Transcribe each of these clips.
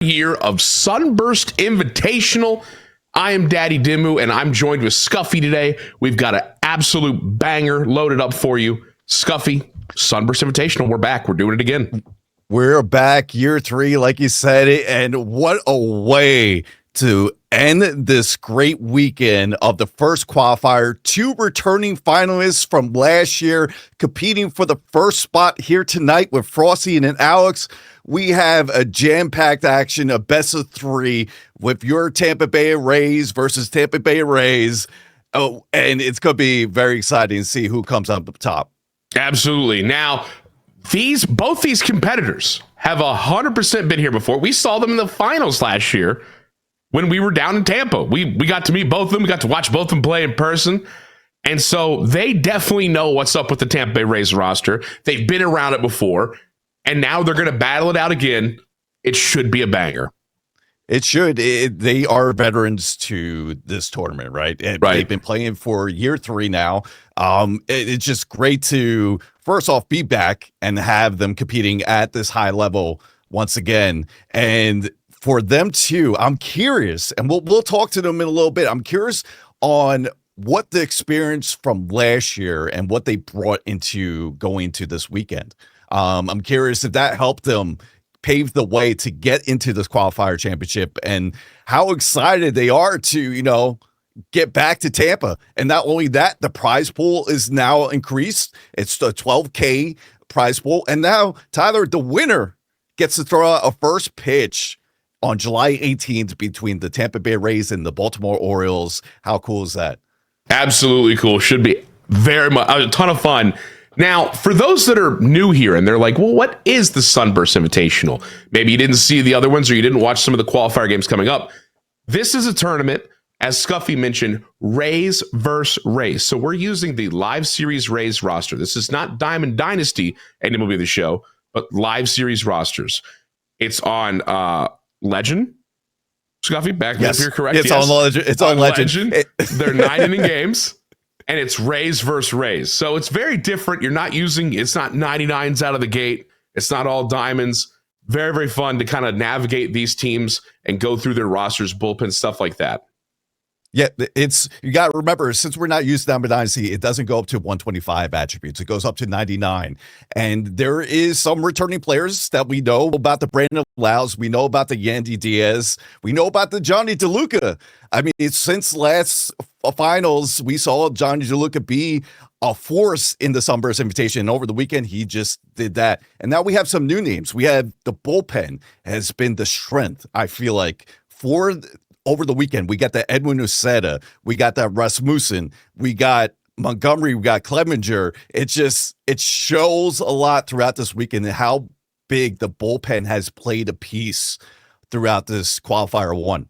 year of Sunburst Invitational. I am Daddy Dimmu, and I'm joined with Scuffy today. We've got an absolute banger loaded up for you. Scuffy, Sunburst Invitational. We're back. We're doing it again. We're back, year 3, like you said it, and what a way to end this great weekend of the first qualifier. 2 returning finalists from last year competing for the first spot here tonight with Frosty and Alex. We have a jam-packed action, a best of 3 with your Tampa Bay Rays versus Tampa Bay Rays. Oh, and it's going to be very exciting to see who comes up top. Absolutely. Now, both these competitors have 100% been here before. We saw them in the finals last year when we were down in Tampa. We got to meet both of them. We got to watch both of them play in person. And so they definitely know what's up with the Tampa Bay Rays roster. They've been around it before. And now they're going to battle it out again. It should be a banger. It should. They are veterans to this tournament, right? Right. They've been playing for year 3 now. It's just great to, first off, be back and have them competing at this high level once again. And for them too, I'm curious, and we'll talk to them in a little bit. I'm curious on what the experience from last year and what they brought into going to this weekend. I'm curious if that helped them pave the way to get into this qualifier championship and how excited they are to, get back to Tampa. And not only that, the prize pool is now increased. It's the $12K prize pool. And now, Tyler, the winner gets to throw out a first pitch on July 18th between the Tampa Bay Rays and the Baltimore Orioles. How cool is that? Absolutely cool. Should be very much a ton of fun. Now, for those that are new here and they're like, well, what is the Sunburst Invitational? Maybe you didn't see the other ones or you didn't watch some of the qualifier games coming up. This is a tournament, as Scuffy mentioned, Rays versus Rays. So we're using the Live Series Rays roster. This is not Diamond Dynasty and MLB The Show, but Live Series rosters. It's on Legend. Scuffy, back me up here, correct? It's on Legend. It's on Legend. They're 9-inning games. And it's Rays versus Rays. So it's very different. It's not 99s out of the gate. It's not all diamonds. Very, very fun to kind of navigate these teams and go through their rosters, bullpen, stuff like that. Yeah, you got to remember, since we're not used to Diamond Dynasty, it doesn't go up to 125 attributes. It goes up to 99. And there is some returning players that we know about, the Brandon Lows. We know about the Yandy Diaz. We know about the Johnny DeLuca. I mean, since last finals, we saw Johnny DeLuca be a force in the Sunburst Invitation. And over the weekend, he just did that. And now we have some new names. We have the bullpen has been the strength, I feel like, for over the weekend. We got the Edwin Uceta, we got that Rasmussen, we got Montgomery, we got Clevenger. It shows a lot throughout this weekend how big the bullpen has played a piece throughout this qualifier 1.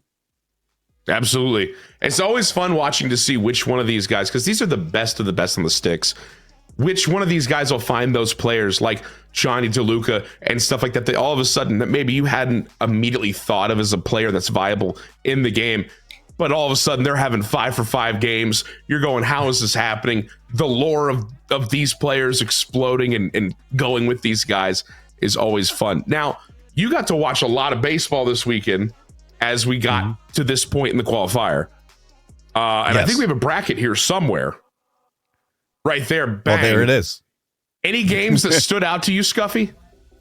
Absolutely. It's always fun watching to see which one of these guys, because these are the best of the best on the sticks, which one of these guys will find those players like Johnny DeLuca and stuff like that, that all of a sudden that maybe you hadn't immediately thought of as a player that's viable in the game, but all of a sudden they're having 5-for-5 games. You're going, how is this happening? The lore of these players exploding and going with these guys is always fun. Now, you got to watch a lot of baseball this weekend as we got to this point in the qualifier. And yes. I think we have a bracket here somewhere. Right there, bang. Oh, there it is. Any games that stood out to you, Scuffy?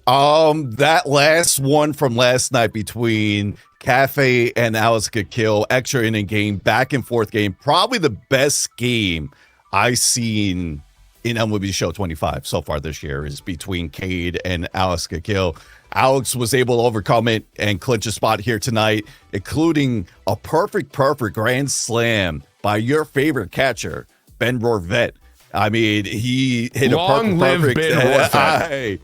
That last one from last night between Cafe and Alaska Kill, extra inning game, back and forth game, probably the best game I've seen in MLB Show 25 so far this year is between Cade and Alaska Kill. Alex was able to overcome it and clinch a spot here tonight, including a perfect grand slam by your favorite catcher, Ben Rorvet. I mean, he hit Long a perfect.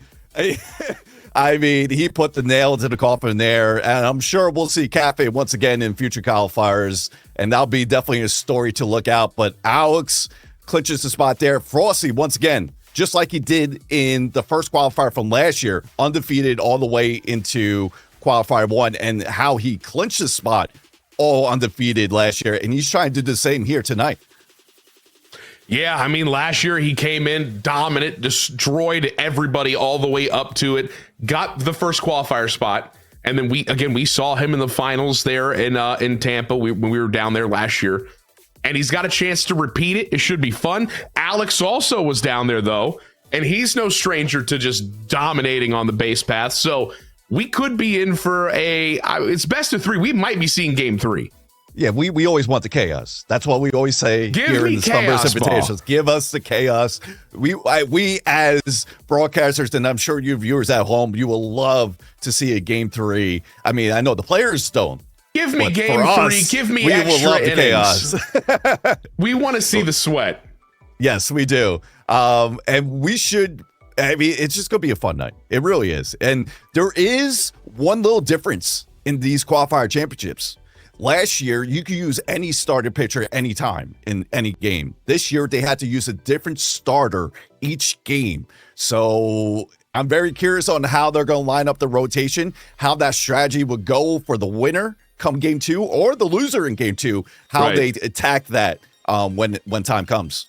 I mean, he put the nail to the coffin there, and I'm sure we'll see Cafe once again in future qualifiers, and that'll be definitely a story to look out. But Alex clinches the spot there. Frosty, once again, just like he did in the first qualifier from last year, undefeated all the way into qualifier 1, and how he clinched the spot all undefeated last year, and he's trying to do the same here tonight. Yeah, I mean, last year he came in dominant, destroyed everybody all the way up to it, got the first qualifier spot, And then we saw him in the finals there in Tampa when we were down there last year. And he's got a chance to repeat it. It should be fun. Alex also was down there, though, and he's no stranger to just dominating on the base path. So we could be in for it's best of 3. We might be seeing game 3. Yeah, we always want the chaos. That's what we always say here in the Sunburst Invitations. Give us the chaos. We as broadcasters, and I'm sure you viewers at home, you will love to see a game 3. I mean, I know the players don't. Give me game 3. Give me extra innings. Chaos. We want to see the sweat. Yes, we do. And we should. I mean, it's just going to be a fun night. It really is. And there is one little difference in these qualifier championships. Last year, you could use any starter pitcher anytime in any game. This year, they had to use a different starter each game. So I'm very curious on how they're going to line up the rotation, how that strategy would go for the winner come game 2 or the loser in game 2, how they attack that when time comes.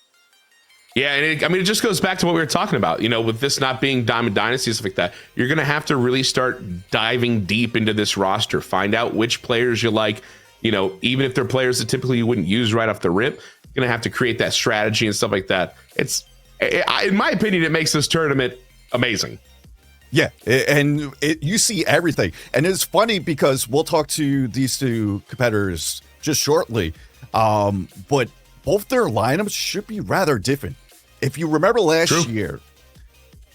Yeah, and it just goes back to what we were talking about. With this not being Diamond Dynasty, stuff like that, you're going to have to really start diving deep into this roster, find out which players you like. Even if they're players that typically you wouldn't use right off the rip, you're going to have to create that strategy and stuff like that. In my opinion, it makes this tournament amazing. Yeah, and you see everything. And it's funny because we'll talk to these 2 competitors just shortly, but both their lineups should be rather different. If you remember last year,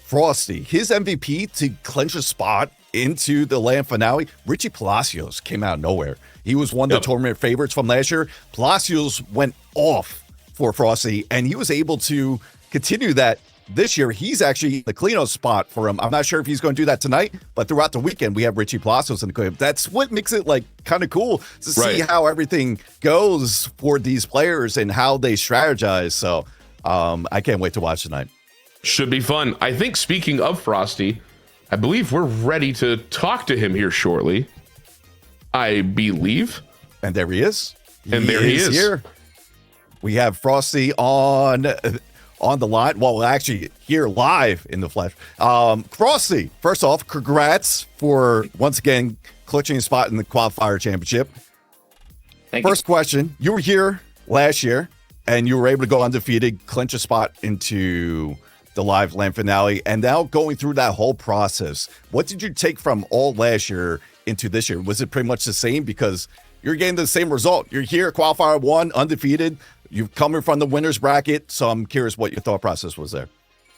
Frosty, his MVP to clinch a spot into the land finale, Richie Palacios came out of nowhere. He was one of the tournament favorites from last year. Palacios went off for Frosty, and he was able to continue that this year. He's actually the cleanup spot for him. I'm not sure if he's going to do that tonight, but throughout the weekend, we have Richie Palacios in the clip. That's what makes it kind of cool to see how everything goes for these players and how they strategize. So I can't wait to watch tonight. Should be fun. I think speaking of Frosty, I believe we're ready to talk to him here shortly. I believe. And there he is. And there he is. Here. We have Frosty on the line. Well, actually, here live in the flesh. Frosty, first off, congrats for once again clutching a spot in the Qualifier Championship. First question, you were here last year, and you were able to go undefeated, clinch a spot into the live land finale, and now going through that whole process. What did you take from all last year into this year? Was it pretty much the same? Because you're getting the same result. You're here, Qualifier 1, undefeated. You're coming from the winner's bracket, so I'm curious what your thought process was there.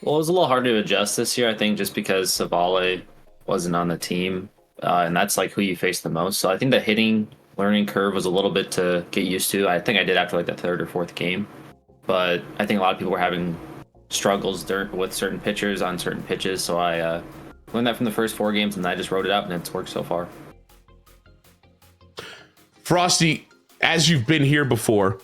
Well, it was a little hard to adjust this year, I think, just because Savale wasn't on the team, and that's who you face the most. So I think the hitting learning curve was a little bit to get used to. I think I did after the 3rd or 4th game, but I think a lot of people were having struggles with certain pitchers on certain pitches, so I learned that from the first 4 games, and I just wrote it out, and it's worked so far. Frosty, as you've been here before,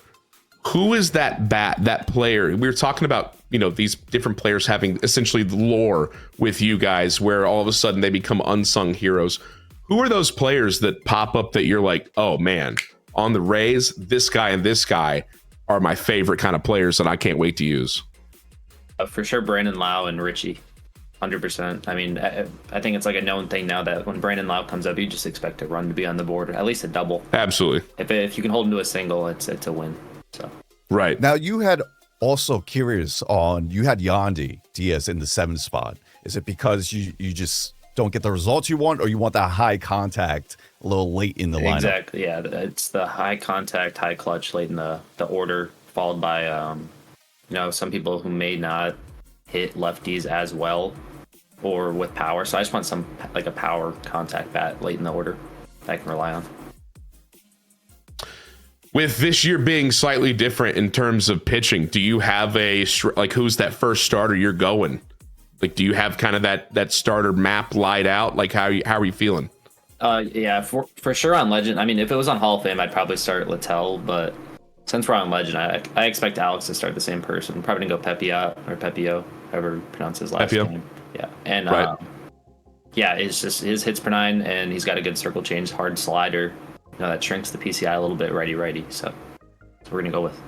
who is that player? We were talking about, these different players having essentially lore with you guys where all of a sudden they become unsung heroes. Who are those players that pop up that you're like, oh man, on the Rays, this guy and this guy are my favorite kind of players that I can't wait to use? For sure, Brandon Lau and Richie, 100%. I mean, I think it's a known thing now that when Brandon Lau comes up, you just expect a run to be on the board, or at least a double. Absolutely. If you can hold him to a single, it's a win. So right now, you had also curious on you had Yandy Diaz in the 7th spot. Is it because you just don't get the results you want, or you want that high contact a little late in the lineup? Exactly. Yeah, it's the high contact, high clutch late in the order, followed by some people who may not hit lefties as well or with power. So I just want some a power contact bat late in the order that I can rely on. With this year being slightly different in terms of pitching, do you have who's that first starter you're going? Do you have kind of that starter map laid out? How are you feeling? Yeah, for sure on Legend. I mean, if it was on Hall of Fame, I'd probably start Littell, but since we're on Legend, I expect Alex to start the same person. Probably gonna go Pepio, however you pronounce his last name. Yeah, and it's just his hits per 9, and he's got a good circle change, hard slider. That shrinks the PCI a little bit, righty. So we're gonna go with.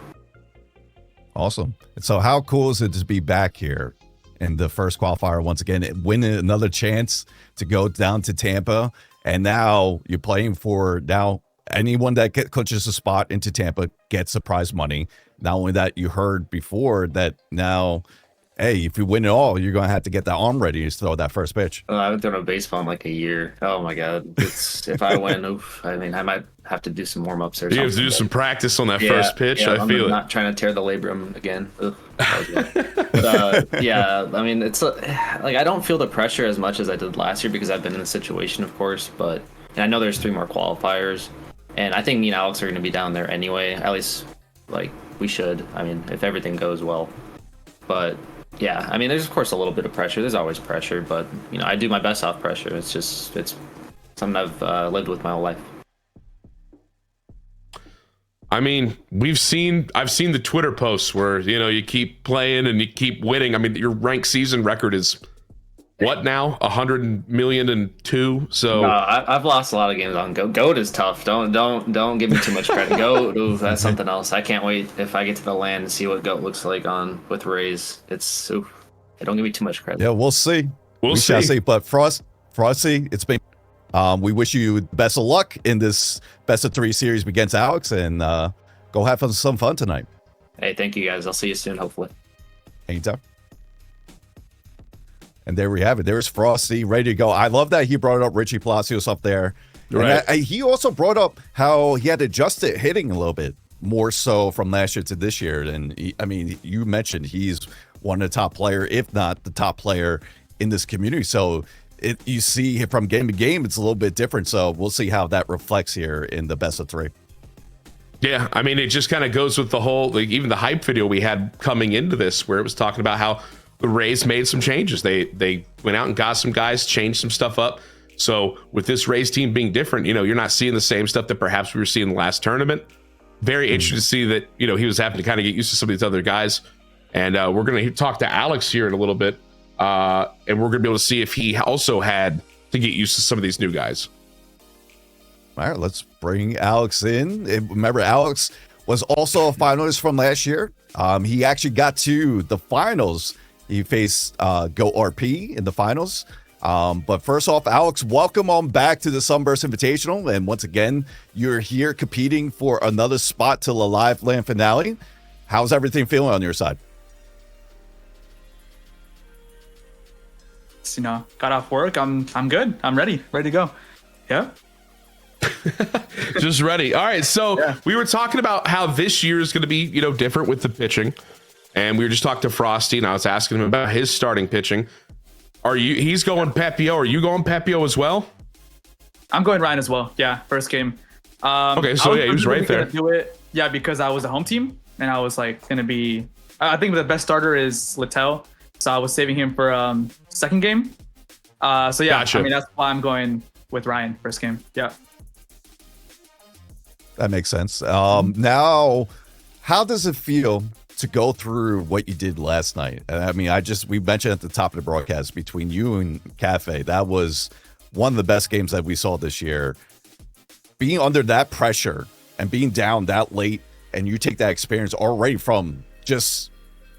Awesome. So how cool is it to be back here in the first qualifier once again, win another chance to go down to Tampa And now you're playing for now anyone that clutches a spot into Tampa gets a prize money. Not only that, you heard before that now, hey, if you win it all, you're going to have to get that arm ready to throw that first pitch. I haven't thrown a baseball in like a year. Oh my god! If I win, oof, I mean, I might have to do some warm ups or something. You have to do some practice on that first pitch. Yeah, I feel it. Not trying to tear the labrum again. But yeah, I mean, it's like I don't feel the pressure as much as I did last year because I've been in the situation, of course. But and I know there's 3 more qualifiers, and I think me and Alex are going to be down there anyway. At least, like we should. I mean, if everything goes well. But yeah, I mean, there's of course a little bit of pressure. There's always pressure, but you know, I do my best off pressure. It's something I've lived with my whole life. I mean, I've seen the Twitter posts where, you know, you keep playing and you keep winning. I mean, your ranked season record is what now? 100,000,002. So no, I've lost a lot of games on Goat. Goat is tough. Don't give me too much credit. Goat, ooh, that's something else. I can't wait if I get to the land and see what Goat looks like on with Rays. It's oof. Don't give me too much credit. Yeah, we'll see. We shall see. But Frosty, it's been. We wish you best of luck in this best of 3 series against Alex, and go have some fun tonight. Hey, thank you guys. I'll see you soon, hopefully. Anytime. And there we have it. There's Frosty ready to go. I love that he brought up Richie Palacios up there. Right. And he also brought up how he had adjusted hitting a little bit more so from last year to this year. And I mean, you mentioned he's one of the top player, if not the top player in this community. So you see from game to game, it's a little bit different. So we'll see how that reflects here in the best of 3. Yeah, I mean, it just kind of goes with the whole, like, even the hype video we had coming into this, where it was talking about how the Rays made some changes. They went out and got some guys, changed some stuff up. So with this Rays team being different, you know, you're not seeing the same stuff that perhaps we were seeing in the last tournament. Very interesting to see that, you know, he was having to kind of get used to some of these other guys. And we're going to talk to Alex here in a little bit. And we're going to be able to see if he also had to get used to some of these new guys. All right, let's bring Alex in. And remember, Alex was also a finalist from last year. He actually got to the finals. He faced Go RP in the finals. But first off, Alex, welcome on back to the Sunburst Invitational. And once again, you're here competing for another spot to the live land finale. How's everything feeling on your side? You know, got off work. I'm good. I'm ready to go. Yeah. Just ready. All right. So we were talking about how this year is going to be, you know, different with the pitching. And we were just talking to Frosty, and I was asking him about his starting pitching. He's going Pepio. Are you going Pepio as well? I'm going Ryan as well. Yeah, first game. Okay, so he was right there. Do it. Yeah, because I was a home team, and I was like going to be. I think the best starter is Littell, so I was saving him for second game. So yeah, gotcha. I mean that's why I'm going with Ryan first game. Yeah. That makes sense. Now, how does it feel to go through what you did last night? I mean, we mentioned at the top of the broadcast between you and Cafe, that was one of the best games that we saw this year. Being under that pressure and being down that late, and you take that experience already from just,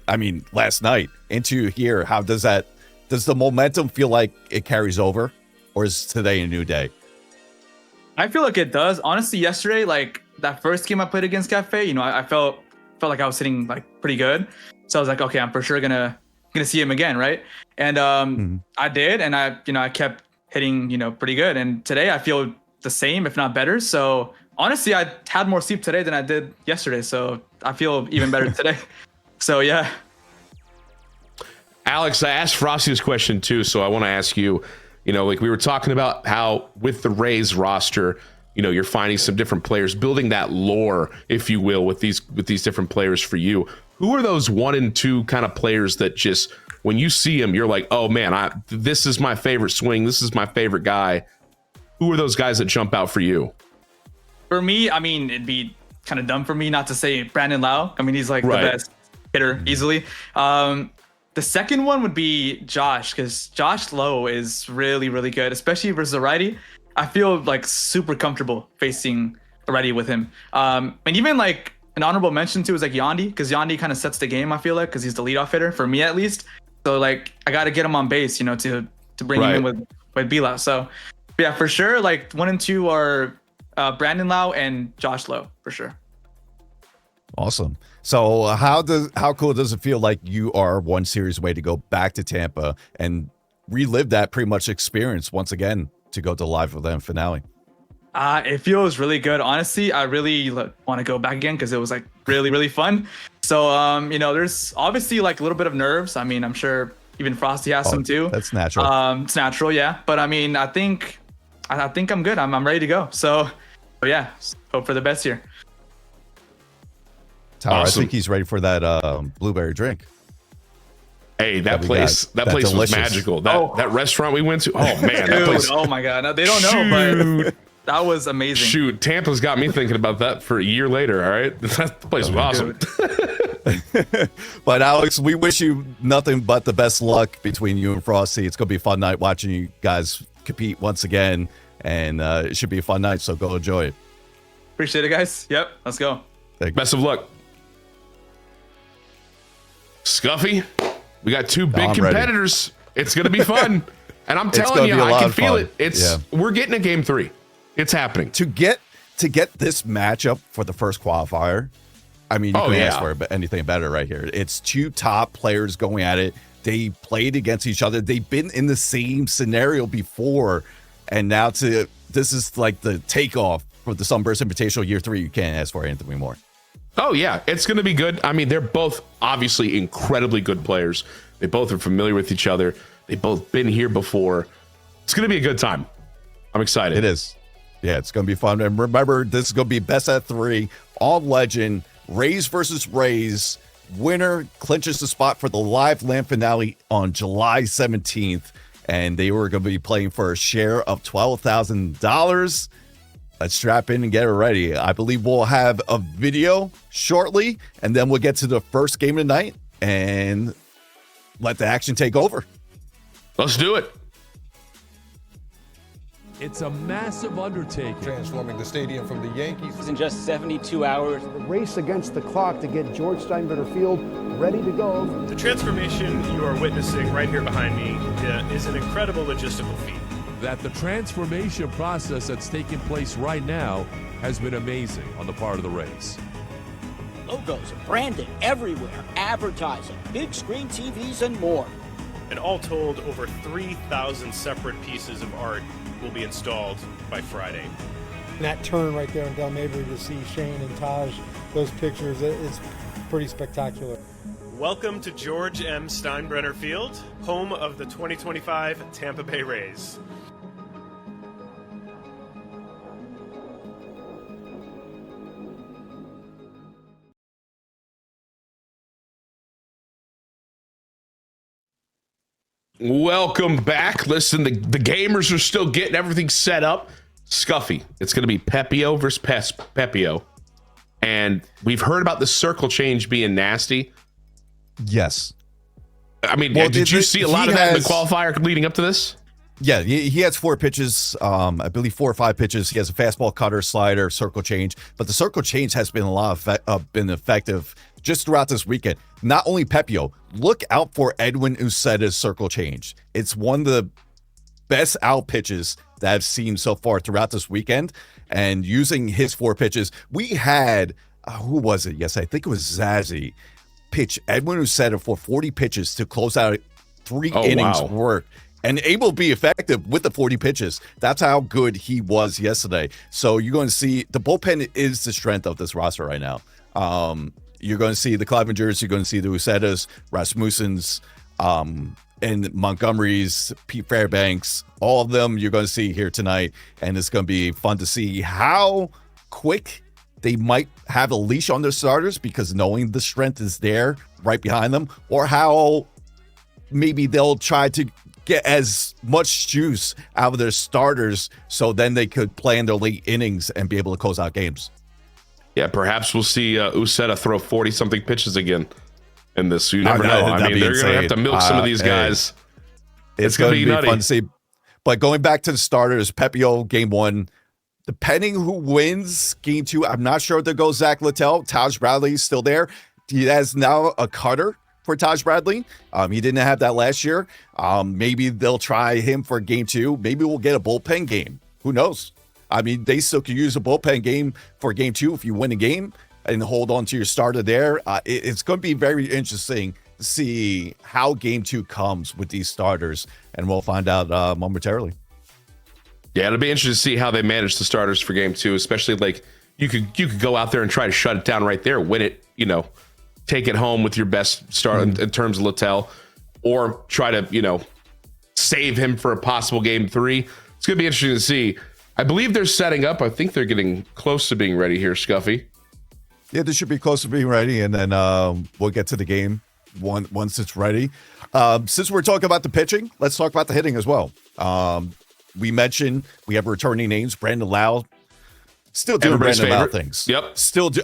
I mean, last night into here, how does the momentum feel like it carries over, or is today a new day? I feel like it does. Honestly, yesterday, like that first game I played against Cafe, you know, I felt like I was hitting like pretty good. So I was like, okay, I'm for sure gonna see him again, right? And I did, and I kept hitting, you know, pretty good. And today I feel the same, if not better. So honestly, I had more sleep today than I did yesterday. So I feel even better today. So yeah. Alex, I asked Frosty this question too, so I want to ask you, you know, like we were talking about how with the Rays roster, you know, you're finding some different players, building that lore, if you will, with these different players for you. Who are those 1 and 2 kind of players that just, when you see them, you're like, oh man, this is my favorite swing. This is my favorite guy. Who are those guys that jump out for you? For me, I mean, it'd be kind of dumb for me not to say Brandon Lau. I mean, he's like the best hitter easily. The second one would be Josh, because Josh Lowe is really, really good, especially versus a righty. I feel like super comfortable facing a righty with him. And even like an honorable mention too is like Yandy, because Yandy kind of sets the game, I feel like, because he's the leadoff hitter for me at least. So like I got to get him on base, you know, to bring him in with Bila. So Yeah, for sure. Like 1 and 2 are Brandon Lau and Josh Lowe for sure. Awesome. So how cool does it feel like you are one series away to go back to Tampa and relive that pretty much experience once again to go to live event finale? It feels really good. Honestly, I really want to go back again because it was like really, really fun. So, there's obviously like a little bit of nerves. I mean, I'm sure even Frosty has some too. That's natural. It's natural, yeah. But I mean, I think I'm good. I'm ready to go. So yeah, hope for the best here. Tyler, Awesome. I think he's ready for that blueberry drink. Hey, that place was delicious. magical. That restaurant we went to. Oh man, that Dude, place. oh my God. No, they don't know, but that was amazing. Shoot, Tampa's got me thinking about that for a year later. All right, that place was awesome. But Alex, we wish you nothing but the best luck between you and Frosty. It's gonna be a fun night watching you guys compete once again, and it should be a fun night. So go enjoy it. Appreciate it, guys. Yep, let's go. Best of luck, Scuffy. We got 2 big I'm competitors. It's gonna be fun, and I'm telling you, I can feel it. We're getting a game 3. It's happening. To get this matchup for the first qualifier, I mean, you couldn't ask for anything better right here. It's 2 top players going at it. They played against each other. They've been in the same scenario before, and now this is like the takeoff for the Sunburst Invitational Year 3. You can't ask for anything more. Oh yeah, it's going to be good. I mean, they're both obviously incredibly good players. They both are familiar with each other. They've both been here before. It's going to be a good time. I'm excited. It is. Yeah, it's going to be fun. And remember, this is going to be best at 3, all legend, Rays versus Rays. Winner clinches the spot for the live land finale on July 17th. And they were going to be playing for a share of $12,000. Let's strap in and get it ready. I believe we'll have a video shortly, and then we'll get to the first game of the night and let the action take over. Let's do it. It's a massive undertaking. Transforming the stadium from the Yankees. In just 72 hours. The race against the clock to get George Steinbrenner Field ready to go. The transformation you are witnessing right here behind me is an incredible logistical feat. That the transformation process that's taking place right now has been amazing on the part of the Rays. Logos, branding everywhere, advertising, big screen TVs, and more. And all told, over 3,000 separate pieces of art will be installed by Friday. And that turn right there in Del Mabry to see Shane and Taj, those pictures, it's pretty spectacular. Welcome to George M. Steinbrenner Field, home of the 2025 Tampa Bay Rays. Welcome back. Listen, the gamers are still getting everything set up. Scuffy, it's going to be Pepio versus Pepio. And we've heard about the circle change being nasty. Yes. I mean, did you see a lot of that in the qualifier leading up to this? Yeah, he has 4 pitches, I believe 4 or 5 pitches. He has a fastball, cutter, slider, circle change. But the circle change has been been effective just throughout this weekend. Not only Pepio, look out for Edwin Uceda's circle change. It's one of the best out pitches that I've seen so far throughout this weekend. And using his 4 pitches, we had, who was it? Yes, I think it was Zazzy, pitch Edwin Uceda for 40 pitches to close out 3 innings of work. And able to be effective with the 40 pitches. That's how good he was yesterday. So you're going to see the bullpen is the strength of this roster right now. You're going to see the Clevengers, you're going to see the Ucedas, Rasmussens, and Montgomery's, Pete Fairbanks, all of them you're going to see here tonight. And it's going to be fun to see how quick they might have a leash on their starters because knowing the strength is there right behind them, or how maybe they'll try to get as much juice out of their starters so then they could play in their late innings and be able to close out games. Yeah, perhaps we'll see Uceda throw 40-something pitches again in this. You never know. I mean, they're going to have to milk some of these guys. It's going to be fun to see. But going back to the starters, Pepio, game 1, depending who wins game 2, I'm not sure if there goes Zach Littell. Taj Bradley's still there. He has now a cutter for Taj Bradley. He didn't have that last year. Maybe they'll try him for game 2. Maybe we'll get a bullpen game. Who knows? I mean, they still could use a bullpen game for game 2 if you win a game and hold on to your starter there. It's going to be very interesting to see how game 2 comes with these starters, and we'll find out momentarily. Yeah, it'll be interesting to see how they manage the starters for game 2, especially like you could go out there and try to shut it down right there, win it, take it home with your best start in terms of Littell, or try to, save him for a possible game 3. It's going to be interesting to see. I believe they're setting up. I think they're getting close to being ready here, Scuffy. Yeah, they should be close to being ready, and then we'll get to the game once it's ready. Since we're talking about the pitching, let's talk about the hitting as well. We mentioned we have returning names. Brandon Lau, still doing Brandon Lau things. Yep.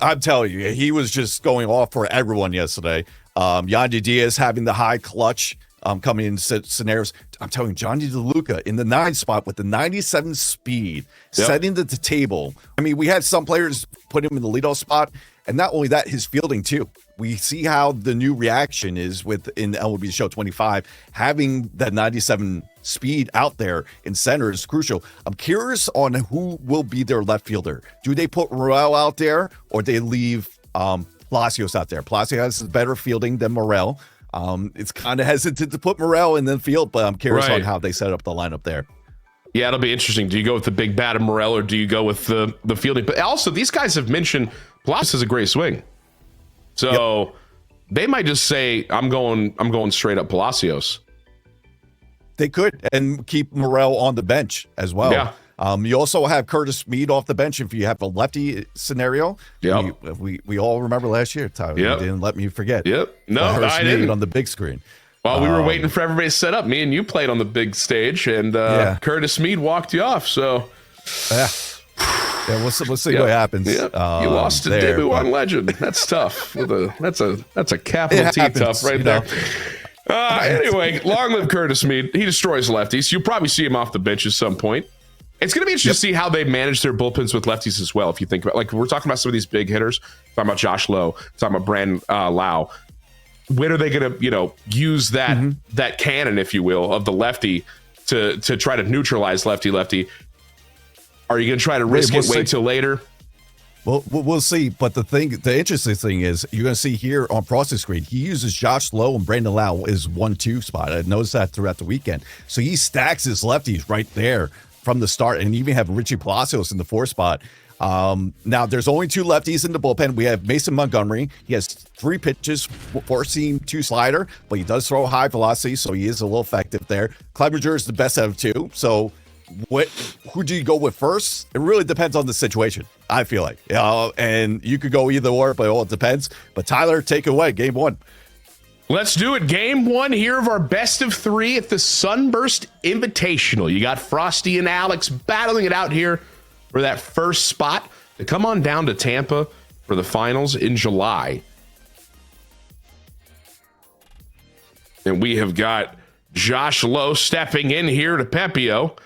I'm telling you, he was just going off for everyone yesterday. Yandy Diaz having the high clutch coming in scenarios. I'm telling you, Johnny DeLuca in the 9 spot with the 97 speed, setting the table. I mean, we had some players put him in the leadoff spot, and not only that, his fielding too. We see how the new reaction is in MLB Show 25. Having that 97 speed out there in center is crucial. I'm curious on who will be their left fielder. Do they put Morel out there, or they leave Palacios out there? Palacios has better fielding than Morel. It's kind of hesitant to put Morel in the field, but I'm curious on how they set up the lineup there. Yeah, it'll be interesting. Do you go with the big bat of Morel, or do you go with the fielding? But also, these guys have mentioned Palacios has a great swing. So they might just say, I'm going straight up Palacios. They could, and keep Morel on the bench as well. Yeah. You also have Curtis Mead off the bench if you have a lefty scenario. Yeah. We all remember last year, Tyler. You didn't let me forget. Yep. No, I didn't. On the big screen. While we were waiting for everybody to set up, me and you played on the big stage, and Curtis Mead walked you off. So yeah, we'll see what happens. You lost to debut on Legend. That's tough. That's a capital T tough right there. Anyway, long live Curtis Mead. He destroys lefties. You'll probably see him off the bench at some point. It's going to be interesting to see how they manage their bullpens with lefties as well. If you think about, like, we're talking about some of these big hitters, talking about Josh Lowe, talking about Brandon Lau. When are they going to, use that cannon, if you will, of the lefty to try to neutralize lefty? Are you going to try to risk it, wait till later? Well, we'll see. But the interesting thing is, you're going to see here on Frosty's screen, he uses Josh Lowe and Brandon Lau as 1-2 spot. I noticed that throughout the weekend. So he stacks his lefties right there from the start, and even have Richie Palacios in the 4 spot. Now, there's only 2 lefties in the bullpen. We have Mason Montgomery. He has 3 pitches, 4-seam, 2 slider, but he does throw high velocity, so he is a little effective there. Clevenger is the best out of 2. So who do you go with first? It really depends on the situation, I feel like. And you could go either or, but it depends. But Tyler, take it away. Game 1. Let's do it. Game 1 here of our best of 3 at the Sunburst Invitational. You got Frosty and Alex battling it out here for that first spot to come on down to Tampa for the finals in July. And we have got Josh Lowe stepping in here to Pepio.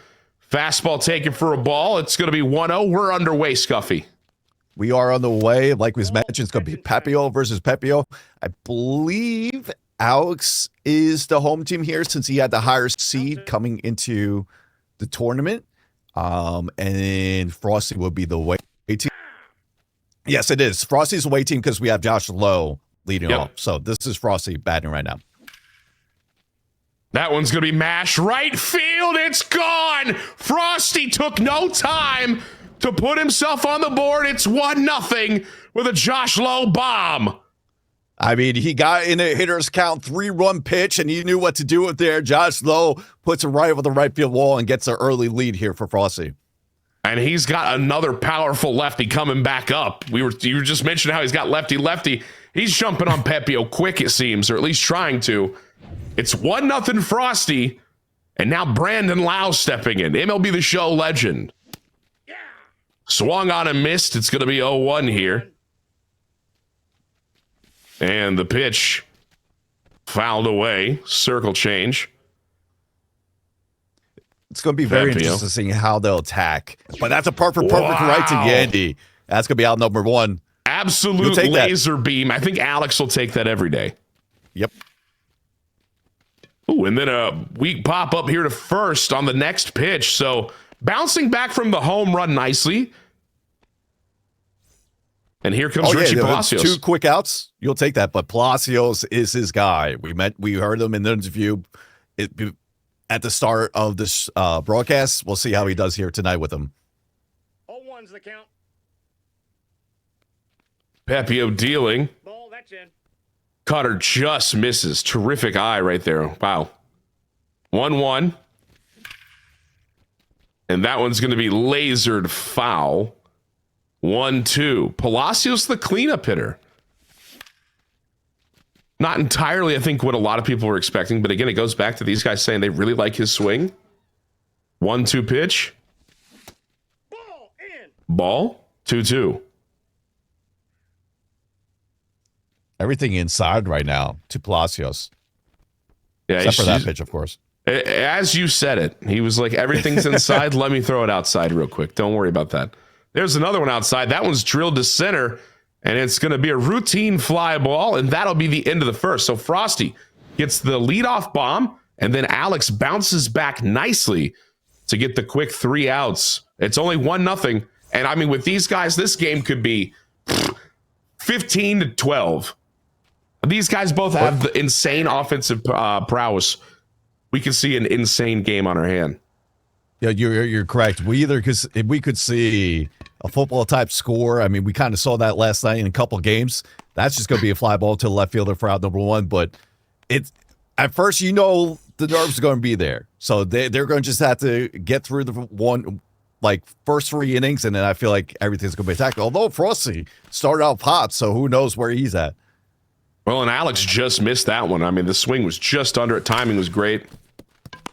Fastball taken for a ball. It's going to be 1-0. We're underway, Scuffy. We are on the way. Like we mentioned, it's going to be Pepio versus Pepio. I believe Alex is the home team here since he had the higher seed coming into the tournament. And Frosty will be the away team. Yes, it is. Frosty's away team because we have Josh Lowe leading off. So this is Frosty batting right now. That one's going to be mashed right field. It's gone. Frosty took no time to put himself on the board. It's 1-0 with a Josh Lowe bomb. I mean, he got in a hitter's count 3-run pitch, and he knew what to do with there. Josh Lowe puts it right over the right field wall and gets an early lead here for Frosty. And he's got another powerful lefty coming back up. You were just mentioning how he's got lefty. He's jumping on Pepio quick, it seems, or at least trying to. It's 1-0 Frosty, and now Brandon Lau stepping in. MLB The Show legend. Swung on and missed. It's going to be 0-1 here. And the pitch fouled away. Circle change. It's going to be very interesting to see how they'll attack. But that's a perfect right to Yandy. That's going to be out number 1. Absolute laser beam. I think Alex will take that every day. Yep. Ooh, and then a weak pop up here to first on the next pitch. So bouncing back from the home run nicely. And here comes Richie Palacios. 2 quick outs. You'll take that. But Palacios is his guy. We heard him in the interview at the start of this broadcast. We'll see how he does here tonight with him. 0-1's the count. Pepio dealing. Ball, that's in. Cutter just misses. Terrific eye right there. Wow. 1-1. And that one's going to be lasered foul. 1-2. Palacios, the cleanup hitter. Not entirely, I think, what a lot of people were expecting. But again, it goes back to these guys saying they really like his swing. 1-2 pitch. Ball in. Ball. 2-2. Everything inside right now to Palacios. Yeah, except for that pitch, of course. As you said it, he was like, everything's inside. Let me throw it outside real quick. Don't worry about that. There's another one outside. That one's drilled to center, and it's going to be a routine fly ball, and that'll be the end of the first. So Frosty gets the leadoff bomb, and then Alex bounces back nicely to get the quick 3 outs. It's only 1-0. And I mean, with these guys, this game could be 15-12. These guys both have the insane offensive prowess. We can see an insane game on our hand. Yeah, you're correct. Because if we could see a football type score, I mean, we kind of saw that last night in a couple games. That's just going to be a fly ball to the left fielder for out number 1. But it's at first, the nerves are going to be there. So they're going to just have to get through the first 3 innings, and then I feel like everything's going to be attacked. Although Frosty started out hot, so who knows where he's at. Well, and Alex just missed that one. I mean, the swing was just under it. Timing was great.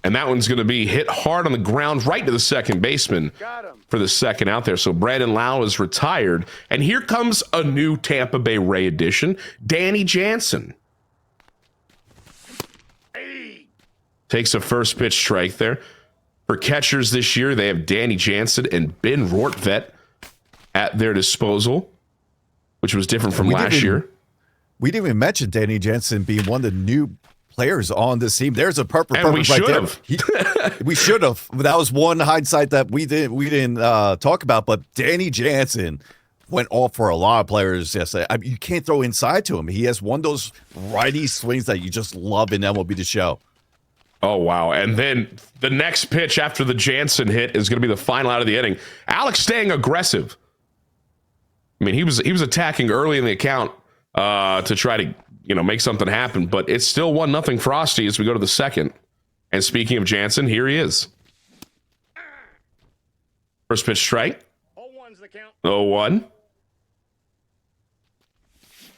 And that one's going to be hit hard on the ground right to the second baseman for the second out there. So Brandon Lau is retired. And here comes a new Tampa Bay Ray addition, Danny Jansen. Takes a first pitch strike there. For catchers this year, they have Danny Jansen and Ben Rortvedt at their disposal, which was different from last year. We didn't even mention Danny Jansen being one of the new players on this team. There's a purpose we right should there. have. We should have. That was one hindsight that we didn't talk about. But Danny Jansen went off for a lot of players yesterday. I mean, you can't throw inside to him. He has one of those righty swings that you just love in MLB The Show. Oh, wow. And then the next pitch after the Jansen hit is going to be the final out of the inning. Alex staying aggressive. I mean, he was attacking early in the account to try to make something happen, but it's still 1-0 Frosty as we go to the second. And speaking of Jansen, here he is. First pitch strike. 0-1's the count. 0-1.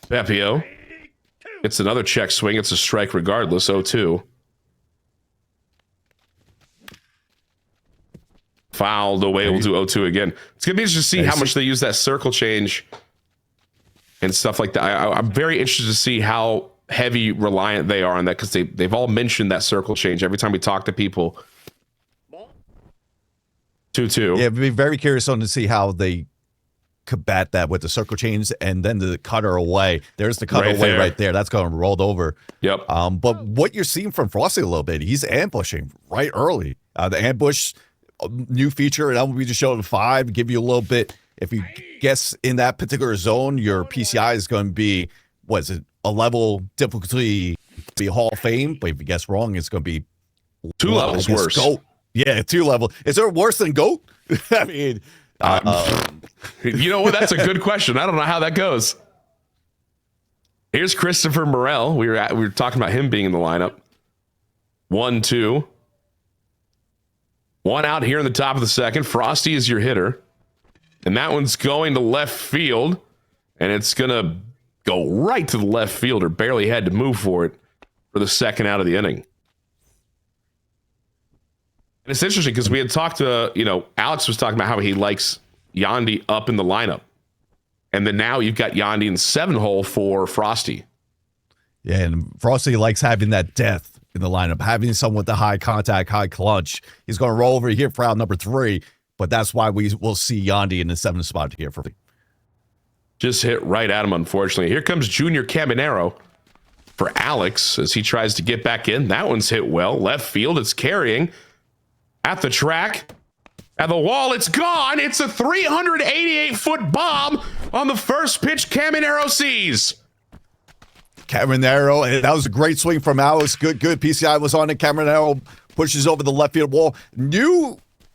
Pepio. It's another check swing. It's a strike regardless. 0-2. Fouled away. We'll do 0-2 again. It's going to be interesting to see how much they use that circle change and stuff like that. I'm very interested to see how heavy reliant they are on that, because they've all mentioned that circle change every time we talk to people. 2-2. Yeah, I'd be very curious on to see how they combat that with the circle change and then the cutter away. There's the cutter away right there. That's going rolled over. Yep. But what you're seeing from Frosty a little bit, he's ambushing right early. The ambush, new feature, and MLB The Show 5, give you a little bit. If you guess in that particular zone, your PCI is going to be, what is it, a level difficulty be Hall of Fame, but if you guess wrong, it's going to be 2 levels worse. GOAT. Yeah, 2 level. Is there worse than GOAT? I mean, you know what? That's a good question. I don't know how that goes. Here's Christopher Morel. We were talking about him being in the lineup. 1-2. 1 out here in the top of the second. Frosty is your hitter. And that one's going to left field. And it's going to go right to the left fielder. Barely had to move for it for the second out of the inning. And it's interesting because we had talked to, Alex was talking about how he likes Yandy up in the lineup. And then now you've got Yandy in 7-hole for Frosty. Yeah, and Frosty likes having that depth in the lineup, having someone with the high contact, high clutch. He's going to roll over here for out number 3, but that's why we will see Yandy in the 7th spot here for me. Just hit right at him, unfortunately. Here comes Junior Caminero. for Alex as he tries to get back in. That one's hit well. Left field, it's carrying at the track. At the wall, it's gone. It's a 388-foot bomb on the first pitch Caminero sees. Caminero, and that was a great swing from Alex. Good. PCI was on it. Caminero pushes over the left field wall.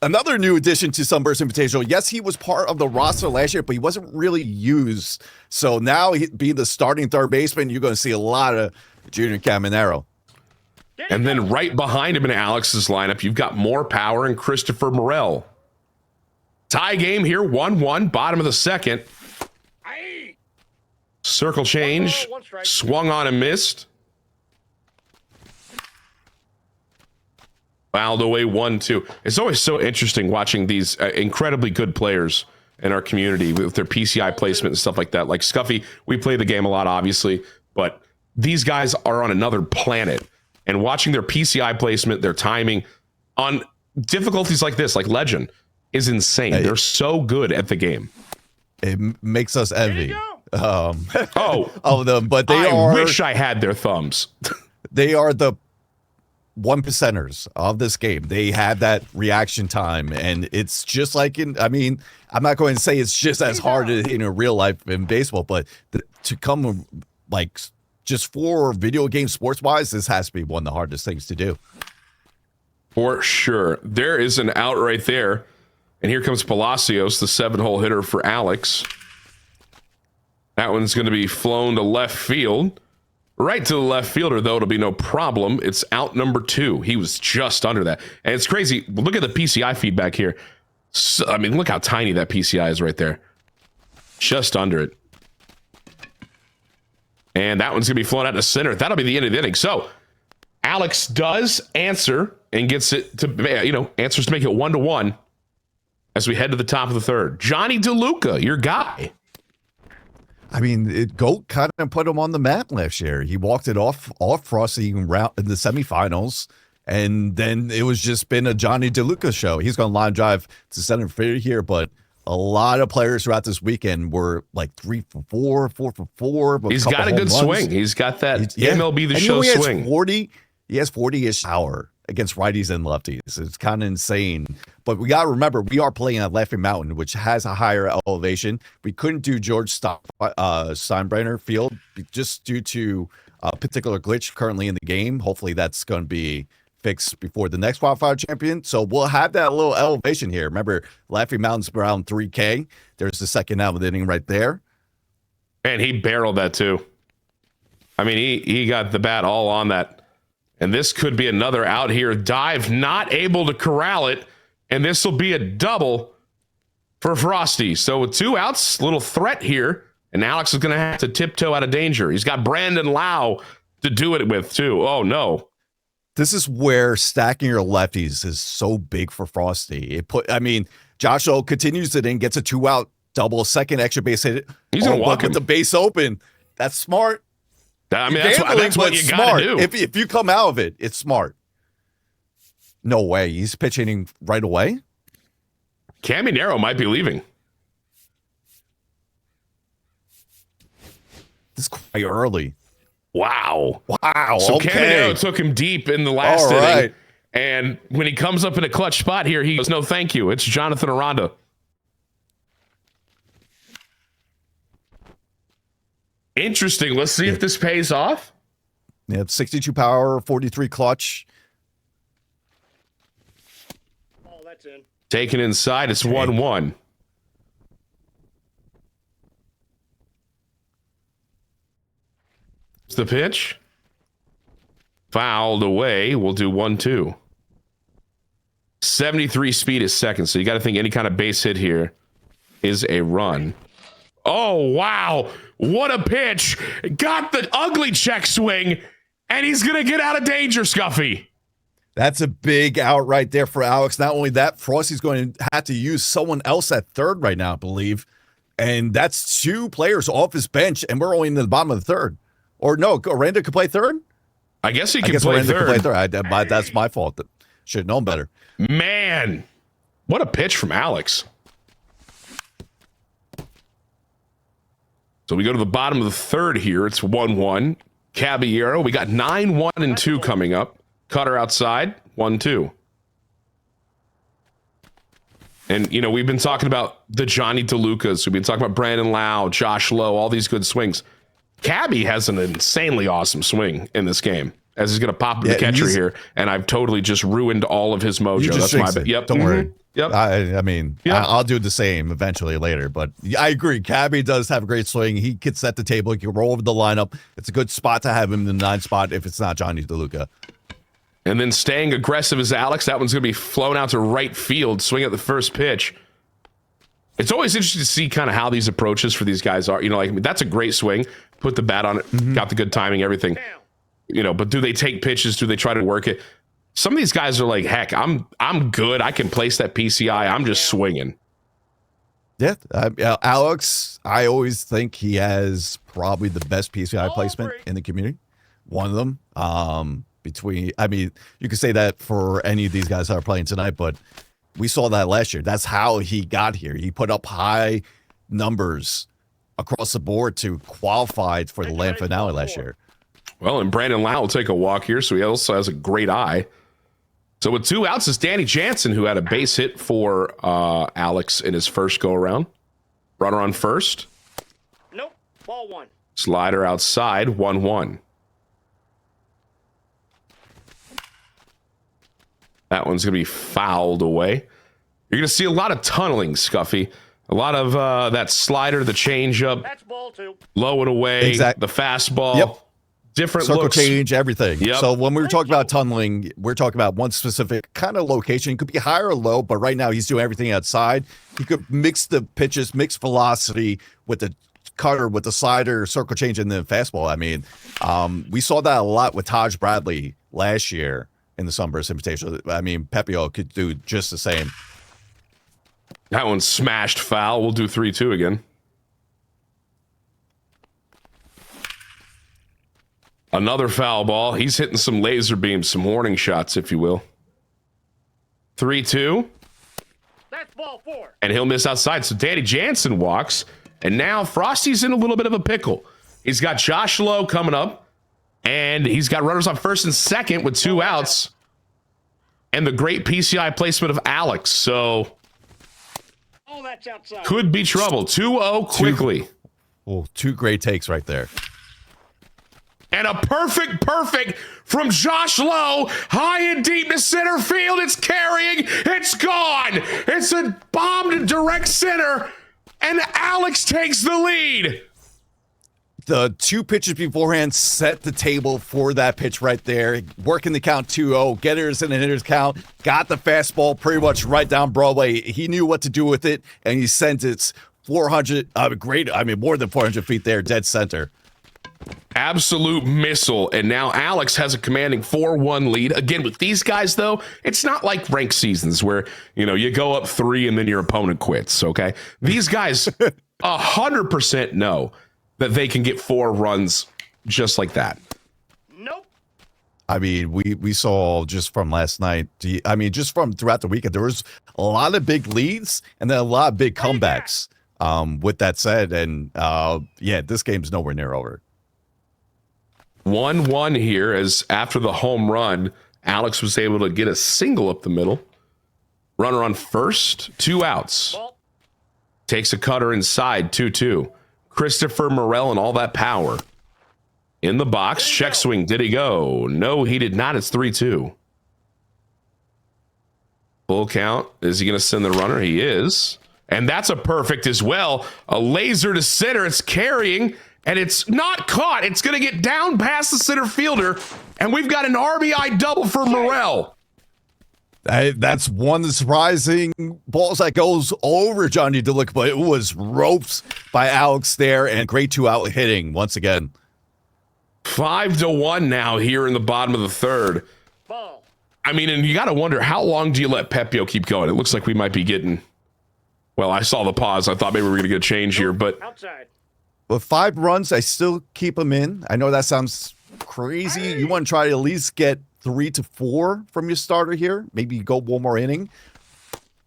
Another new addition to Sunburst Invitational. Yes, he was part of the roster last year, but he wasn't really used. So now, being the starting third baseman, you're going to see a lot of Junior Caminero. And then right behind him in Alex's lineup, you've got more power and Christopher Morel. Tie game here, 1-1, bottom of the second. Circle change, swung on and missed. Fouled away 1-2. It's always so interesting watching these incredibly good players in our community with their PCI placement and stuff like that. Like Scuffy, we play the game a lot, obviously, but these guys are on another planet. And watching their PCI placement, their timing on difficulties like this, like Legend, is insane. They're so good at the game. It makes us envy of oh, them, but I wish I had their thumbs. They are the 1%ers of this game. They have that reaction time, and it's just like I'm not going to say it's just as hard in real life in baseball, but to come like just for video game sports wise, this has to be one of the hardest things to do. For sure. There is an out right there. And here comes Palacios, the 7-hole hitter for Alex. That one's going to be flown to left field. Right to the left fielder, though, it'll be no problem. It's out number 2. He was just under that. And it's crazy. Look at the PCI feedback here. So, look how tiny that PCI is right there. Just under it. And that one's going to be flown out to center. That'll be the end of the inning. So, Alex does answer and gets it to, answers to make it 1-1. As we head to the top of the third. Johnny DeLuca, your guy. Goat kind of put him on the map last year. He walked it off Frosty in the semifinals, and then it was just been a Johnny DeLuca show. He's going to line drive to center field here, but a lot of players throughout this weekend were like 3 for 4, 4 for 4. He's got a good swing. He's got that MLB The Show swing. He has 40-ish power against righties and lefties. It's kind of insane. But we got to remember, we are playing at Laughing Mountain, which has a higher elevation. We couldn't do George Steinbrenner Field just due to a particular glitch currently in the game. Hopefully that's going to be fixed before the next Qualifier champion. So we'll have that little elevation here. Remember, Laughing Mountain's around 3K. There's the second out of the inning right there. And he barreled that too. He got the bat all on that. And this could be another out here. Dive not able to corral it. And this will be a double for Frosty. So with 2 outs, little threat here. And Alex is going to have to tiptoe out of danger. He's got Brandon Lau to do it with, too. Oh, no. This is where stacking your lefties is so big for Frosty. Josh O continues it in, gets a 2-out double, second extra base hit. He's going to walk with the base open. That's smart. That's what you got to do. If you come out of it, it's smart. No way. He's pitching right away. Caminero might be leaving. This is quite early. Wow. So okay. Caminero took him deep in the last inning. And when he comes up in a clutch spot here, he goes, no, thank you. It's Jonathan Aranda. Interesting. Let's see if this pays off. Yeah, 62 power, 43 clutch. Oh, that's in. Taken inside. It's 1-1. It's the pitch. Fouled away. We'll do 1-2. 73 speed is second, so you got to think any kind of base hit here is a run. Oh, wow. What a pitch. Got the ugly check swing, and he's going to get out of danger, Scuffy. That's a big out right there for Alex. Not only that, Frosty's going to have to use someone else at third right now, I believe. And that's 2 players off his bench, and we're only in the bottom of the third. Or no, Aranda could play third? I guess he could play third. That's my fault. Should have known better. Man, what a pitch from Alex. So we go to the bottom of the third here. It's 1-1. Caballero. We got 9, 1, and 2 coming up. Cutter outside, 1, 2. And, you know, we've been talking about the Johnny DeLucas. We've been talking about Brandon Lau, Josh Lowe, all these good swings. Cabby has an insanely awesome swing in this game, as he's going to pop the catcher here, and I've totally just ruined all of his mojo. That's my bad. Yep. Don't worry. Yep. I mean, I'll do the same eventually later, but I agree. Cabby does have a great swing. He can set the table. He can roll over the lineup. It's a good spot to have him in the 9 spot if it's not Johnny DeLuca. And then staying aggressive is Alex. That one's going to be flown out to right field, swing at the first pitch. It's always interesting to see kind of how these approaches for these guys are. You know, like, I mean, that's a great swing. Put the bat on it, got the good timing, everything. You know, but do they take pitches? Do they try to work it? Some of these guys are like, heck, I'm good. I can place that PCI. I'm just swinging. Yeah, Alex, I always think he has probably the best PCI placement in the community. One of them. I mean, you could say that for any of these guys that are playing tonight, but we saw that last year. That's how he got here. He put up high numbers across the board to qualify for the land finale last year. Well, and Brandon Lau will take a walk here, so he also has a great eye. So with 2 outs is Danny Jansen, who had a base hit for Alex in his first go-around. Runner on first. Nope. Ball 1. Slider outside, 1-1. That one's going to be fouled away. You're going to see a lot of tunneling, Scuffy. A lot of that slider, the changeup. That's ball 2. Low and away, the fastball. Yep. Different circle looks. change, everything. Yep. So when we were talking about tunneling, we're talking about one specific kind of location. It could be higher or low, but right now he's doing everything outside. He could mix the pitches, mix velocity with the cutter, with the slider, circle change, and the fastball. I mean, we saw that a lot with Taj Bradley last year in the Sunburst Invitational. I mean, Pepio could do just the same. That one's smashed foul. We'll do 3-2 again. Another foul ball. He's hitting some laser beams, some warning shots, if you will. 3-2. That's ball 4. And he'll miss outside. So Danny Jansen walks. And now Frosty's in a little bit of a pickle. He's got Josh Lowe coming up. And he's got runners on first and second with 2 outs. And the great PCI placement of Alex. So That's outside. Could be trouble. 2-0 quickly. Oh, 2 great takes right there. And a perfect from Josh Lowe. High and deep to center field. It's carrying. It's gone. It's a bomb to direct center. And Alex takes the lead. The 2 pitches beforehand set the table for that pitch right there. Working the count 2-0. Getters and a hitter's count. Got the fastball pretty much right down Broadway. He knew what to do with it. And he sent it 400, more than 400 feet there, dead center. Absolute missile. And now Alex has a commanding 4-1 lead. Again, with these guys, though, it's not like ranked seasons where, you know, you go up 3 and then your opponent quits, okay? These guys 100% know that they can get 4 runs just like that. Nope. I mean, we saw just from last night, just from throughout the weekend, there was a lot of big leads and then a lot of big comebacks. With that said, and this game's nowhere near over. 1-1 here, as after the home run, Alex was able to get a single up the middle. Runner on first, 2 outs. Takes a cutter inside, 2-2. Christopher Morel and all that power. In the box, check swing. Did he go? No, he did not. It's 3-2. Full count. Is he going to send the runner? He is. And that's a perfect as well. A laser to center. It's carrying. And it's not caught. It's going to get down past the center fielder. And we've got an RBI double for Morel. That's one of the surprising balls that goes over Johnny DeLuca, but it was ropes by Alex there, and great 2-out hitting once again. 5-1 now here in the bottom of the third. Ball. I mean, and you got to wonder, how long do you let Pepio keep going? It looks like we might be getting... Well, I saw the pause. I thought maybe we were going to get a change here, but... Outside. With 5 runs, I still keep him in. I know that sounds crazy. You want to try to at least get 3 to 4 from your starter here. Maybe go one more inning,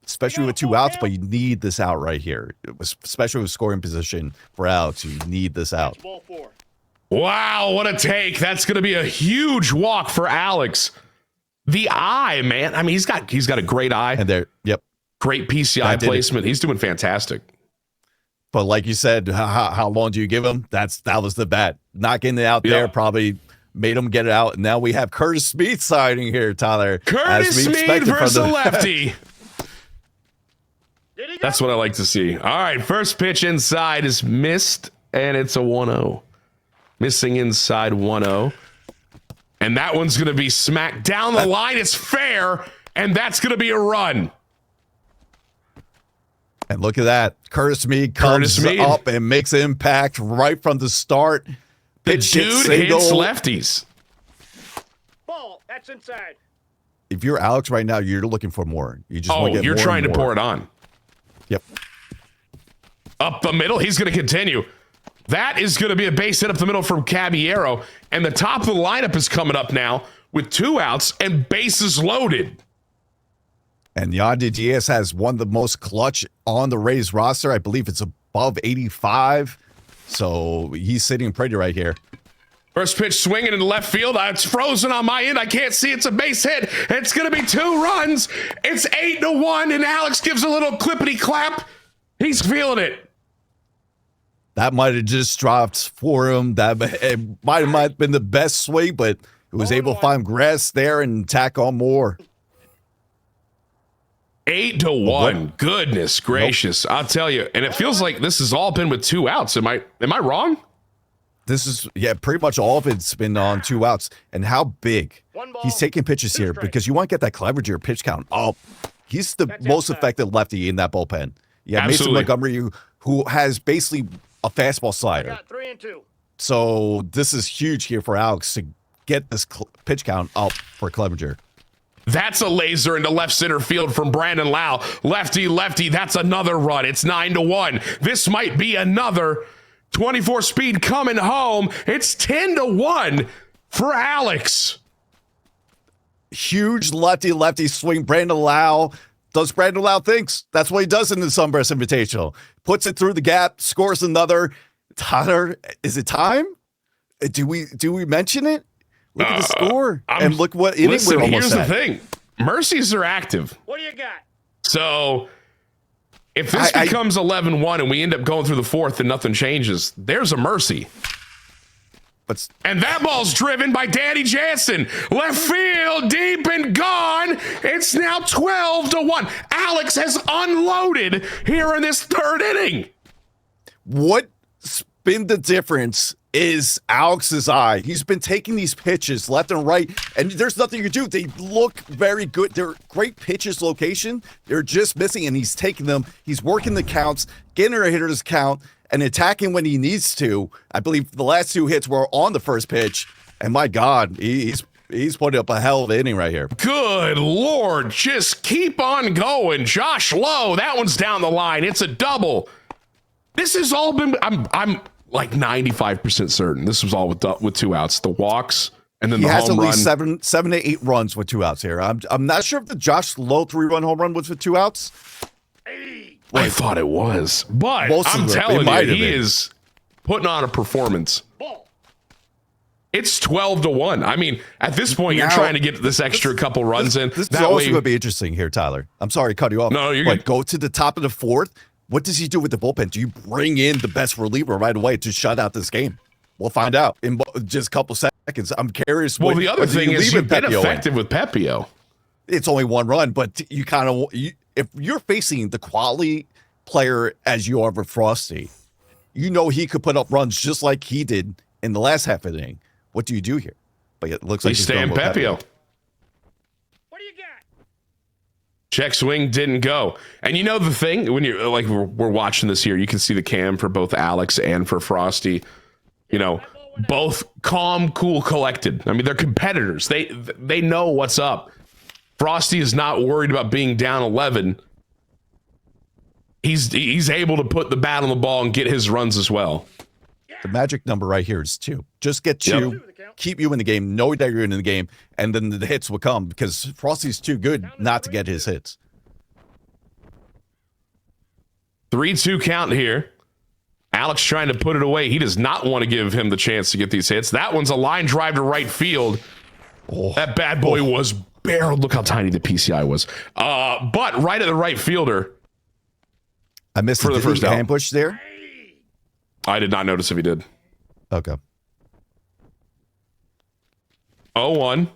especially with 2 outs, but you need this out right here, especially with scoring position for Alex. You need this out. Ball 4. Wow, what a take. That's going to be a huge walk for Alex. The eye, man. I mean, he's got a great eye. And there, yep. Great PCI placement. He's doing fantastic. But like you said, how long do you give him? That was the bet. Not getting it out there probably made him get it out. And now we have Curtis Smead signing here, Tyler. Curtis Smead versus a lefty. That's what I like to see. All right, first pitch inside is missed, and it's a 1-0. Missing inside 1-0. And that one's going to be smacked down the line. It's fair, and that's going to be a run. And look at that. Curtis Smead comes up and makes an impact right from the start. The dude hits lefties. Ball, that's inside. If you're Alex right now, you're looking for more. You just want to get you're more trying and to more. pour it on. Yep. Up the middle. He's going to continue. That is going to be a base hit up the middle from Caballero. And the top of the lineup is coming up now with 2 outs and bases loaded. And Yandy Diaz has one of the most clutch on the Rays roster. I believe it's above 85. So he's sitting pretty right here. First pitch swinging in the left field. It's frozen on my end. I can't see. It's a base hit. It's going to be 2 runs. It's 8-1, and Alex gives a little clippity clap. He's feeling it. That might have just dropped for him. It might have been the best swing, but he was able to find grass there and tack on more. 8-1. Goodness gracious. I'll tell you. And it feels like this has all been with 2 outs. Am I wrong? This is, pretty much all of it's been on 2 outs. And how big he's taking pitches here because you want to get that Clevenger pitch count up. He's the most effective lefty in that bullpen. Yeah, Mason Montgomery, who has basically a fastball slider. 3-2. So this is huge here for Alex to get this pitch count up for Clevenger. That's a laser into left center field from Brandon Lau. Lefty, lefty. That's another run. It's 9-1. This might be another 24 speed coming home. It's 10-1 for Alex. Huge lefty swing. Brandon Lau does Brandon Lau things. That's what he does in the Sunburst Invitational. Puts it through the gap, scores another. Tyler, is it time? Do we mention it? Look at the score. And look what inning we're almost at. Here's the thing. Mercies are active. What do you got? So if this becomes 11-1 and we end up going through the 4th and nothing changes, there's a mercy. And that ball's driven by Danny Jansen. Left field, deep and gone. It's now 12-1. Alex has unloaded here in this 3rd inning. What's been the difference is Alex's eye. He's been taking these pitches left and right, and there's nothing you can do. They look very good. They're great pitches location. They're just missing, and he's taking them. He's working the counts, getting a hitter's count, and attacking when he needs to. I believe the last 2 hits were on the first pitch, and my God, he's putting up a hell of an inning right here. Good Lord, just keep on going. Josh Lowe, that one's down the line. It's a double. This has all been, I'm like 95% certain this was all with 2 outs. The walks and then the home run. He has at least 7 to 8 runs with 2 outs here. I'm not sure if the Josh Lowe 3-run home run was with 2 outs. I thought it was, but I'm telling you, he is putting on a performance. It's 12-1. I mean, at this point, you're trying to get this extra couple runs in. This is also going to be interesting here, Tyler. I'm sorry to cut you off. No, you're good. Go to the top of the 4th. What does he do with the bullpen? Do you bring in the best reliever right away to shut out this game? We'll find out in just a couple seconds. I'm curious. Well, the other thing is you've been effective with Pepio. It's only 1 run, but you kind of if you're facing the quality player as you are with Frosty, you know he could put up runs just like he did in the last half inning. What do you do here? But it looks like he's staying Pepio. What do you got? Check swing didn't go. And you know the thing, when you're like we're watching this here, you can see the cam for both Alex and for Frosty. You know, both calm, cool, collected. I mean, they're competitors. They know what's up. Frosty is not worried about being down 11. He's able to put the bat on the ball and get his runs as well. The magic number right here is 2. Just get 2, keep you in the game, know that you're in the game, and then the hits will come because Frosty's too good not to get his hits. 3-2 count here. Alex trying to put it away. He does not want to give him the chance to get these hits. That one's a line drive to right field. That bad boy was barreled. Look how tiny the PCI was. But right at the right fielder. I missed for the first out. Ambush there. I did not notice if he did. Okay. 0-1.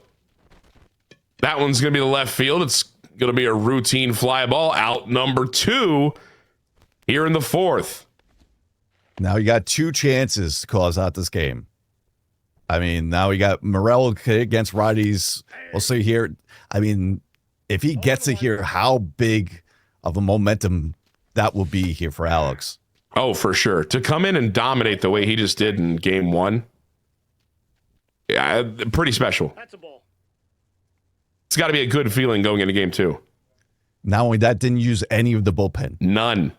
That one's going to be the left field. It's going to be a routine fly ball. Out number 2 here in the 4th. Now you got 2 chances to close out this game. I mean, now we got Morel against righties. We'll see here. I mean, if he gets it here, how big of a momentum that will be here for Alex. Oh, for sure. To come in and dominate the way he just did in game 1. Yeah, pretty special. That's a ball. It's got to be a good feeling going into game 2. Not only that, didn't use any of the bullpen. None.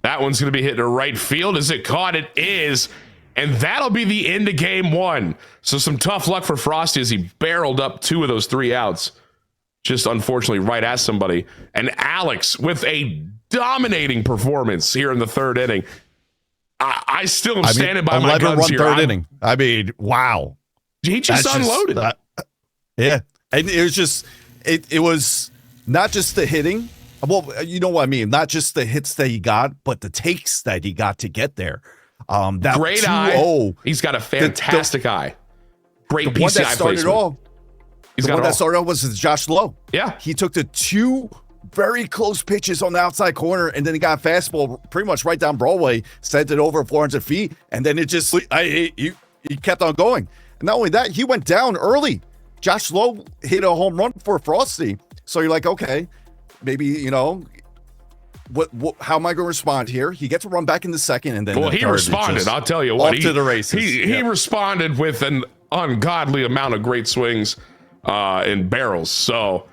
That one's going to be hit to right field. Is it caught? It is. And that'll be the end of game 1. So some tough luck for Frosty as he barreled up 2 of those 3 outs. Just unfortunately right at somebody. And Alex with a dominating performance here in the 3rd inning. I still am standing by my guns here. 3rd inning. I mean, wow. He just unloaded. Yeah. And it was just, it was not just the hitting. Well, you know what I mean? Not just the hits that he got, but the takes that he got to get there. That great eye. He's got a fantastic eye. Great PCI one that started placement. all. The one that started off was Josh Lowe. Yeah. He took the 2 very close pitches on the outside corner, and then he got a fastball pretty much right down Broadway, sent it over 400 feet, and then it just, he kept on going. And not only that, he went down early. Josh Lowe hit a home run for Frosty. So you're like, okay, maybe, you know, how am I going to respond here? He gets a run back in the 2nd, and then he responded. I'll tell you what, off to the races. He responded with an ungodly amount of great swings in barrels. So,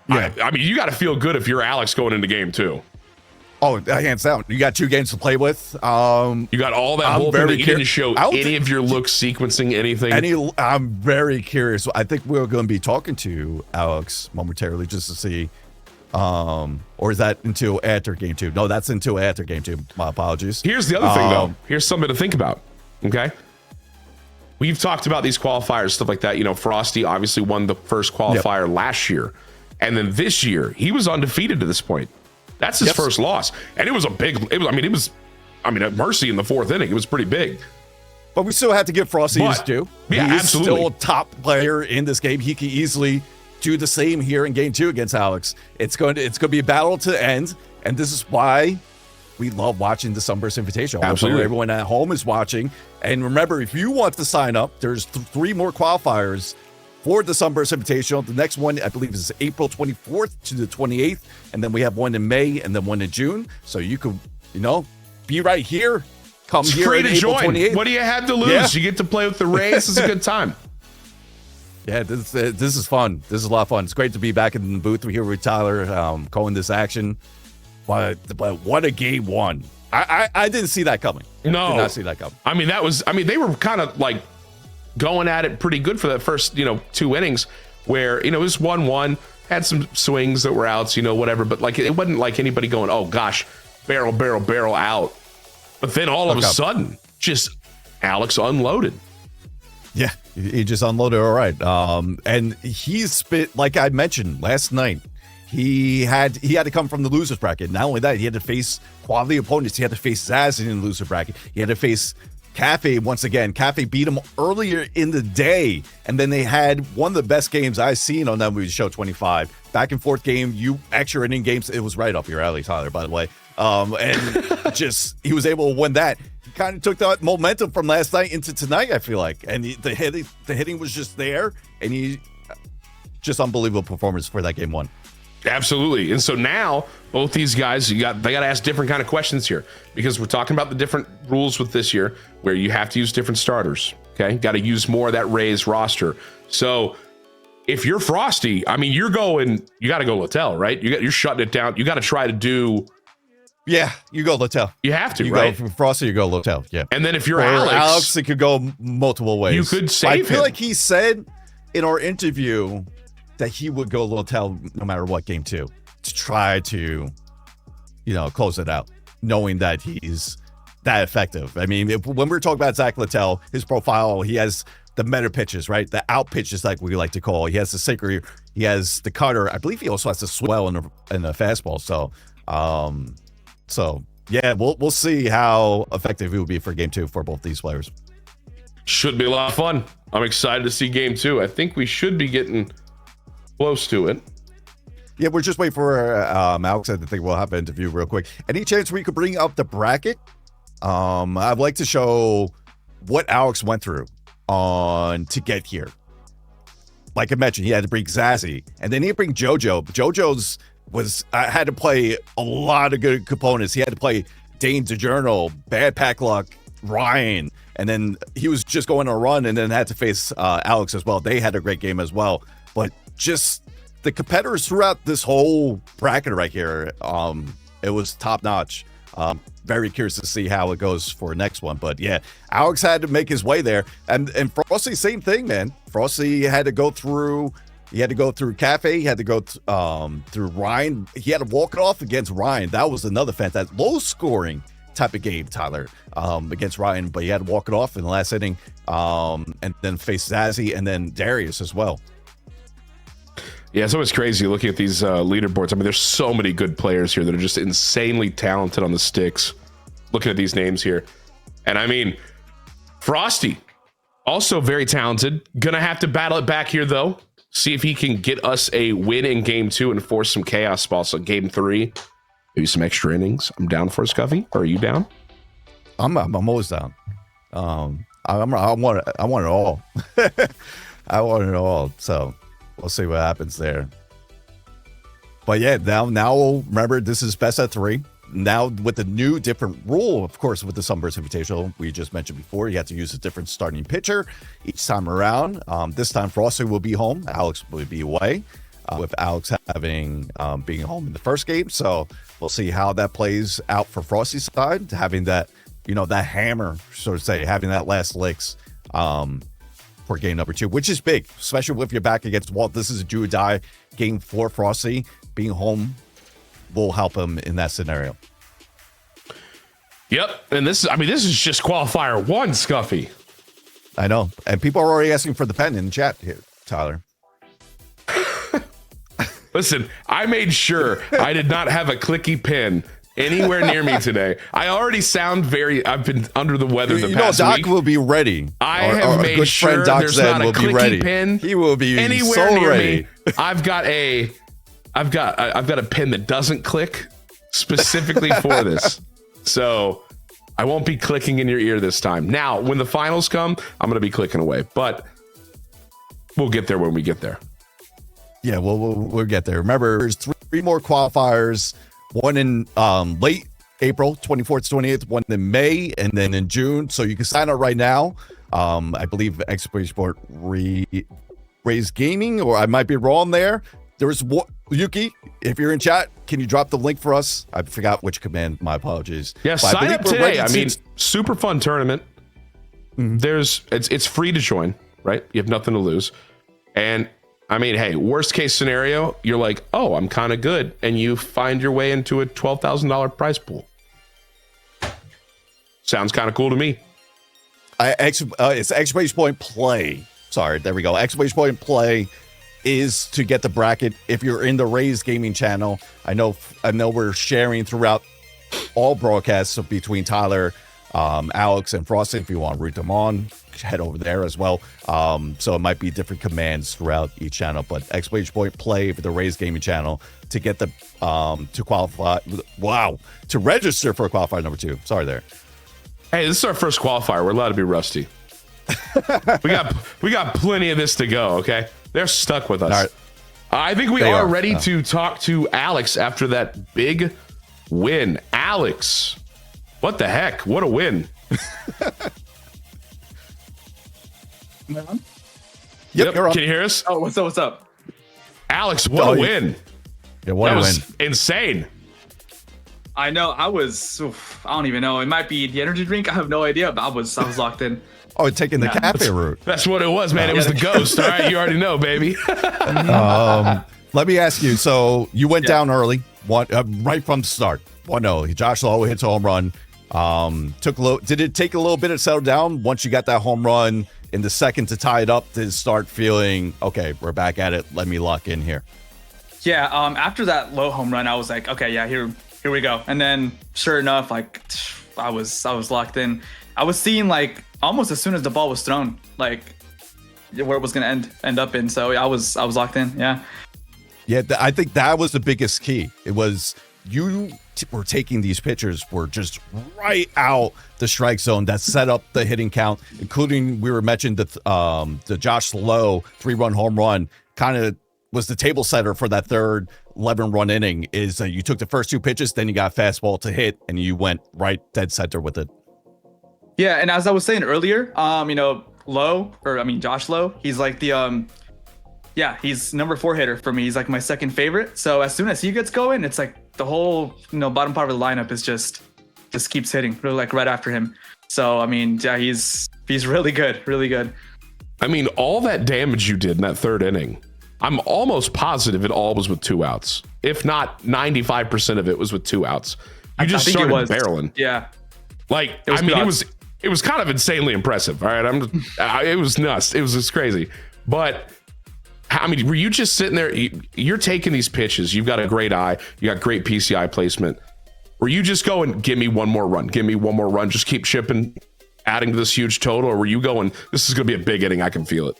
yeah. I mean, you got to feel good if you're Alex going into game 2. Oh, hands down. You got 2 games to play with. You got all that bullpen that you didn't show any of your looks sequencing anything. I'm very curious. I think we're going to be talking to Alex momentarily just to see. Or is that until after game 2? No, that's until after game 2. My apologies. Here's the other thing, though. Here's something to think about. Okay. We've talked about these qualifiers, stuff like that. You know, Frosty obviously won the first qualifier last year. And then this year, he was undefeated to this point. That's his first loss. And it was a big, it was a mercy in the 4th inning. It was pretty big. But we still have to give Frosty his due. Yeah, He's absolutely. still a top player in this game. He can easily do the same here in game 2 against Alex. It's going to be a battle to the end. And this is why we love watching the Sunburst Invitational. Absolutely. Everyone at home is watching. And remember, if you want to sign up, there's 3 more qualifiers for the Sunburst Invitational. The next one, I believe, is April 24th to the 28th. And then we have one in May and then one in June. So you could, be right here. Come here free on to April join. 28th. What do you have to lose? Yeah. You get to play with the Rays. It's a good time. Yeah, this is fun. This is a lot of fun. It's great to be back in the booth here with Tyler, calling this action. But what a game 1. I didn't see that coming. No. Did not see that coming. I mean, they were kind of like going at it pretty good for that first, 2 innings where, it was 1-1, had some swings that were outs, whatever. But like, it wasn't like anybody going, oh gosh, barrel out. But then all of a sudden, just Alex unloaded. Yeah, he just unloaded all right. And he's spit, like I mentioned last night, he had to come from the loser's bracket. Not only that, he had to face quality opponents. He had to face Zaz in the loser bracket. He had to face Cafe once again. Cafe beat him earlier in the day, and then they had one of the best games I've seen on MLB Show 25. Back and forth game, extra inning games. It was right up your alley, Tyler, by the way. And just he was able to win that. He kind of took that momentum from last night into tonight, I feel like, and the hitting was just there, and he just unbelievable performance for that game 1. Absolutely. And so now both these guys, they got to ask different kind of questions here because we're talking about the different rules with this year where you have to use different starters. Okay. Got to use more of that Rays roster. So if you're Frosty, I mean, you got to go Littell, right? You're shutting it down. You got to try to do. Yeah, you go Littell. You have to, you right? Go Frosty, you go Littell. Yeah. And then if you're Alex, it could go multiple ways. You could save him. I feel like he said in our interview that he would go Littell no matter what game 2 to try to, close it out. knowing that he's that effective. I mean, when we're talking about Zach Littell, his profile, he has the meta pitches, right? The out pitches, like we like to call. He has the sinker, he has the cutter. I believe he also has the swell in the fastball. So yeah, we'll see how effective he will be for game 2 for both these players. Should be a lot of fun. I'm excited to see game 2. I think we should be getting close to it. Yeah, we're just waiting for Alex. I think we'll have an interview real quick. Any chance we could bring up the bracket? I'd like to show what Alex went through to get here. Like I mentioned, he had to bring Zazzy, and then he had to bring JoJo. JoJo's had to play a lot of good components. He had to play Dane DeJourno, Bad Pack Luck, Ryan, and then he was just going on a run, and then had to face Alex as well. They had a great game as well, but just the competitors throughout this whole bracket right here, it was top notch. Very curious to see how it goes for next one, but yeah, Alex had to make his way there, and Frosty, same thing, man. Frosty had to go through. He had to go through Cafe. He had to go through Ryan. He had to walk it off against Ryan. That was another fantastic, low-scoring type of game, Tyler, against Ryan. But he had to walk it off in the last inning, and then face Zazzy and then Darius as well. Yeah, it's always crazy looking at these leaderboards. I mean, there's so many good players here that are just insanely talented on the sticks. Looking at these names here. And I mean, Frosty, also very talented. Gonna have to battle it back here, though. See if he can get us a win in game 2 and force some chaos balls. So game 3, maybe some extra innings. I'm down for a Scuffy. Are you down? I'm always down. I want it all. I want it all. So we'll see what happens there. But yeah, now remember, this is best at 3. Now with the new different rule, of course, with the Sunburst Invitational, we just mentioned before, you have to use a different starting pitcher each time around. This time Frosty will be home. Alex will be away, with Alex having being home in the first game. So we'll see how that plays out for Frosty's side, having that, that hammer, so to say, having that last licks for game number 2, which is big, especially if you're back against Walt. This is a do or die game for Frosty. Being home will help him in that scenario. Yep, and this is just qualifier 1, Scuffy. I know, and people are already asking for the pen in the chat here, Tyler. Listen, I made sure I did not have a clicky pen anywhere near me today. I already sound I've been under the weather the past Doc week. will be ready. I have made sure there's not a clicky pen. He will be anywhere so near ready. me. I've got a pen that doesn't click specifically for this. So I won't be clicking in your ear this time. Now, when the finals come, I'm going to be clicking away, but we'll get there when we get there. Yeah, we'll get there. Remember, there's 3 more qualifiers. One in late April, 24th to 28th, one in May, and then in June. So you can sign up right now. I believe Exploit Sport Raise Gaming, or I might be wrong there. There's Yuki, if you're in chat, can you drop the link for us? I forgot which command. My apologies. Yeah, sign up today. I mean, super fun tournament. Mm-hmm. It's free to join, right? You have nothing to lose. And I mean, hey, worst case scenario, you're like, oh, I'm kind of good, and you find your way into a $12,000 prize pool. Sounds kind of cool to me. It's exclamation point play. Sorry, there we go. Exclamation point play is to get the bracket if you're in the Raise Gaming channel. I know we're sharing throughout all broadcasts between Tyler, Alex, and Frosty. If you want to root them on, head over there as well. So it might be different commands throughout each channel, but exclamation point play for the Raise Gaming channel to get the to qualify. Wow, to register for qualifier number 2. Sorry there. Hey, this is our first qualifier. We're allowed to be rusty. we got plenty of this to go. Okay, they're stuck with us. Right. I think we are ready to talk to Alex after that big win. Alex, what the heck? What a win! Yep. Can you hear us? Oh, what's up? What's up? Alex, what a win! Yeah, what that a was win! Insane. I know. I don't even know. It might be the energy drink. I have no idea. But I was locked in. Oh, taking the cafe route. That's what it was, man. It was the ghost. All right, you already know, baby. Let me ask you. So you went down early. right from the start. 1-0. Josh Lowe hits a home run. Did it take a little bit to settle down once you got that home run in the second to tie it up? To start feeling okay, we're back at it. Let me lock in here. Yeah. After that Lowe home run, I was like, okay, yeah, here we go. And then sure enough, like I was locked in. I was seeing like almost as soon as the ball was thrown, like where it was gonna end up in. So I was locked in. Yeah. Yeah, I think that was the biggest key. It was you were taking these pitchers were just right out the strike zone that set up the hitting count, including we were mentioned the Josh Lowe 3-run home run kind of was the table setter for that third 11-run inning. Is you took the first 2 pitches, then you got fastball to hit, and you went right dead center with it. Yeah, and as I was saying earlier, Josh Lowe, he's like the he's number 4 hitter for me. He's like my second favorite. So as soon as he gets going, it's like the whole bottom part of the lineup is just keeps hitting really like right after him. So I mean, yeah, he's really good, really good. I mean, all that damage you did in that third inning, I'm almost positive it all was with 2 outs. If not 95% of it was with 2 outs. You just started barreling. Yeah. Like, it was kind of insanely impressive. All right. It was nuts. It was just crazy. But I mean, were you just sitting there? You're taking these pitches. You've got a great eye. You got great PCI placement. Were you just going, give me one more run? Give me one more run. Just keep chipping, adding to this huge total? Or were you going, this is going to be a big inning. I can feel it.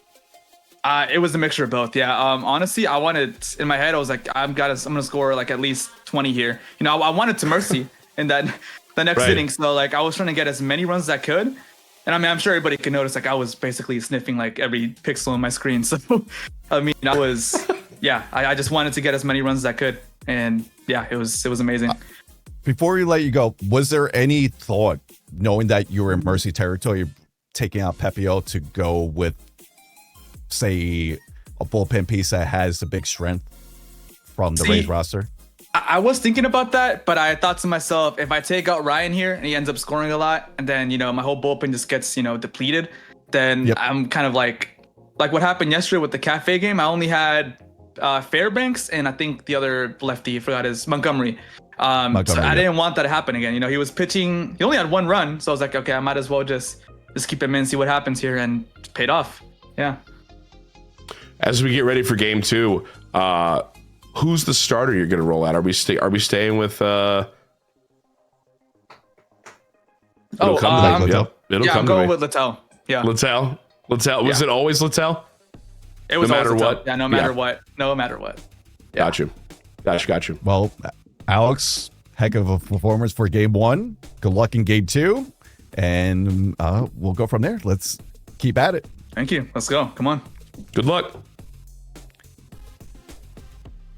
It was a mixture of both. Yeah. Honestly, I wanted in my head, I was like, I'm going to score like at least 20 here. I wanted to mercy in the next inning. So like I was trying to get as many runs as I could. And I mean, I'm sure everybody can notice, like I was basically sniffing like every pixel on my screen. So, I mean, I was, I just wanted to get as many runs as I could. And yeah, it was amazing. Before we let you go, was there any thought, knowing that you were in mercy territory, taking out Pepio to go with, say, a bullpen piece that has the big strength from the Rays roster? I was thinking about that, but I thought to myself, if I take out Ryan here and he ends up scoring a lot, and then, my whole bullpen just gets, depleted, then I'm kind of like what happened yesterday with the Cafe game. I only had Fairbanks and I think the other lefty, I forgot his Montgomery. So I didn't want that to happen again. He was pitching, he only had 1 run. So I was like, okay, I might as well just keep him in, see what happens here, and it paid off. Yeah. As we get ready for game 2, who's the starter you're going to roll out? Are we staying with? It'll come to me. It'll come I'm going with Littell. Yeah, Littell. Was it always Littell? It was no matter Littell. what. Yeah, no matter what. No matter what. Yeah. Got you. Well, Alex, heck of a performance for game 1. Good luck in game 2, and we'll go from there. Let's keep at it. Thank you. Let's go. Come on. Good luck.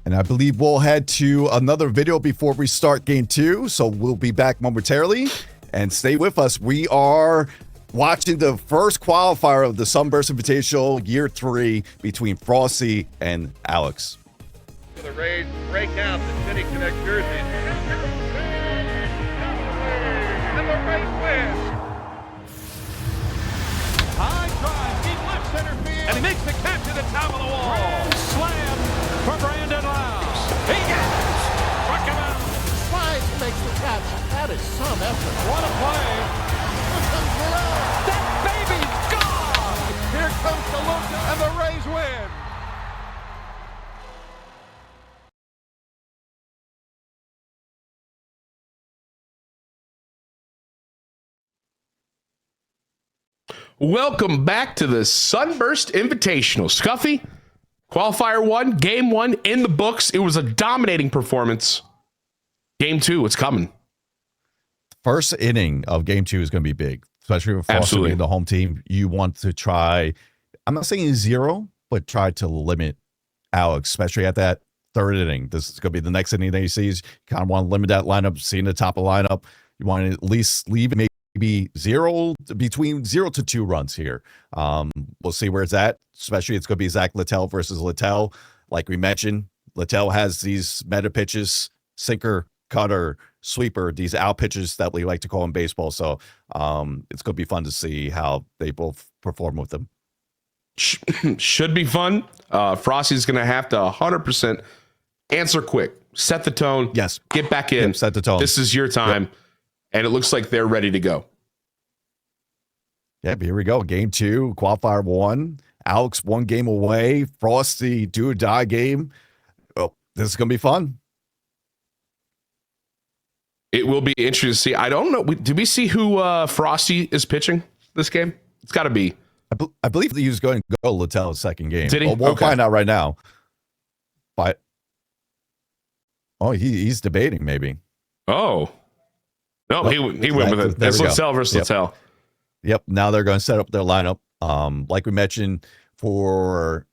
And I believe we'll head to another video before we start game 2. So we'll be back momentarily, and stay with us. We are watching the first qualifier of the Sunburst Invitational Year 3 between Frosty and Alex. The Rays break out the City Connect jersey. And the Rays win. High drive, deep left center field. And he makes the catch at the top of the wall. Slam for Brandon Louse. He got it. Struck him out. Slides makes the catch. That is some effort. What a play. Here comes Morel. That baby's gone. Here comes DeLuca, and the Rays win. Welcome back to the Sunburst Invitational. Scuffy, Qualifier 1, Game 1 in the books. It was a dominating performance. Game 2, it's coming. First inning of game 2 is going to be big, especially with Frosty being the home team. You want to try, I'm not saying 0, but try to limit Alex, especially at that third inning. This is going to be the next inning that he sees. You kind of want to limit that lineup, seeing the top of the lineup. You want to at least leave maybe between 0 to 2 runs here. We'll see where it's at. Especially it's going to be Zach Littell versus Littell. Like we mentioned, Littell has these meta pitches, sinker, cutter, sweeper, these out pitches that we like to call in baseball. So it's going to be fun to see how they both perform with them. Should be fun. Frosty's going to have to 100% answer quick. set the tone. Yes. Get back in. Yep, set the tone. This is your time. Yep. And it looks like they're ready to go. Yep, here we go. Game 2, qualifier 1. Alex 1 game away. Frosty do or die game. Oh, this is going to be fun. It will be interesting to see. I don't know. Did we see who Frosty is pitching this game? It's got to be. I believe he was going to go Littell's second game. Did he? We'll Okay. find out right now. But he's debating maybe. Oh. No, he went with it. That's Littell versus Littell. Yep. Now they're going to set up their lineup. Like we mentioned, for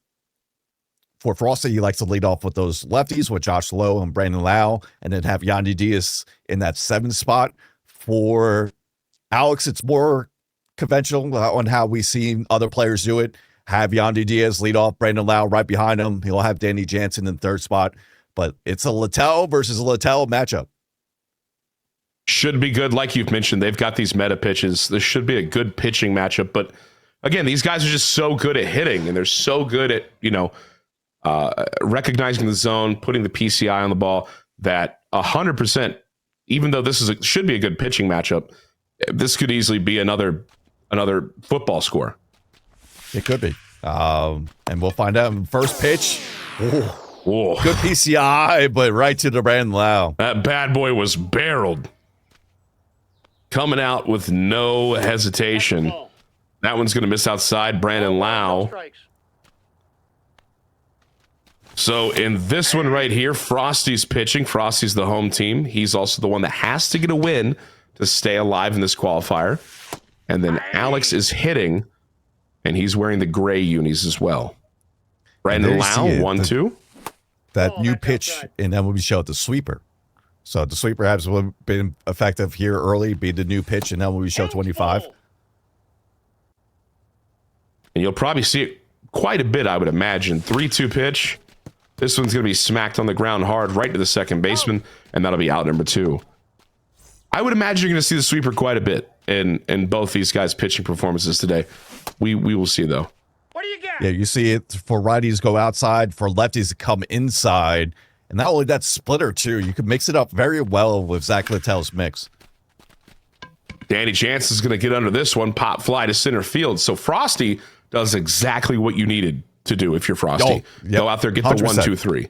Frosty, he likes to lead off with those lefties with Josh Lowe and Brandon Lau, and then have Yandy Diaz in that 7 spot. For Alex, it's more conventional on how we see other players do it. Have Yandy Diaz lead off, Brandon Lau right behind him. He'll have Danny Jansen in 3rd spot. But it's a Littell versus a Littell matchup. Should be good. Like you've mentioned, they've got these meta pitches. This should be a good pitching matchup. But again, these guys are just so good at hitting, and they're so good at, recognizing the zone, putting the PCI on the ball, that 100%, even though this should be a good pitching matchup, this could easily be another football score. It could be. And we'll find out. First pitch. Whoa. Good PCI, but right to the Brandon Lau. That bad boy was barreled. Coming out with no hesitation. That one's going to miss outside Brandon Lau. So in this one right here, Frosty's pitching. Frosty's the home team. He's also the one that has to get a win to stay alive in this qualifier. And then Alex is hitting, and he's wearing the gray unis as well. Brandon Lau, 1-2. That new pitch in MLB show, the sweeper. So the sweeper has been effective here early, be the new pitch in MLB show 25. And you'll probably see it quite a bit, I would imagine. 3-2 pitch. This one's going to be smacked on the ground hard right to the second baseman, and that'll be out number 2. I would imagine you're going to see the sweeper quite a bit in both these guys' pitching performances today. We will see, though. What do you got? Yeah, you see it for righties go outside, for lefties to come inside. And not only that, splitter, too. You could mix it up very well with Zach Littell's mix. Danny Jansen's going to get under this one, pop fly to center field. So Frosty does exactly what you needed to do if you're Frosty. Go out there, get 100%. The 1, 2, 3.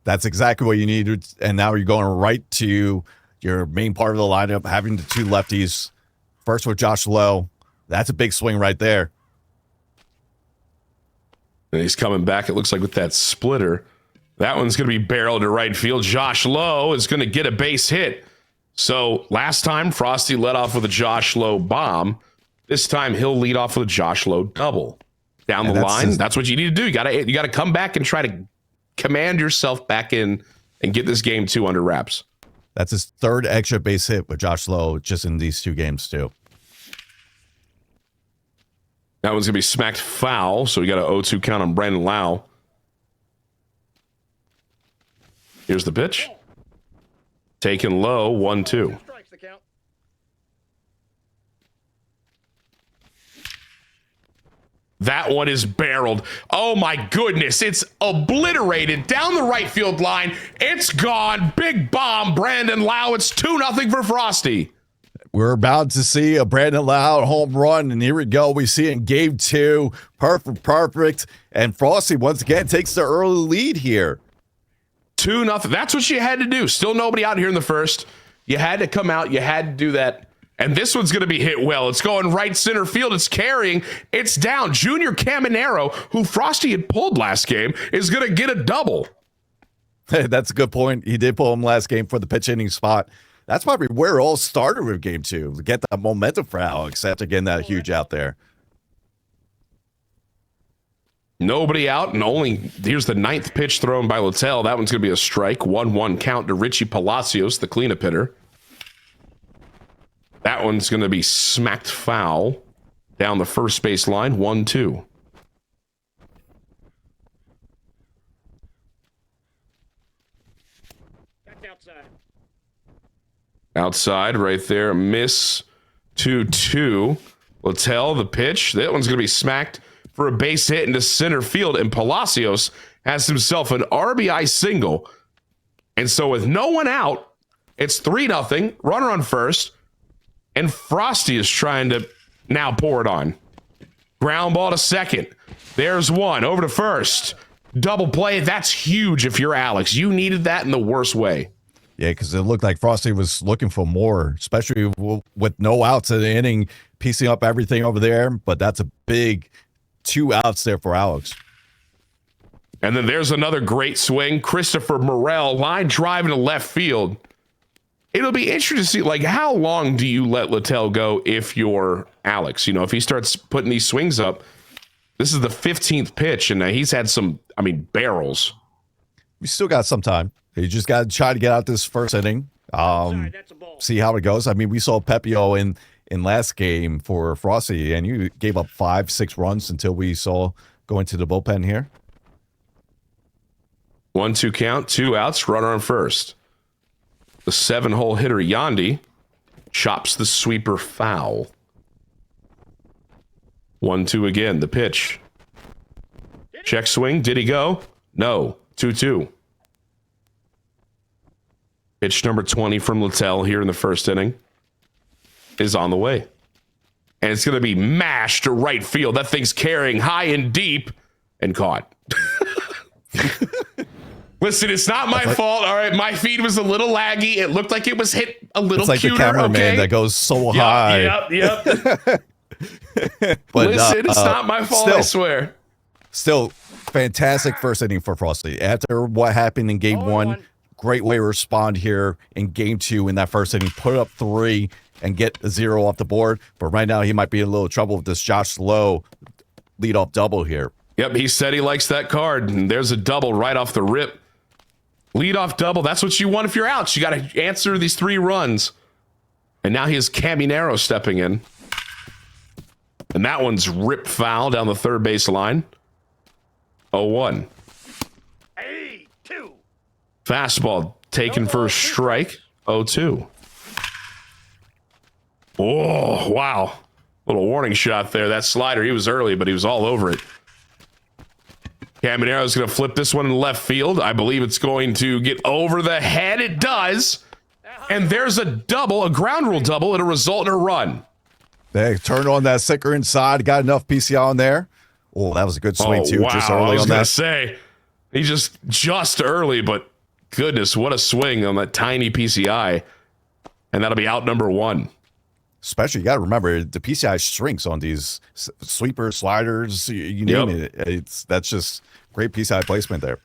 That's exactly what you needed. And now you're going right to your main part of the lineup, having the 2 lefties. First with Josh Lowe. That's a big swing right there. And he's coming back, it looks like, with that splitter. That one's going to be barreled to right field. Josh Lowe is going to get a base hit. So last time, Frosty led off with a Josh Lowe bomb. This time, he'll lead off with a Josh Lowe double. Down the line, that's what you need to do. You got to come back and try to command yourself back in and get this game 2 under wraps. That's his 3rd extra base hit with Josh Lowe just in these 2 games, too. That one's going to be smacked foul, so we got an 0-2 count on Brandon Lau. Here's the pitch. Taken low, 1-2. That one is barreled. Oh my goodness, it's obliterated down the right field line. It's gone. Big bomb, Brandon Lau. It's 2-0 for Frosty. We're about to see a Brandon Lau home run, and here we go. We see it in game 2. Perfect. And Frosty, once again, takes the early lead here. 2-0. That's what you had to do. Still nobody out here in the first. You had to come out. You had to do that. And this one's going to be hit well. It's going right center field. It's carrying. It's down. Junior Caminero, who Frosty had pulled last game, is going to get a double. That's a good point. He did pull him last game for the pitch hitting spot. That's probably where it all started with game 2. To get that momentum for Alex after getting that huge out there. Nobody out, and here's the 9th pitch thrown by Littell. That one's going to be a strike. 1-1 count to Richie Palacios, the cleanup hitter. That one's going to be smacked foul down the first base line. 1-2. Outside right there. Miss 2-2. Littell, the pitch. That one's going to be smacked for a base hit into center field, and Palacios has himself an RBI single. And so with no one out, it's 3-0, runner on first, and Frosty is trying to now pour it on. Ground ball to second. There's one. Over to first. Double play. That's huge if you're Alex. You needed that in the worst way. Yeah, because it looked like Frosty was looking for more, especially with no outs in the inning, piecing up everything over there. But that's a big 2 outs there for Alex. And then there's another great swing. Christopher Morel, line drive into left field. It'll be interesting to see, like, how long do you let Littell go if you're Alex? You know, if he starts putting these swings up, this is the 15th pitch, and he's had some, barrels. We still got some time. You just got to try to get out this first inning, see how it goes. I mean, we saw Pepio in last game for Frosty, and you gave up 5-6 runs until we saw going to the bullpen here. 1-2 count, 2 outs, runner on first. The 7-hole hitter, Yandy, chops the sweeper foul. 1-2 again, the pitch. Check swing, did he go? No, 2-2. Pitch number 20 from Littell here in the first inning is on the way. And it's going to be mashed to right field. That thing's carrying high and deep and caught. Listen, it's not my fault. All right, my feed was a little laggy. It looked like it was hit a little like cuter. The cameraman that goes so high. Yep. But listen, it's not my fault, I swear. Still, fantastic first inning for Frosty. After what happened in game 1, great way to respond here in game 2 in that first inning. Put up 3 and get a 0 off the board. But right now, he might be in a little trouble with this Josh Lowe leadoff double here. Yep, he said he likes that card. And there's a double right off the rip. Leadoff double, that's what you want if you're out. You got to answer these 3 runs. And now he has Caminero stepping in. And that one's ripped foul down the third base line. 0-1. Fastball taken for a strike. 0-2. Oh, wow. Little warning shot there. That slider, he was early, but he was all over it. Caminero's going to flip this one in left field. I believe it's going to get over the head. It does. And there's a double, a ground rule double. It'll result in a run. They turned on that sinker inside. Got enough PCI on there. Oh, that was a good swing, too. Wow. Just early on that. I was going to say, he just early, but goodness, what a swing on that tiny PCI. And that'll be out number 1. Especially, you got to remember, the PCI shrinks on these sweepers, sliders, you name it. That's just great PCI placement there.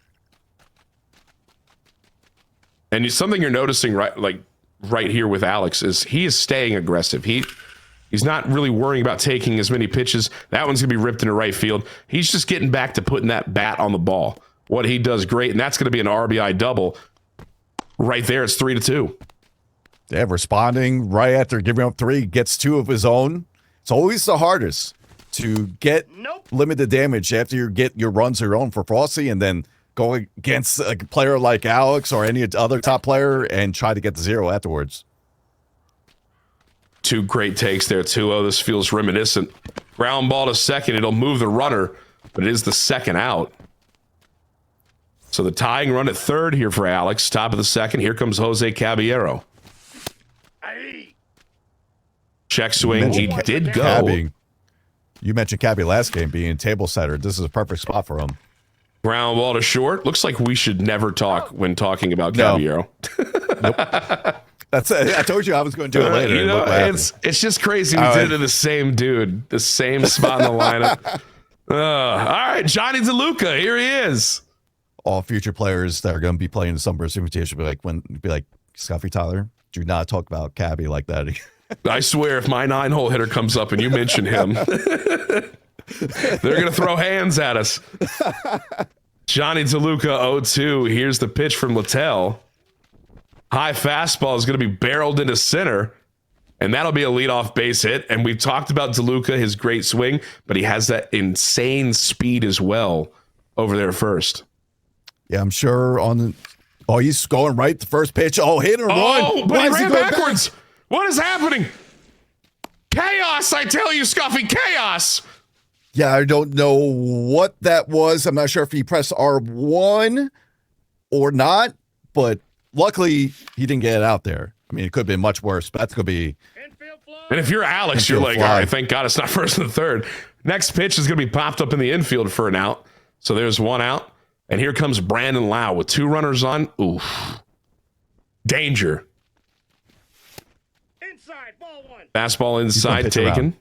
And something you're noticing right here with Alex is he is staying aggressive. He's not really worrying about taking as many pitches. That one's going to be ripped into right field. He's just getting back to putting that bat on the ball. What he does great, and that's going to be an RBI double. Right there, it's 3-2. Yeah, responding right after giving up 3, gets 2 of his own. It's always the hardest to get limited damage after you get your runs your own for Frosty, and then go against a player like Alex or any other top player and try to get the 0 afterwards. 2 great takes there, 2-0. This feels reminiscent. Ground ball to second. It'll move the runner, but it is the second out. So the tying run at third here for Alex. Top of the second. Here comes Jose Caballero. Check swing. He did go. Cabby. You mentioned Cabby last game being a table setter. This is a perfect spot for him. Ground ball to short. Looks like we should never talk when talking about Caballero. Nope. I told you I was going to do it later. You know, it's just crazy we did it to the same dude, the same spot in the lineup. All right, Johnny DeLuca, here he is. All future players that are going to be playing the Sunburst Invitational be like, Scuffy Tyler, do not talk about Cabby like that. I swear, if my 9-hole hitter comes up and you mention him, they're going to throw hands at us. Johnny DeLuca 0-2. Here's the pitch from Littell. High fastball is going to be barreled into center, and that'll be a leadoff base hit. And we've talked about DeLuca, his great swing, but he has that insane speed as well over there first. Yeah, I'm sure he's going right the first pitch. Oh, hit or run. Oh, but he ran backwards. Back? What is happening? Chaos, I tell you, Scuffy, chaos. Yeah, I don't know what that was. I'm not sure if he pressed R1 or not, but luckily he didn't get it out there. I mean, it could have been much worse, but that's going to be. And if you're Alex, you're like, all right, thank God it's not first and third. Next pitch is going to be popped up in the infield for an out. So there's one out. And here comes Brandon Lau with 2 runners on. Oof. Danger. Inside, ball 1. Fastball inside taken.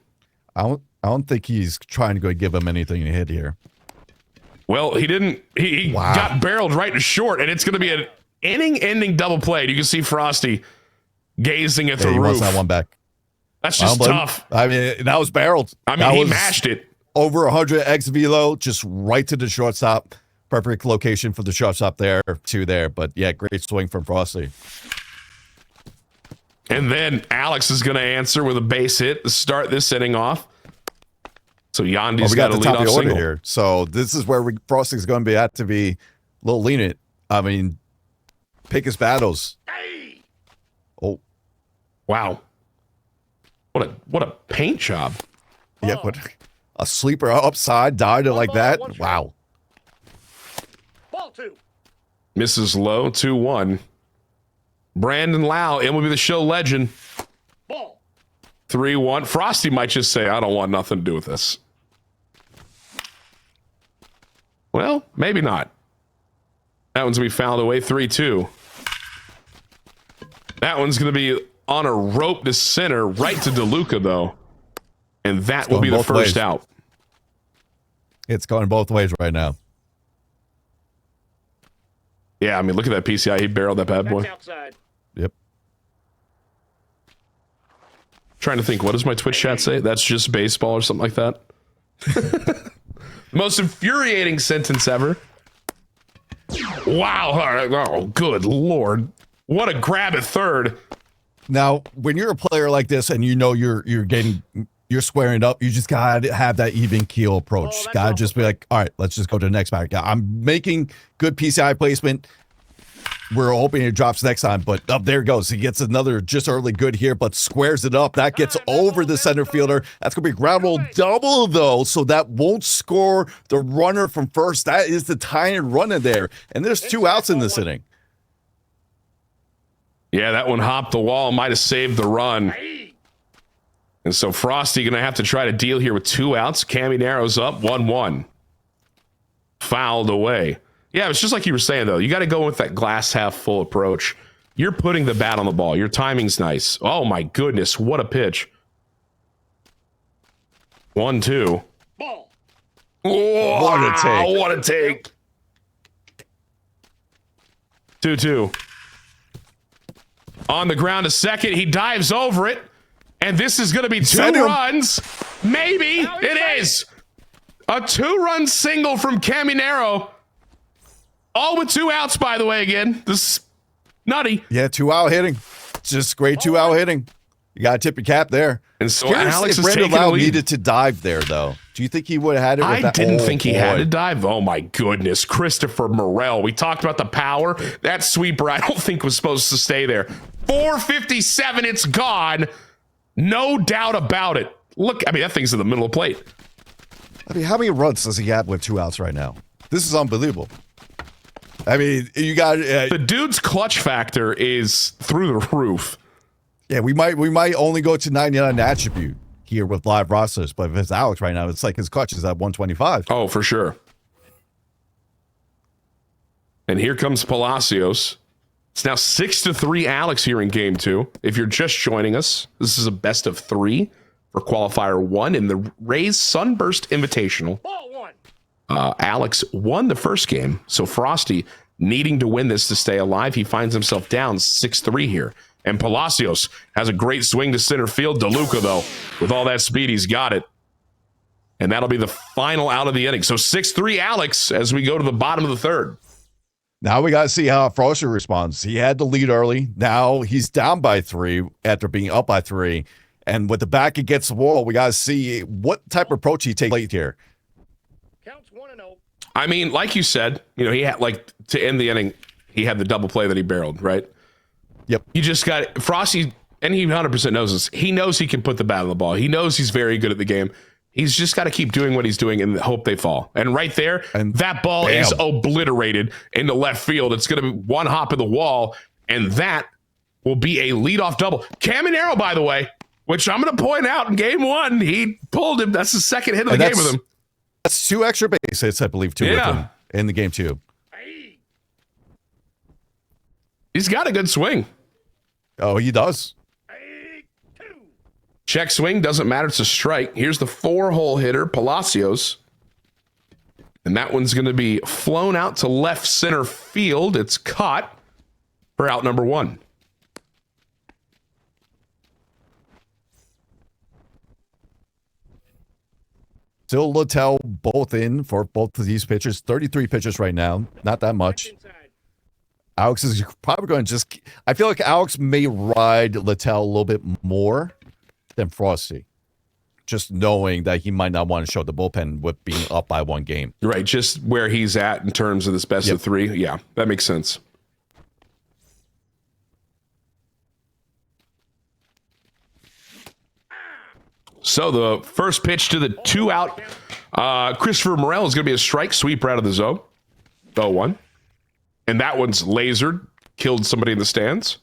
I don't think he's trying to go give him anything to hit here. Well, he didn't. He got barreled right to short, and it's going to be an inning-ending double play. You can see Frosty gazing at the he roof. wants that one back. That's just tough. I mean, that was barreled. I mean, he mashed it. Over 100 X velo, just right to the shortstop. Perfect location for the shortstop there, 2 there. But yeah, great swing from Frosty. And then Alex is going to answer with a base hit to start this inning off. So Yandy's got a lead-off single here. So this is where Frosty's going to have to be a little lenient. I mean, pick his battles. Oh, wow! What a paint job. Yeah, but a sleeper upside, died it like that. Wow. Ball 2. Misses low, 2-1. Brandon Lau, MLB The Show legend. Ball. 3-1. Frosty might just say, I don't want nothing to do with this. Well, maybe not. That one's going to be fouled away, 3-2. That one's going to be on a rope to center, right to DeLuca, though. And that will be the first out. It's going both ways right now. Yeah, I mean, look at that PCI. He barreled that bad boy. Outside. Yep. Trying to think, what does my Twitch chat say? That's just baseball or something like that. Most infuriating sentence ever. Wow. Oh, good Lord. What a grab at third. Now, when you're a player like this and you know you're squaring up, you just gotta have that even keel approach. Gotta just be like, all right, let's just go to the next batter. I'm making good PCI placement. We're hoping it drops next time, but there it goes. He gets another just early good here, but squares it up. That gets over the center fielder. That's gonna be a ground roll double though, so that won't score the runner from first. That is the tying run in there, and there's 2 outs in this inning. Yeah, that one hopped the wall, might have saved the run. And so Frosty going to have to try to deal here with 2 outs. Caminaro's up, 1-1. Fouled away. Yeah, it's just like you were saying, though. You got to go with that glass half full approach. You're putting the bat on the ball. Your timing's nice. Oh, my goodness. What a pitch. 1-2. Ball. Oh, What a take. What a take. 2-2. On the ground to second. He dives over it. And this is going to be 2 runs. Maybe. It is. A 2-run single from Caminero. All with 2 outs, by the way, again. This is nutty. Yeah, 2-out hitting. Just great 2-out hitting. You got to tip your cap there. And so Alex is taking the lead. Needed to dive there, though. Do you think he would have had it? With I didn't think he had to dive. Oh, my goodness. Christopher Morel. We talked about the power. That sweeper, I don't think was supposed to stay there. 457, it's gone. No doubt about it. Look, I mean, that thing's in the middle of the plate. I mean, how many runs does he have with 2 outs right now? This is unbelievable. I mean, you got the dude's clutch factor is through the roof. Yeah, we might only go to 99 attribute here with live rosters, but if it's Alex right now, it's like his clutch is at 125. Oh, for sure. And here comes Palacios. It's now 6-3 Alex here in game 2. If you're just joining us, this is a best of 3 for qualifier 1 in the Rays Sunburst Invitational. Ball 1. Alex won the first game, so Frosty needing to win this to stay alive. He finds himself down 6-3 here. And Palacios has a great swing to center field. DeLuca, though, with all that speed, he's got it. And that'll be the final out of the inning. So 6-3 Alex as we go to the bottom of the third. Now we got to see how Frosty responds. He had the lead early. Now he's down by 3 after being up by 3. And with the back against the wall, we got to see what type of approach he takes late here. Counts 1-0. I mean, like you said, you know, he had, like, to end the inning, he had the double play that he barreled, right? Yep. You just got Frosty, and he 100% knows this. He knows he can put the bat on the ball. He knows he's very good at the game. He's just got to keep doing what he's doing and hope they fall. And right there, and that ball is obliterated into left field. It's going to be one hop of the wall, And that will be a leadoff double. Caminero, by the way, which I'm going to point out in game 1, he pulled him. That's the second hit of the game with him. That's 2 extra base hits, I believe, too, with him in the game 2. He's got a good swing. Oh, he does. Check swing, doesn't matter. It's a strike. Here's the 4-hole hitter, Palacios. And that one's going to be flown out to left center field. It's caught for out number 1. Still Littell both in for both of these pitchers. 33 pitches right now. Not that much. Alex is probably going to just... I feel like Alex may ride Littell a little bit more than Frosty. Just knowing that he might not want to show the bullpen with being up by 1 game. Right, just where he's at in terms of this best of 3. Yeah, that makes sense. So the first pitch to the 2-out, Christopher Morel is going to be a strike sweeper out of the zone. 0-1. And that one's lasered, killed somebody in the stands.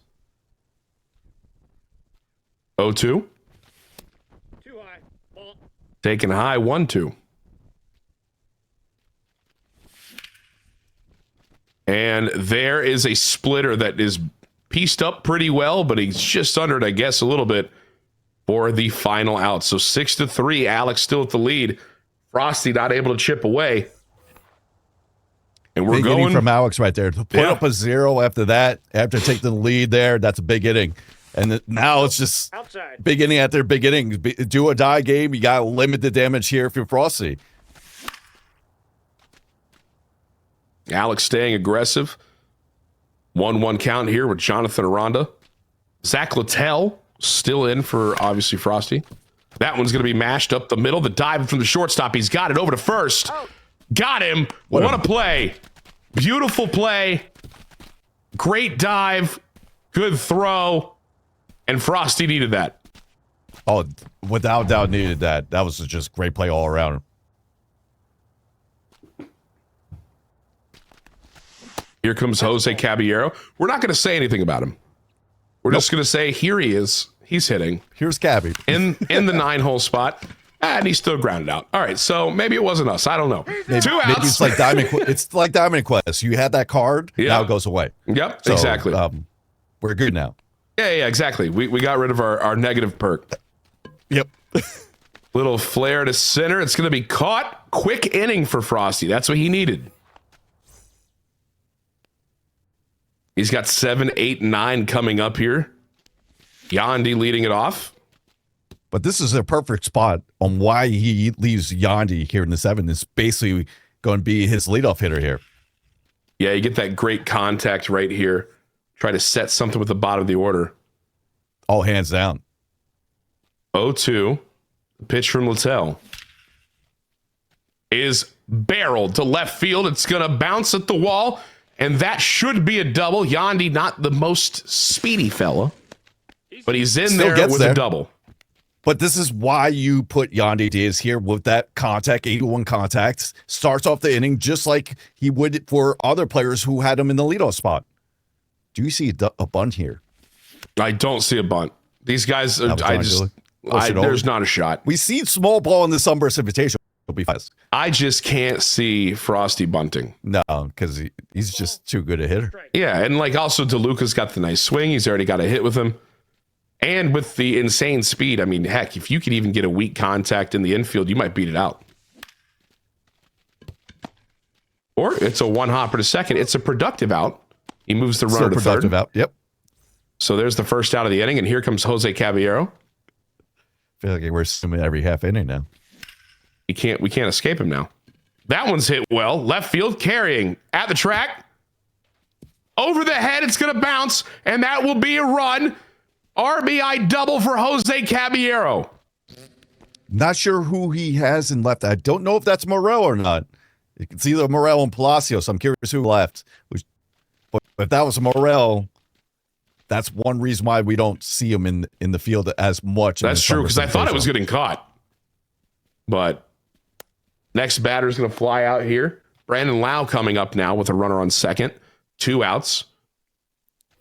0-2. Taken high, 1-2. And there is a splitter that is pieced up pretty well, but he's just under it, I guess, a little bit for the final out. So 6-3, Alex still at the lead. Frosty not able to chip away. And we're big going inning from Alex right there. To put up a 0 after that, after taking the lead there, that's a big inning. And now it's just big inning after big inning. Do or die game. You got to limit the damage here if you're Frosty. Alex staying aggressive. 1-1 count here with Jonathan Aranda. Zach Littell still in for, obviously, Frosty. That one's going to be mashed up the middle. The dive from the shortstop. He's got it over to first. Got him. What a play. Beautiful play. Great dive. Good throw. And Frosty needed that. Oh, without doubt needed that. That was just great play all around. Here comes Jose Caballero. We're not going to say anything about him. We're just going to say, here he is. He's hitting. Here's Cabby. In the 9-hole spot. And he's still grounded out. All right, so maybe it wasn't us. I don't know. Maybe, 2 outs. Maybe it's like Diamond Quest. You had that card, now it goes away. Yep, so, exactly. We're good now. Yeah, exactly. We got rid of our negative perk. Yep. Little flare to center. It's going to be caught. Quick inning for Frosty. That's what he needed. He's got 7, 8, 9 coming up here. Yandy leading it off. But this is a perfect spot on why he leaves Yandy here in the 7. It's basically going to be his leadoff hitter here. Yeah, you get that great contact right here. Try to set something with the bottom of the order. All hands down. 0-2. Pitch from Littell is barreled to left field. It's going to bounce at the wall, and that should be a double. Yandy, not the most speedy fella, but he's in there with a double. But this is why you put Yandy Diaz here with that contact, 81 contacts. Starts off the inning just like he would for other players who had him in the leadoff spot. Do you see a bunt here? I don't see a bunt. These guys, there's not a shot. We see small ball in the Sunburst Invitational. It'll be fast. I just can't see Frosty bunting. No, because he's just too good a hitter. Yeah, and like also DeLuca's got the nice swing. He's already got a hit with him. And with the insane speed, I mean, heck, if you could even get a weak contact in the infield, you might beat it out. Or it's a one hopper to second. It's a productive out. He moves the runner to third. Out. Yep. So there's the first out of the inning, and here comes Jose Caballero. I feel like we're assuming every half inning now. We can't escape him now. That one's hit well. Left field carrying at the track. Over the head, it's going to bounce, and that will be a run. RBI double for Jose Caballero. Not sure who he has in left. I don't know if that's Morel or not. It's either Morel and Palacios. I'm curious who left. But if that was Morel, that's one reason why we don't see him in the field as much. That's true, because I thought it was getting caught. But next batter is going to fly out here. Brandon Lau coming up now with a runner on second. 2 outs.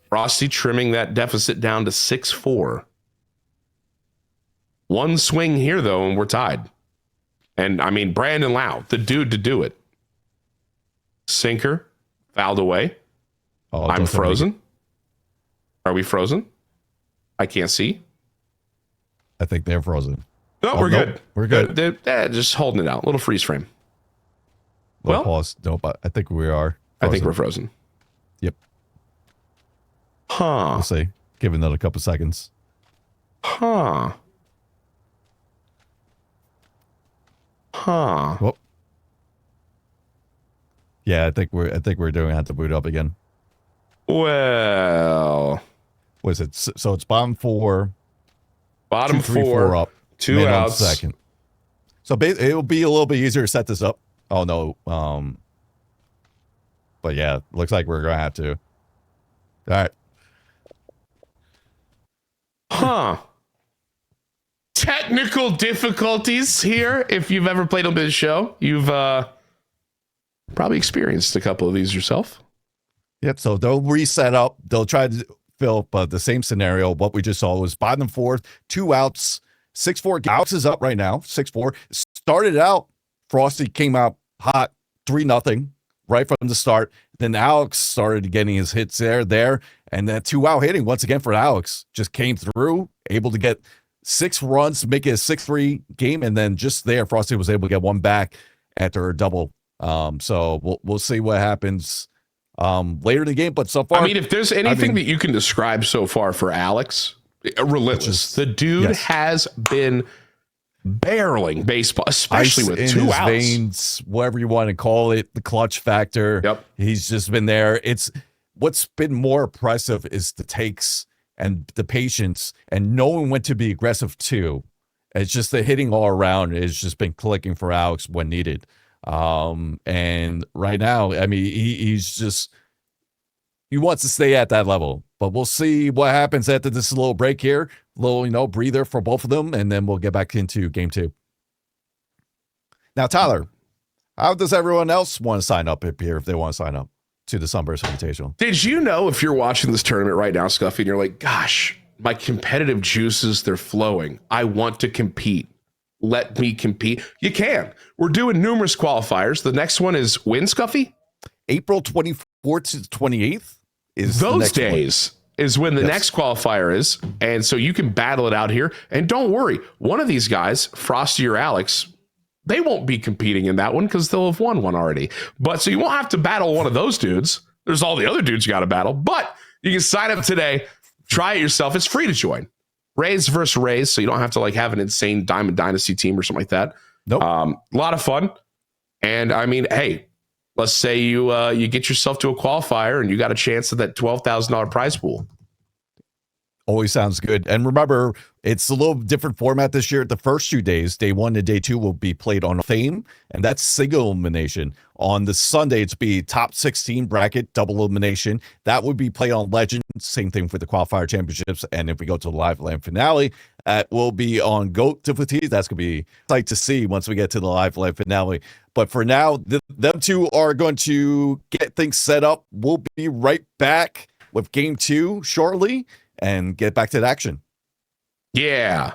Frosty trimming that deficit down to 6-4. One swing here, though, and we're tied. And, I mean, Brandon Lau, the dude to do it. Sinker, fouled away. Oh, I'm frozen. Are we frozen? I can't see. I think they're frozen. No, we're good. We're good. They're just holding it out. Little freeze frame. Well, pause. Nope, I think we are. I think we're frozen. Yep. Huh. We'll see. Give it another couple seconds. Huh. Whoop. Yeah, I think we're doing have to boot up again. Well, what is it? So it's bottom 4. Bottom 2, 3, 4, 4 up. 2 outs. Second. So it'll be a little bit easier to set this up. Oh no. But yeah, looks like we're gonna have to. All right. Huh. Technical difficulties here. If you've ever played on this show, you've probably experienced a couple of these yourself. Yep. So they'll reset up. They'll try to fill up the same scenario. What we just saw was bottom 4, 2 outs, 6-4. Alex is up right now. 6-4. Started out. Frosty came out hot, 3-0 right from the start. Then Alex started getting his hits there, and that 2-out hitting once again for Alex just came through, able to get 6 runs, make it a 6-3 game, and then just there, Frosty was able to get one back after a double. So we'll see what happens later in the game. But so far, I mean, if there's anything that you can describe so far for Alex, relentless. The dude has been barreling baseball, especially ice with in 2 his outs. veins, whatever you want to call it, the clutch factor. Yep. He's just been there. It's what's been more impressive is the takes and the patience and knowing when to be aggressive too. It's just the hitting all around has just been clicking for Alex when needed. And right now, I mean, he wants to stay at that level, but we'll see what happens after this little break here, little, breather for both of them. And then we'll get back into game 2. Now, Tyler, how does everyone else want to sign up here if they want to sign up to the Sunburst Invitational? Did you know if you're watching this tournament right now, Scuffy, and you're like, gosh, my competitive juices, they're flowing. I want to compete. Let me compete. You can. We're doing numerous qualifiers. The next one is when, Scuffy? April 24th to 28th is those days is when the next qualifier is. And so you can battle it out here. And don't worry, one of these guys, Frosty or Alex, they won't be competing in that one because they'll have won one already. But so you won't have to battle one of those dudes. There's all the other dudes you got to battle. But you can sign up today. Try it yourself. It's free to join. Rays versus Rays, so you don't have to have an insane Diamond Dynasty team or something like that. Nope. A lot of fun. And I mean, hey, let's say you get yourself to a qualifier and you got a chance at that $12,000 prize pool. Always sounds good. And remember, it's a little different format this year. The first 2 days, day 1 and day 2, will be played on Fame, and that's single elimination. On the Sunday, it's be top 16 bracket, double elimination. That would be played on Legend. Same thing for the qualifier championships. And if we go to the live land finale, that will be on GOAT difficulty. That's going to be exciting to see once we get to the live land finale. But for now, them two are going to get things set up. We'll be right back with game 2 shortly and get back to the action. Yeah.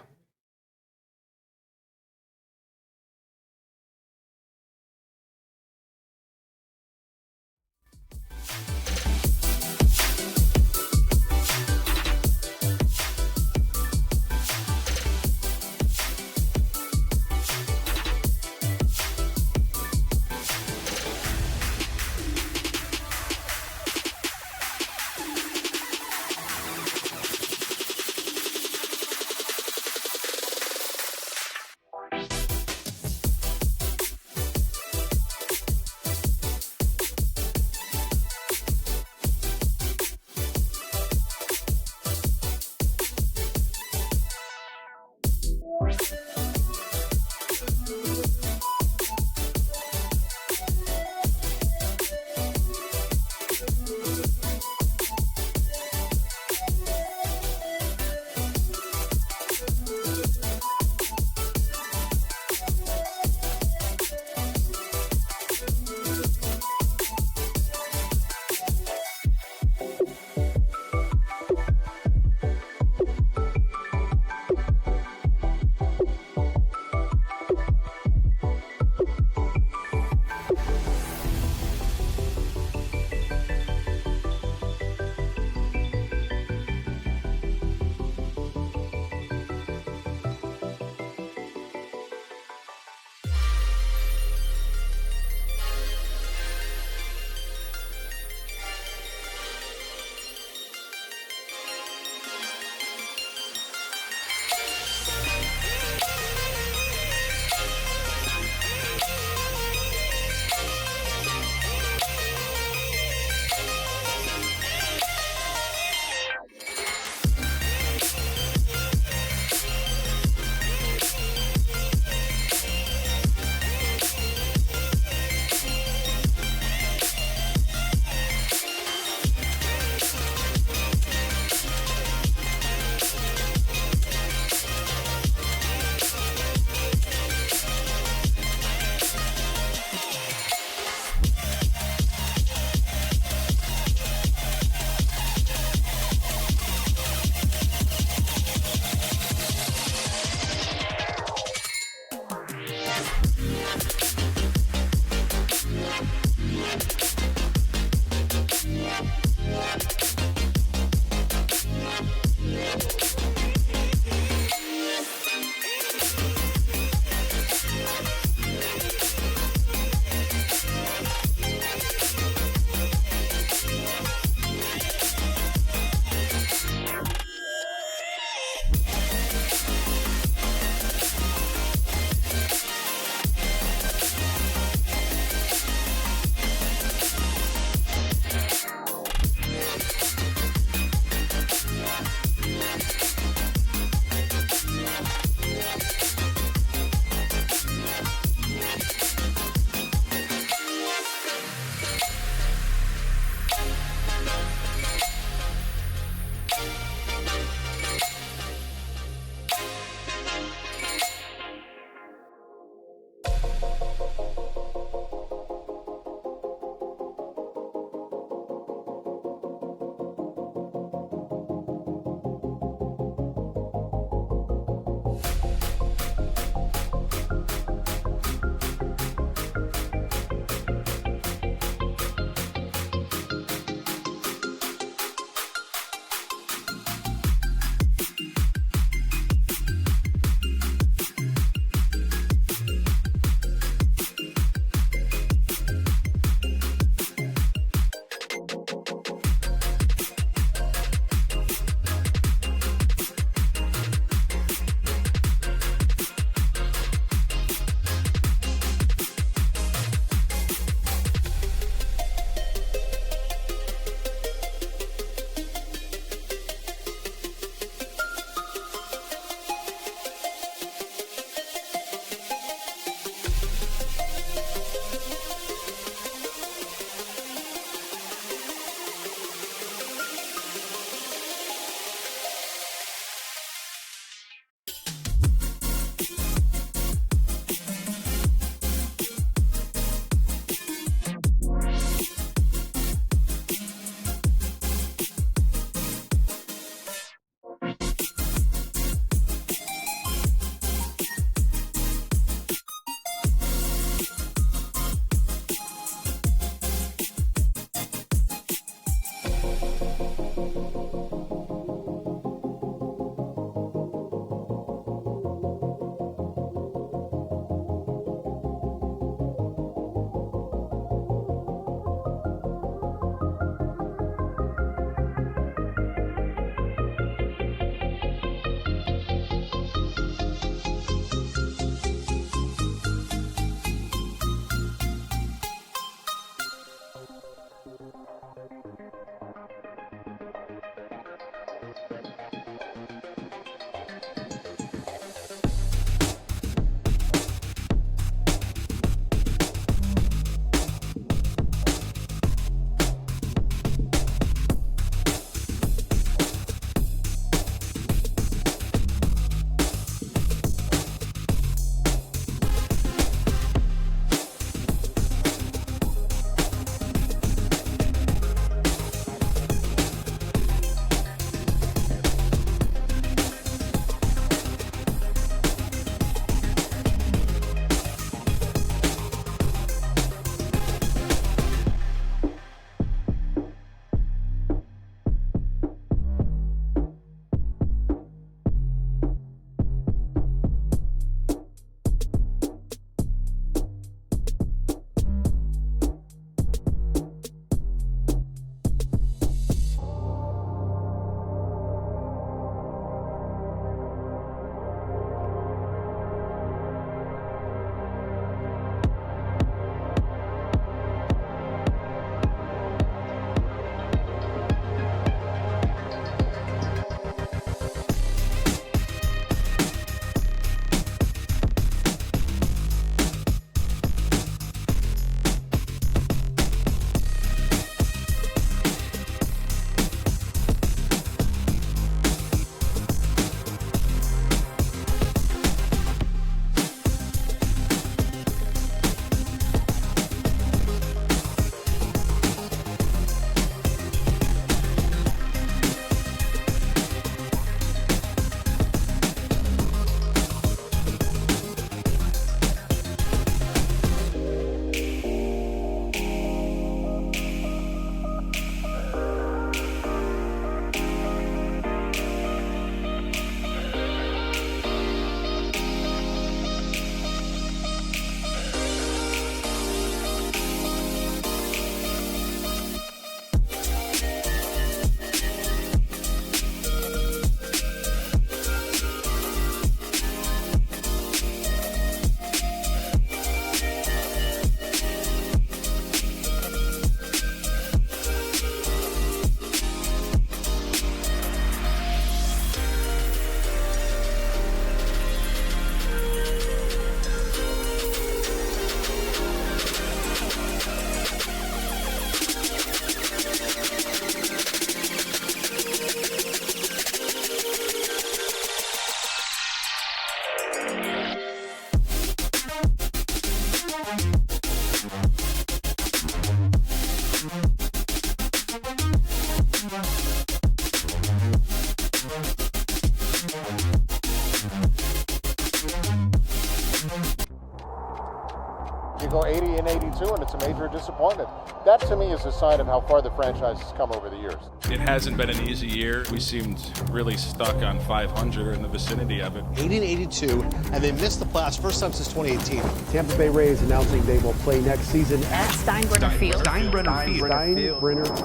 go 80 and 82, and it's a major disappointment. That, to me, is a sign of how far the franchise has come over the years. It hasn't been an easy year. We seemed really stuck on 500 or in the vicinity of it. 80 and 82, and they missed the playoffs first time since 2018. Tampa Bay Rays announcing they will play next season at Steinbrenner Field. Steinbrenner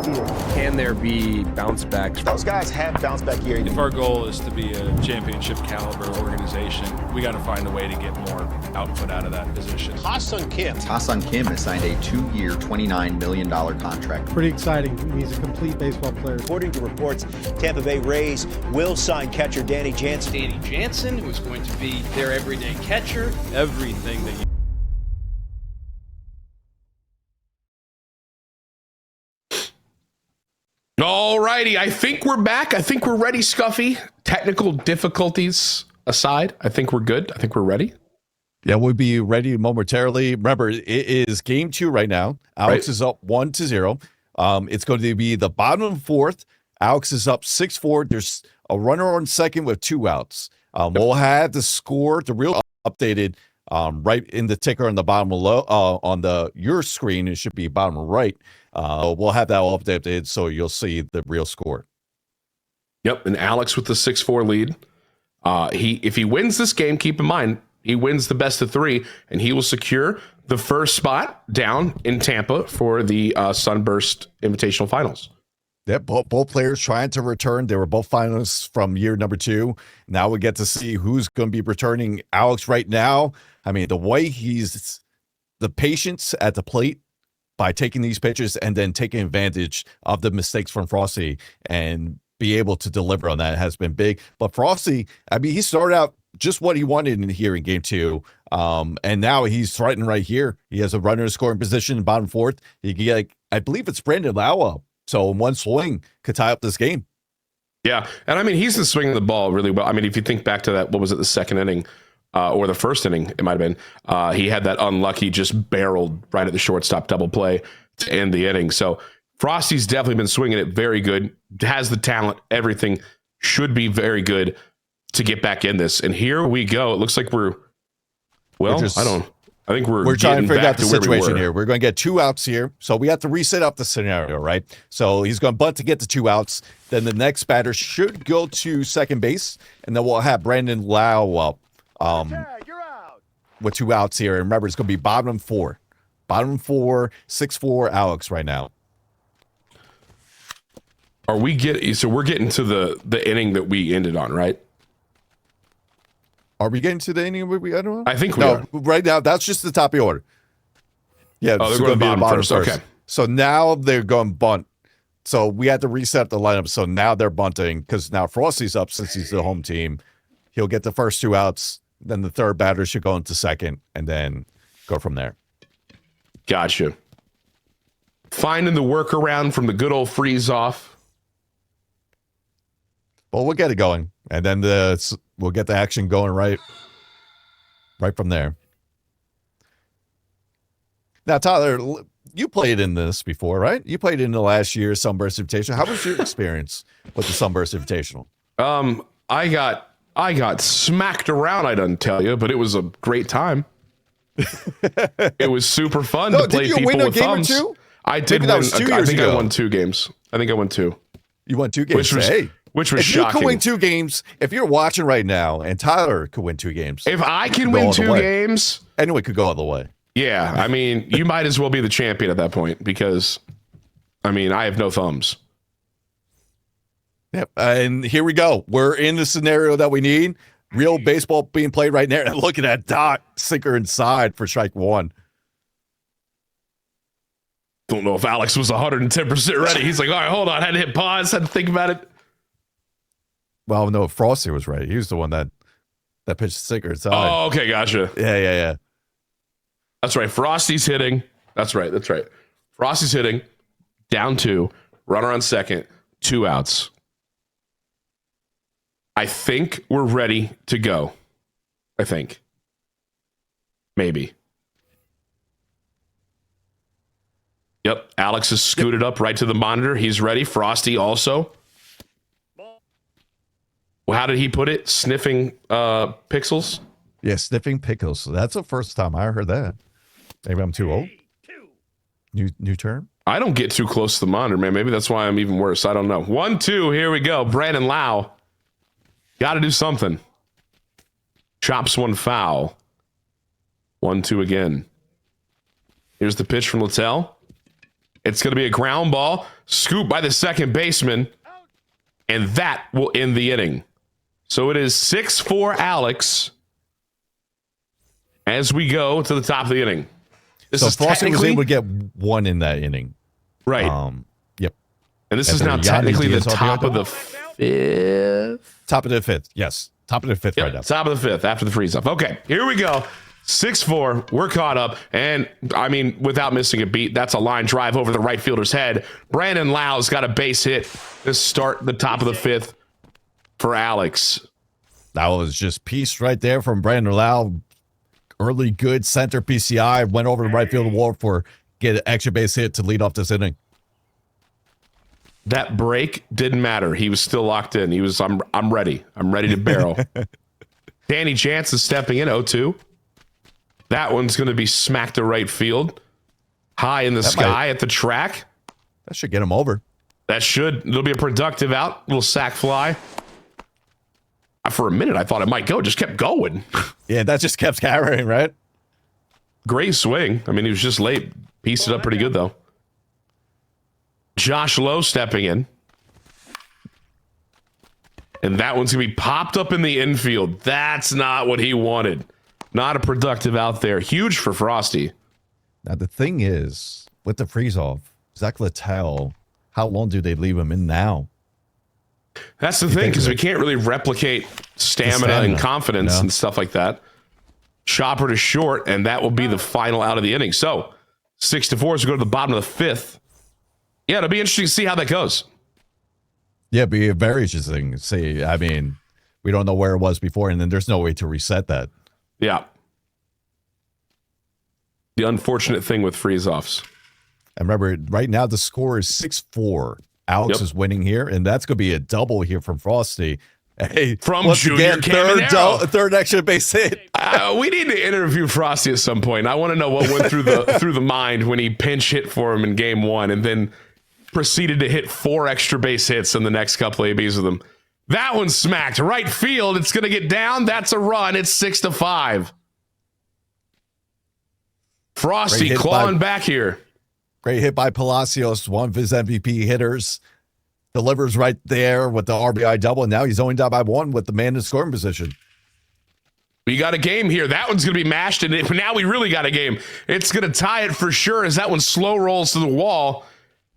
Field. Can there be bounce backs? Those guys have bounce back here. If our goal is to be a championship caliber organization, we got to find a way to get more output out of that position. Ha-Seong Kim. Ha-Seong Kim has signed a 2-year, $29 million contract. Pretty exciting. He's a complete baseball player. According to reports, Tampa Bay Rays will sign catcher Danny Jansen. Danny Jansen, who is going to be their everyday catcher. Everything that you All righty, I think we're back. I think we're ready, Scuffy. Technical difficulties aside, I think we're good. I think we're ready. Yeah, we'll be ready momentarily. Remember, it is game 2 right now. Alex is up 1-0. It's going to be the bottom of the fourth. Alex is up 6-4. There's a runner on second with 2 outs. We'll have the score, the real updated, right in the ticker on the bottom below, on your screen. It should be bottom right. We'll have that all updated so you'll see the real score. Yep, and Alex with the 6-4 lead. If he wins this game, keep in mind, he wins the best of 3, and he will secure the first spot down in Tampa for the Sunburst Invitational Finals. Yeah, both players trying to return. They were both finalists from year number 2. Now we get to see who's going to be returning. Alex right now, I mean, the way the patience at the plate by taking these pitches and then taking advantage of the mistakes from Frosty and be able to deliver on that has been big. But Frosty, I mean, he started out just what he wanted in here in game 2. And now he's threatening right here. He has a runner in scoring position in bottom fourth. He can get, I believe it's Brandon Lau up. So in one swing could tie up this game. Yeah. And I mean, he's been swinging the ball really well. I mean, if you think back to that, what was it, the second inning or the first inning, it might have been, he had that unlucky, just barreled right at the shortstop double play to end the inning. So Frosty's definitely been swinging it very good, has the talent, everything should be very good to get back in this. And here we go. It looks like we're I think we're trying to figure out the to where we situation were. here. We're going to get 2 outs here. So we have to reset up the scenario, right? So he's going to bunt to get the 2 outs. Then the next batter should go to second base. And then we'll have Brandon Lau up with 2 outs here. And remember, it's going to be bottom 4. Bottom 4, 6-4 Alex right now. So we're getting to the inning that we ended on, right? Are we getting to the inning? I don't know. I think we are. Right now, that's just the top of the order. Yeah, they're going to be the bottom first. Okay. So now they're going bunt. So we had to reset the lineup. So now they're bunting because now Frosty's up since he's the home team. He'll get the first 2 outs. Then the third batter should go into second and then go from there. Gotcha. Finding the workaround from the good old freeze off. Well, we'll get it going. And then we'll get the action going right from there. Now, Tyler, you played in this before, right? You played in the last year's Sunburst Invitational. How was your experience with the Sunburst Invitational? I got smacked around, I don't tell you, but it was a great time. It was super fun to play people with thumbs. I did win. I think I won 2 games. I think I won 2. You won 2 games. Which was if shocking. If you could win 2 games, if you're watching right now, and Tyler could win 2 games. If I can win 2 games. Anyone could go all the way. Yeah. I mean, you might as well be the champion at that point because, I mean, I have no thumbs. Yep. And here we go. We're in the scenario that we need. Real baseball being played right now. And look at that dot sinker inside for strike 1. Don't know if Alex was 110% ready. He's like, all right, hold on. I had to hit pause. Had to think about it. Well, no, Frosty was right. He was the one that pitched the sinker inside. Oh, okay. Gotcha. Yeah. That's right. Frosty's hitting. That's right. Frosty's hitting. Down 2. Runner on second. 2 outs. I think we're ready to go. I think. Maybe. Yep. Alex has scooted up right to the monitor. He's ready. Frosty also. Well, how did he put it? Sniffing pixels? Yeah, sniffing pickles. That's the first time I heard that. Maybe I'm too old. New term. I don't get too close to the monitor, man. Maybe that's why I'm even worse. I don't know. 1-2. Here we go. Brandon Lau. Got to do something. Chops one foul. 1-2 again. Here's the pitch from Littell. It's going to be a ground ball. Scoop by the second baseman. And that will end the inning. So it is 6-4 Alex as we go to the top of the inning. This so is Frosty was able to get one in that inning. Right. Yep. And this is now technically the top of the fifth. Top of the fifth. Yes. Top of the fifth right now. Top of the fifth after the freeze off. Okay, here we go. 6-4. We're caught up. And I mean, without missing a beat, that's a line drive over the right fielder's head. Brandon Lau's got a base hit to start the top of the fifth for Alex. That was just peace right there from Brandon Lau. Early good center PCI. Went over the right field wall for get an extra base hit to lead off this inning. That break didn't matter. He was still locked in. He was, I'm ready. I'm ready to barrel. Danny Jansen stepping in 0-2. That one's going to be smacked to right field. High in the sky at the track. That should get him over. That should. It'll be a productive out. Little sack fly. For a minute, I thought it might go. Just kept going. Yeah, that just kept carrying, right? Great swing. I mean, he was just late. Pieced it up pretty good, though. Josh Lowe stepping in. And that one's going to be popped up in the infield. That's not what he wanted. Not a productive out there. Huge for Frosty. Now, the thing is, with the freeze-off, Zach Littell, how long do they leave him in now? That's the thing, because we can't really replicate stamina and confidence and stuff like that. Chopper to short, and that will be the final out of the inning. So, 6-4 as we go to the bottom of the fifth. Yeah, it'll be interesting to see how that goes. Yeah, it'd be very interesting. See, I mean, we don't know where it was before, and then there's no way to reset that. Yeah. The unfortunate thing with freeze-offs. And remember, right now the score is 6-4. Alex is winning here, and that's going to be a double here from Frosty. Hey, from once Junior again, third extra base hit. We need to interview Frosty at some point. I want to know what went through the mind when he pinch hit for him in game one, and then proceeded to hit 4 extra base hits in the next couple of ABs with him. That one smacked right field. It's going to get down. That's a run. It's 6-5. Frosty clawing back here. Great hit by Palacios, one of his MVP hitters. Delivers right there with the RBI double, and now he's only down by 1 with the man in scoring position. We got a game here. That one's going to be mashed, and now we really got a game. It's going to tie it for sure as that one slow rolls to the wall,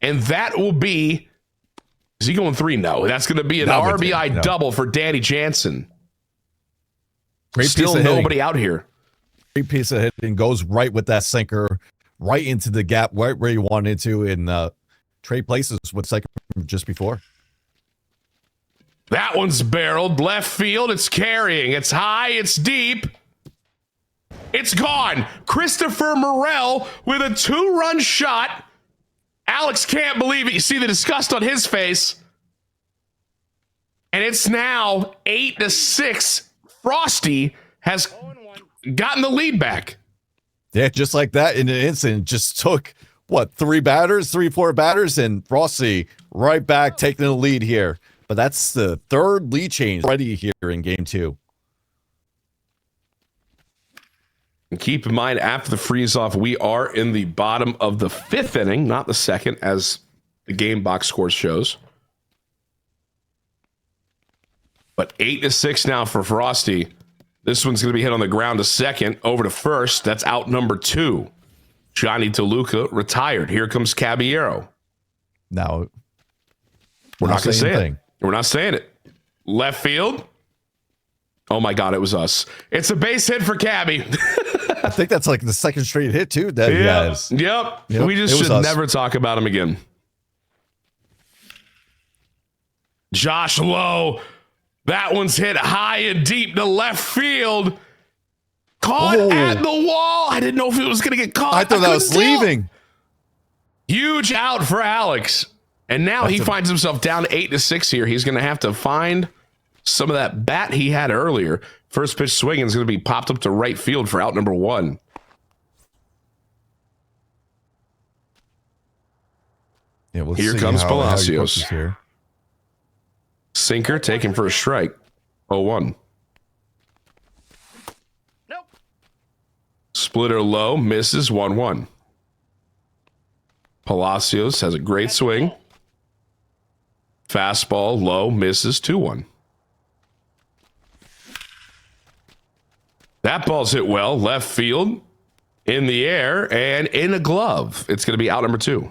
and that will be... Is he going 3? No. That's going to be an RBI double for Danny Jansen. Great Still nobody out here. Great piece of hitting. Goes right with that sinker, right into the gap, right where you wanted to in trade places with second just before. That one's barreled. Left field. It's carrying. It's high. It's deep. It's gone. Christopher Morel with a 2-run shot. Alex can't believe it. You see the disgust on his face. And it's now 8-6. Frosty has gotten the lead back. Yeah, just like that in an instant. Just took, 4 batters, and Frosty right back taking the lead here. But that's the 3rd lead change already here in game 2. And keep in mind, after the freeze-off, we are in the bottom of the 5th inning, not the 2nd, as the game box score shows. But 8-6 now for Frosty. This one's going to be hit on the ground to second, over to first. That's out number 2. Johnny DeLuca retired. Here comes Caballero. Now, we're not going to say it. We're not saying it. Left field. Oh my God, it was us. It's a base hit for Cabby. I think that's like the 2nd straight hit too that he has. Yep. We just should never talk about him again. Josh Lowe. That one's hit high and deep to left field. Caught at the wall. I didn't know if it was going to get caught. I thought that was leaving. Huge out for Alex. And now he finds himself down 8-6 here. He's going to have to find some of that bat he had earlier. First pitch swinging is going to be popped up to right field for out number 1. Yeah, we'll Here see comes how he Palacios. coaches here. Sinker taken for a strike. 0-1. Splitter low, misses 1-1. Palacios has a great swing. Fastball low, misses 2-1. That ball's hit well, left field, in the air, and in a glove. It's going to be out number 2.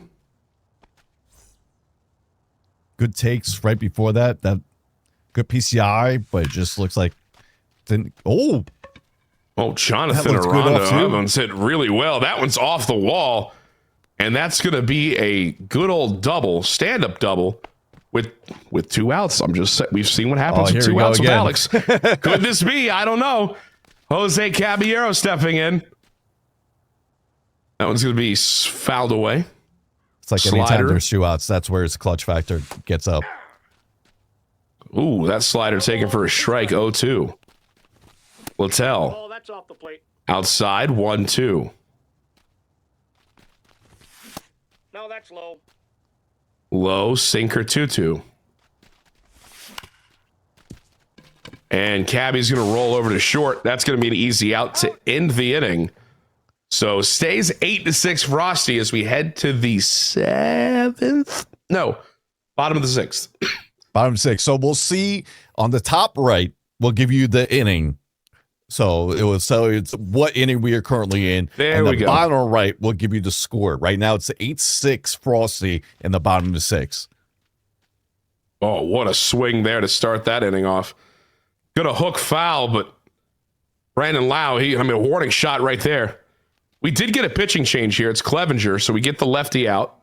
Good takes right before that. That good PCI, but it just looks like oh, Jonathan Aranda. That one's hit really well. That one's off the wall, and that's going to be a good old double, stand-up double with 2 outs. We've seen what happens with 2 outs with Alex. Could this be? I don't know. Jose Caballero stepping in. That one's going to be fouled away. It's like anytime there's 2 outs, that's where his clutch factor gets up. Ooh, that slider taken for a strike. 0-2. Littell. Oh, that's off the plate. Outside, 1-2. No, that's low. Low, sinker, 2-2. And Cabby's going to roll over to short. That's going to be an easy out to end the inning. So stays 8-6 Frosty as we head to the 7th. No, bottom of the 6th. Bottom 6. So we'll see on the top right. We'll give you the inning. So it will tell you what inning we are currently in. There we go. Bottom right will give you the score. Right now it's 8-6 Frosty in the bottom of the 6th. Oh, what a swing there to start that inning off. Gonna hook foul, but Brandon Lau, a warning shot right there. We did get a pitching change here. It's Clevenger, so we get the lefty out.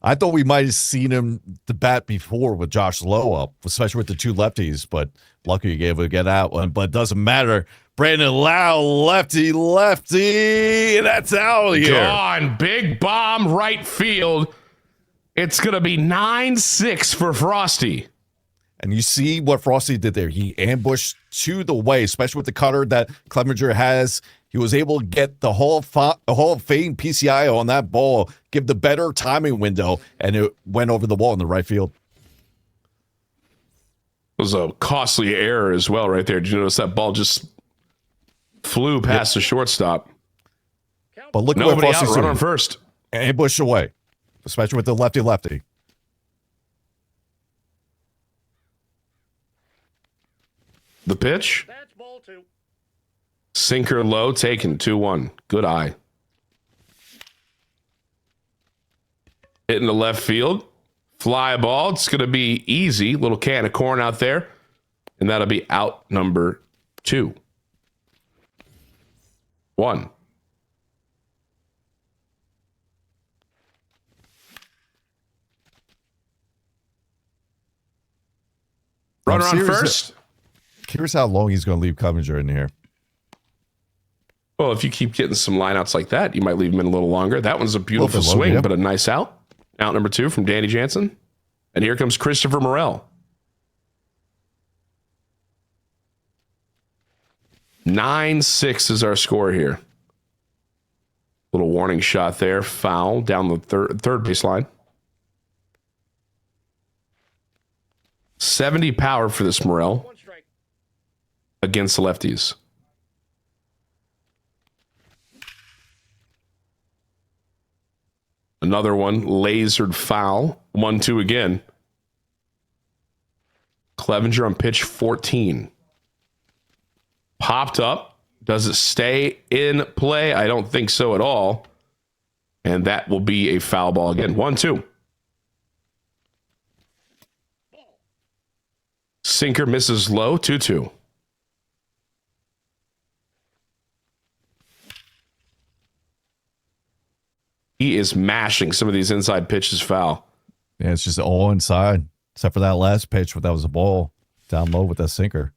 I thought we might have seen him the bat before with Josh Lowe up, especially with the 2 lefties, but lucky he able to get out one. But it doesn't matter. Brandon Lau, lefty, that's out here. Gone. Big bomb right field. It's going to be 9-6 for Frosty. And you see what Frosty did there. He ambushed to the way, especially with the cutter that Clevenger has. He was able to get the Hall of Fame PCI on that ball, give the better timing window, and it went over the wall in the right field. It was a costly error as well right there. Did you notice that ball just flew past the shortstop? But look at nobody what out, Frosty's run doing. on first. Ambush away, especially with the lefty. The pitch. That's ball 2. Sinker low, taken 2-1. Good eye. Hitting the left field. Fly ball. It's going to be easy. Little can of corn out there. And that'll be out number 2. 1. Runner on first. Curious how long he's going to leave Clevenger in here. Well, if you keep getting some lineouts like that, you might leave him in a little longer. That one's a beautiful longer, swing, yeah. but a nice out. Out number 2 from Danny Jansen. And here comes Christopher Morel. 9-6 is our score here. Little warning shot there. Foul down the third baseline. 70 power for this Morel against the lefties. Another one, lasered foul. 1-2 again. Clevenger on pitch 14. Popped up. Does it stay in play? I don't think so at all. And that will be a foul ball again. 1-2. Sinker misses low. 2-2. He is mashing some of these inside pitches foul. Yeah, it's just all inside, except for that last pitch, but that was a ball down low with that sinker.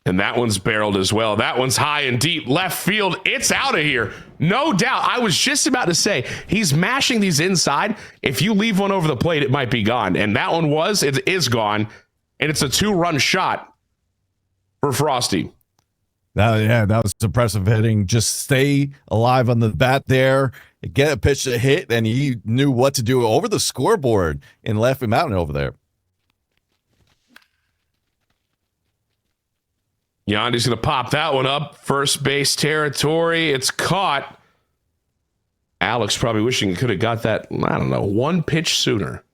And that one's barreled as well. That one's high and deep. Left field. It's out of here. No doubt. I was just about to say, he's mashing these inside. If you leave one over the plate, it might be gone. And that one it is gone. And it's a 2-run shot for Frosty. That was impressive hitting. Just stay alive on the bat there. get a pitch to hit, and he knew what to do over the scoreboard in Laughing Mountain over there. Yandi's going to pop that one up. First base territory. It's caught. Alex probably wishing he could have got that, I don't know, one pitch sooner.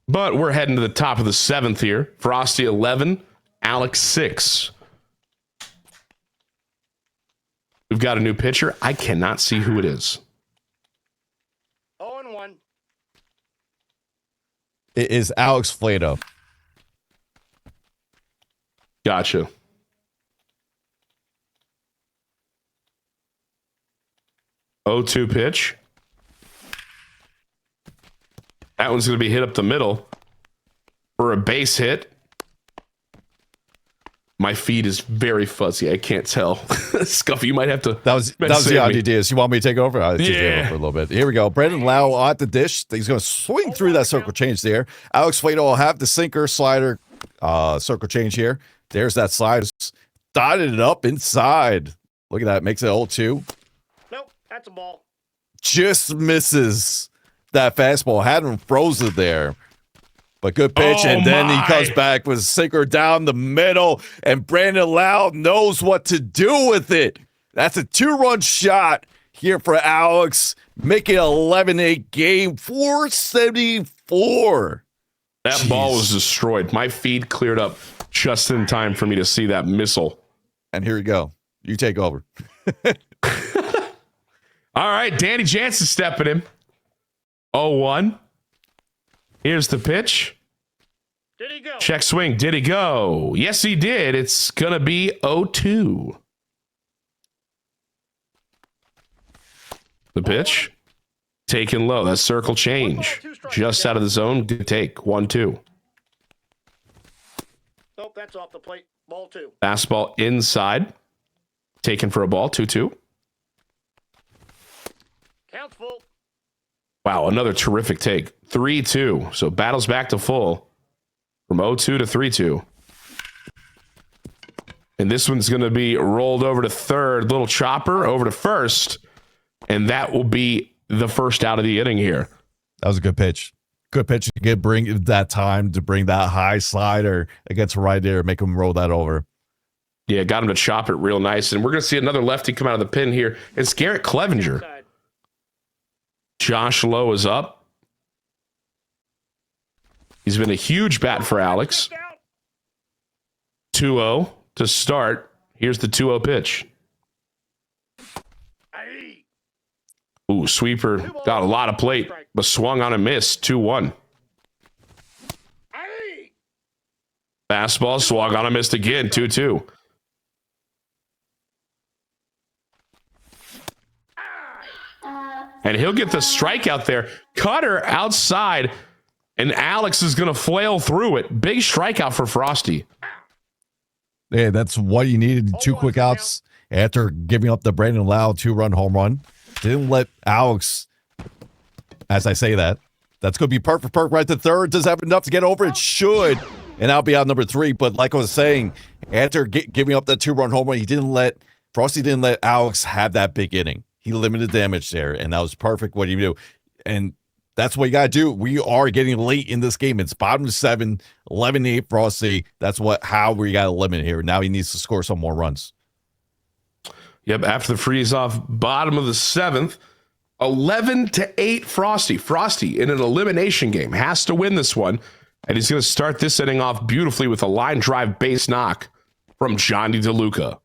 But we're heading to the top of the 7th here. Frosty 11, Alex 6. We've got a new pitcher. I cannot see who it is. 0-1. It is Alex Flato. Gotcha. O2 pitch. That one's going to be hit up the middle for a base hit. My feed is very fuzzy. I can't tell. Scuffy, you might have to. That was the idea. You want me to take over? I'll take over for a little bit. Here we go. Brandon Lau at the dish. He's going to swing through that circle change there. Alex Flato will have the sinker slider circle change here. There's that slide. Dotted it up inside. Look at that. Makes it 0-2. Nope, that's a ball. Just misses that fastball. Had him frozen there. But good pitch, and then he comes back with a sinker down the middle, and Brandon Lau knows what to do with it. That's a 2-run shot here for Alex. Make it 11-8 game, 474. That ball was destroyed. My feed cleared up just in time for me to see that missile. And here we go. You take over. All right, Danny Jansen stepping in. 0-1. Here's the pitch. Did he go? Check swing. Did he go? Yes, he did. It's going to be 0-2. The pitch. Taken low. That's circle change. Just out of the zone. Good take. 1-2. Nope, that's off the plate. Ball 2. Fastball inside. Taken for a ball. 2-2. Count's full. Wow, another terrific take. 3-2. So battles back to full from 0-2 to 3-2. And this one's going to be rolled over to third. Little chopper over to first. And that will be the first out of the inning here. That was a good pitch. Good pitch to bring that time to bring that high slider against right there, make him roll that over. Yeah, got him to chop it real nice. And we're going to see another lefty come out of the pin here. It's Garrett Clevenger. Josh Lowe is up. He's been a huge bat for Alex. 2-0 to start. Here's the 2-0 pitch. Ooh, sweeper. Got a lot of plate, but swung on a miss. 2-1. Fastball, swung on a miss again. 2-2. And he'll get the strikeout there. Cutter outside, and Alex is going to flail through it. Big strikeout for Frosty. Yeah, that's what you needed. 2 quick outs after giving up the Brandon Lau 2-run home run. Didn't let Alex, as I say that, that's going to be perfect right to third. Does have enough to get over? It should. And I'll be out number 3. But like I was saying, after giving up that 2-run home run, Frosty didn't let Alex have that big inning. He limited damage there, and that was perfect what he do. And that's what you got to do. We are getting late in this game. It's bottom of 7, 11-8 Frosty. That's how we got to limit here. Now he needs to score some more runs. Yep, after the freeze off, bottom of the 7th, 11-8 Frosty. Frosty in an elimination game has to win this one, and he's going to start this inning off beautifully with a line drive base knock from Johnny DeLuca.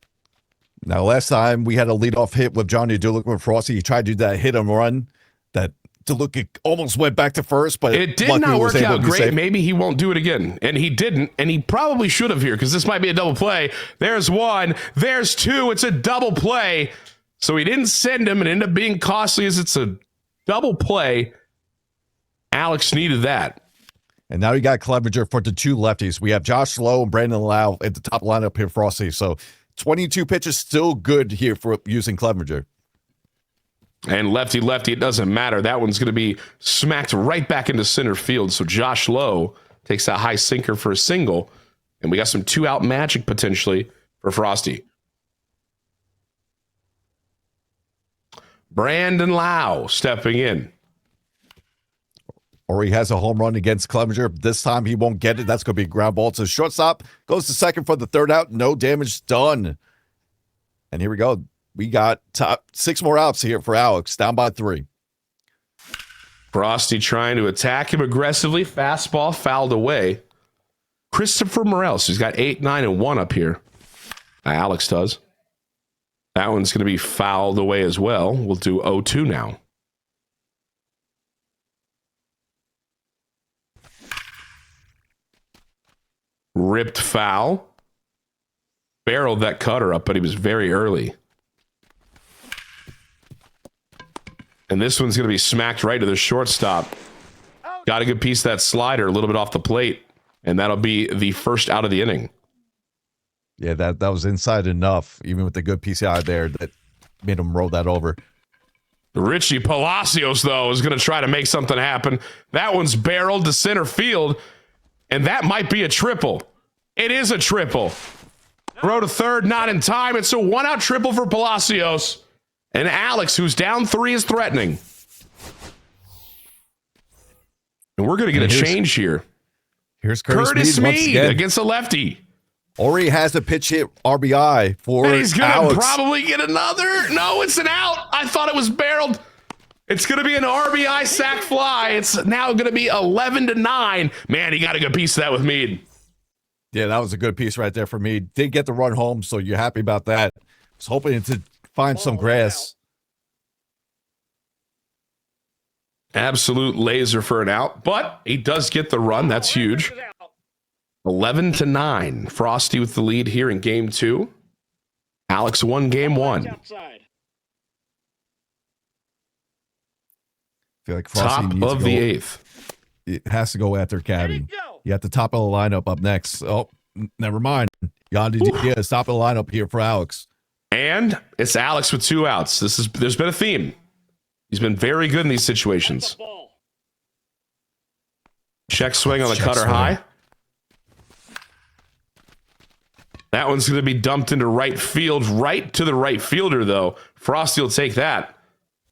Now, last time we had a leadoff hit with Johnny DeLuca with Frosty. He tried to do that hit and run that DeLuca almost went back to first, but it did not work out great. Maybe he won't do it again. And he didn't, and he probably should have here because this might be a double play. There's 1, there's 2. It's a double play. So he didn't send him and ended up being costly as it's a double play. Alex needed that. And now you got Clevenger for the 2 lefties. We have Josh Lowe and Brandon Lau at the top lineup here, Frosty. So 22 pitches still good here for using Clevenger. And lefty, it doesn't matter. That one's going to be smacked right back into center field. So Josh Lowe takes that high sinker for a single. And we got some 2-out magic potentially for Frosty. Brandon Lau stepping in. Or he has a home run against Clevenger. This time he won't get it. That's going to be a ground ball to shortstop. Goes to second for the third out. No damage done. And here we go. We got 6 more outs here for Alex. Down by 3. Frosty trying to attack him aggressively. Fastball fouled away. Christopher Morel. So he's got 8, 9, and 1 up here. Alex does. That one's going to be fouled away as well. We'll do 0-2 now. Ripped foul. Barreled that cutter up, but he was very early. And this one's going to be smacked right to the shortstop. Got a good piece of that slider, a little bit off the plate. And that'll be the first out of the inning. Yeah, that was inside enough, even with the good PCI there, that made him roll that over. Richie Palacios, though, is going to try to make something happen. That one's barreled to center field. And that might be a triple. It is a triple. Throw to third, not in time. It's a 1-out triple for Palacios. And Alex, who's down 3, is threatening. And we're going to get a change here. Here's Curtis Mead against a lefty. Ori has a pitch hit RBI for and he's going Alex. to probably get another. No, it's an out. I thought it was barreled. It's going to be an RBI sac fly. It's now going to be 11-9. Man, he got a good piece of that with Mead. Yeah, that was a good piece right there for Mead. Did get the run home, so you're happy about that. Was hoping to find some grass. Absolute laser for an out, but he does get the run. That's huge. 11-9. Frosty with the lead here in game 2. Alex won game 1. Feel like Frosty top needs of to the go, 8th. It has to go after Caddy. You got the top of the lineup up next. Oh, never mind. Top of the lineup here for Alex. And it's Alex with 2 outs. There's been a theme. He's been very good in these situations. Check swing on the cutter high. That one's going to be dumped into right field, right to the right fielder, though. Frosty will take that,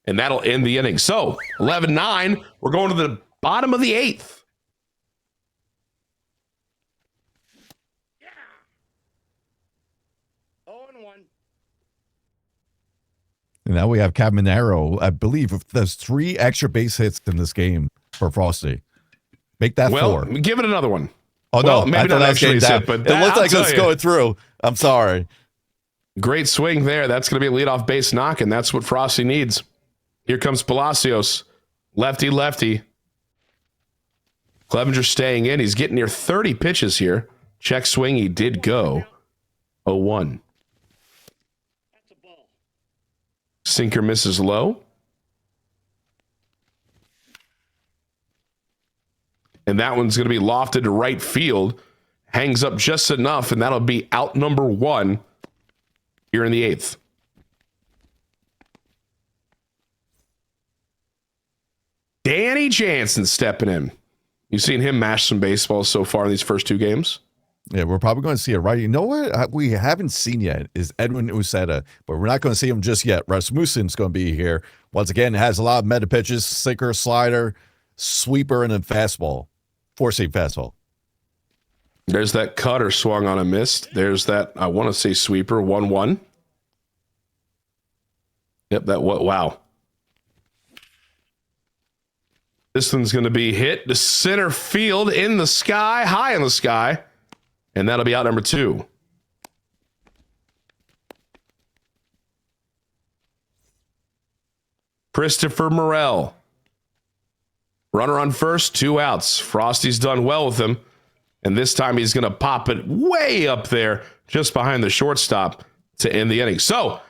and that'll end the inning. So, 11-9, we're going to the bottom of the 8th. And now we have Caminero. I believe if there's 3 extra base hits in this game for Frosty. Make that 4. Give it another one. Oh, well, no. Maybe not extra base hit, but it looks like it's going through. I'm sorry. Great swing there. That's going to be a leadoff base knock, and that's what Frosty needs. Here comes Palacios. Lefty, lefty. Clevenger staying in. He's getting near 30 pitches here. Check swing. He did go. 0-1. Sinker misses low. And that one's going to be lofted to right field. Hangs up just enough, and that'll be out number 1 here in the 8th. Danny Jansen stepping in. You've seen him mash some baseballs so far in these first 2 games. Yeah, we're probably going to see it right. You know what we haven't seen yet is Edwin Uceta, but we're not going to see him just yet. Rasmussen's going to be here. Once again, has a lot of meta pitches, sinker, slider, sweeper, and a fastball. 4-seam fastball. There's that cutter swung on a missed. There's that, I want to say sweeper, 1-1. Yep, wow. This one's going to be hit to center field in the sky, high in the sky. And that'll be out number 2. Christopher Morel. Runner on first, 2 outs. Frosty's done well with him. And this time he's going to pop it way up there, just behind the shortstop to end the inning. So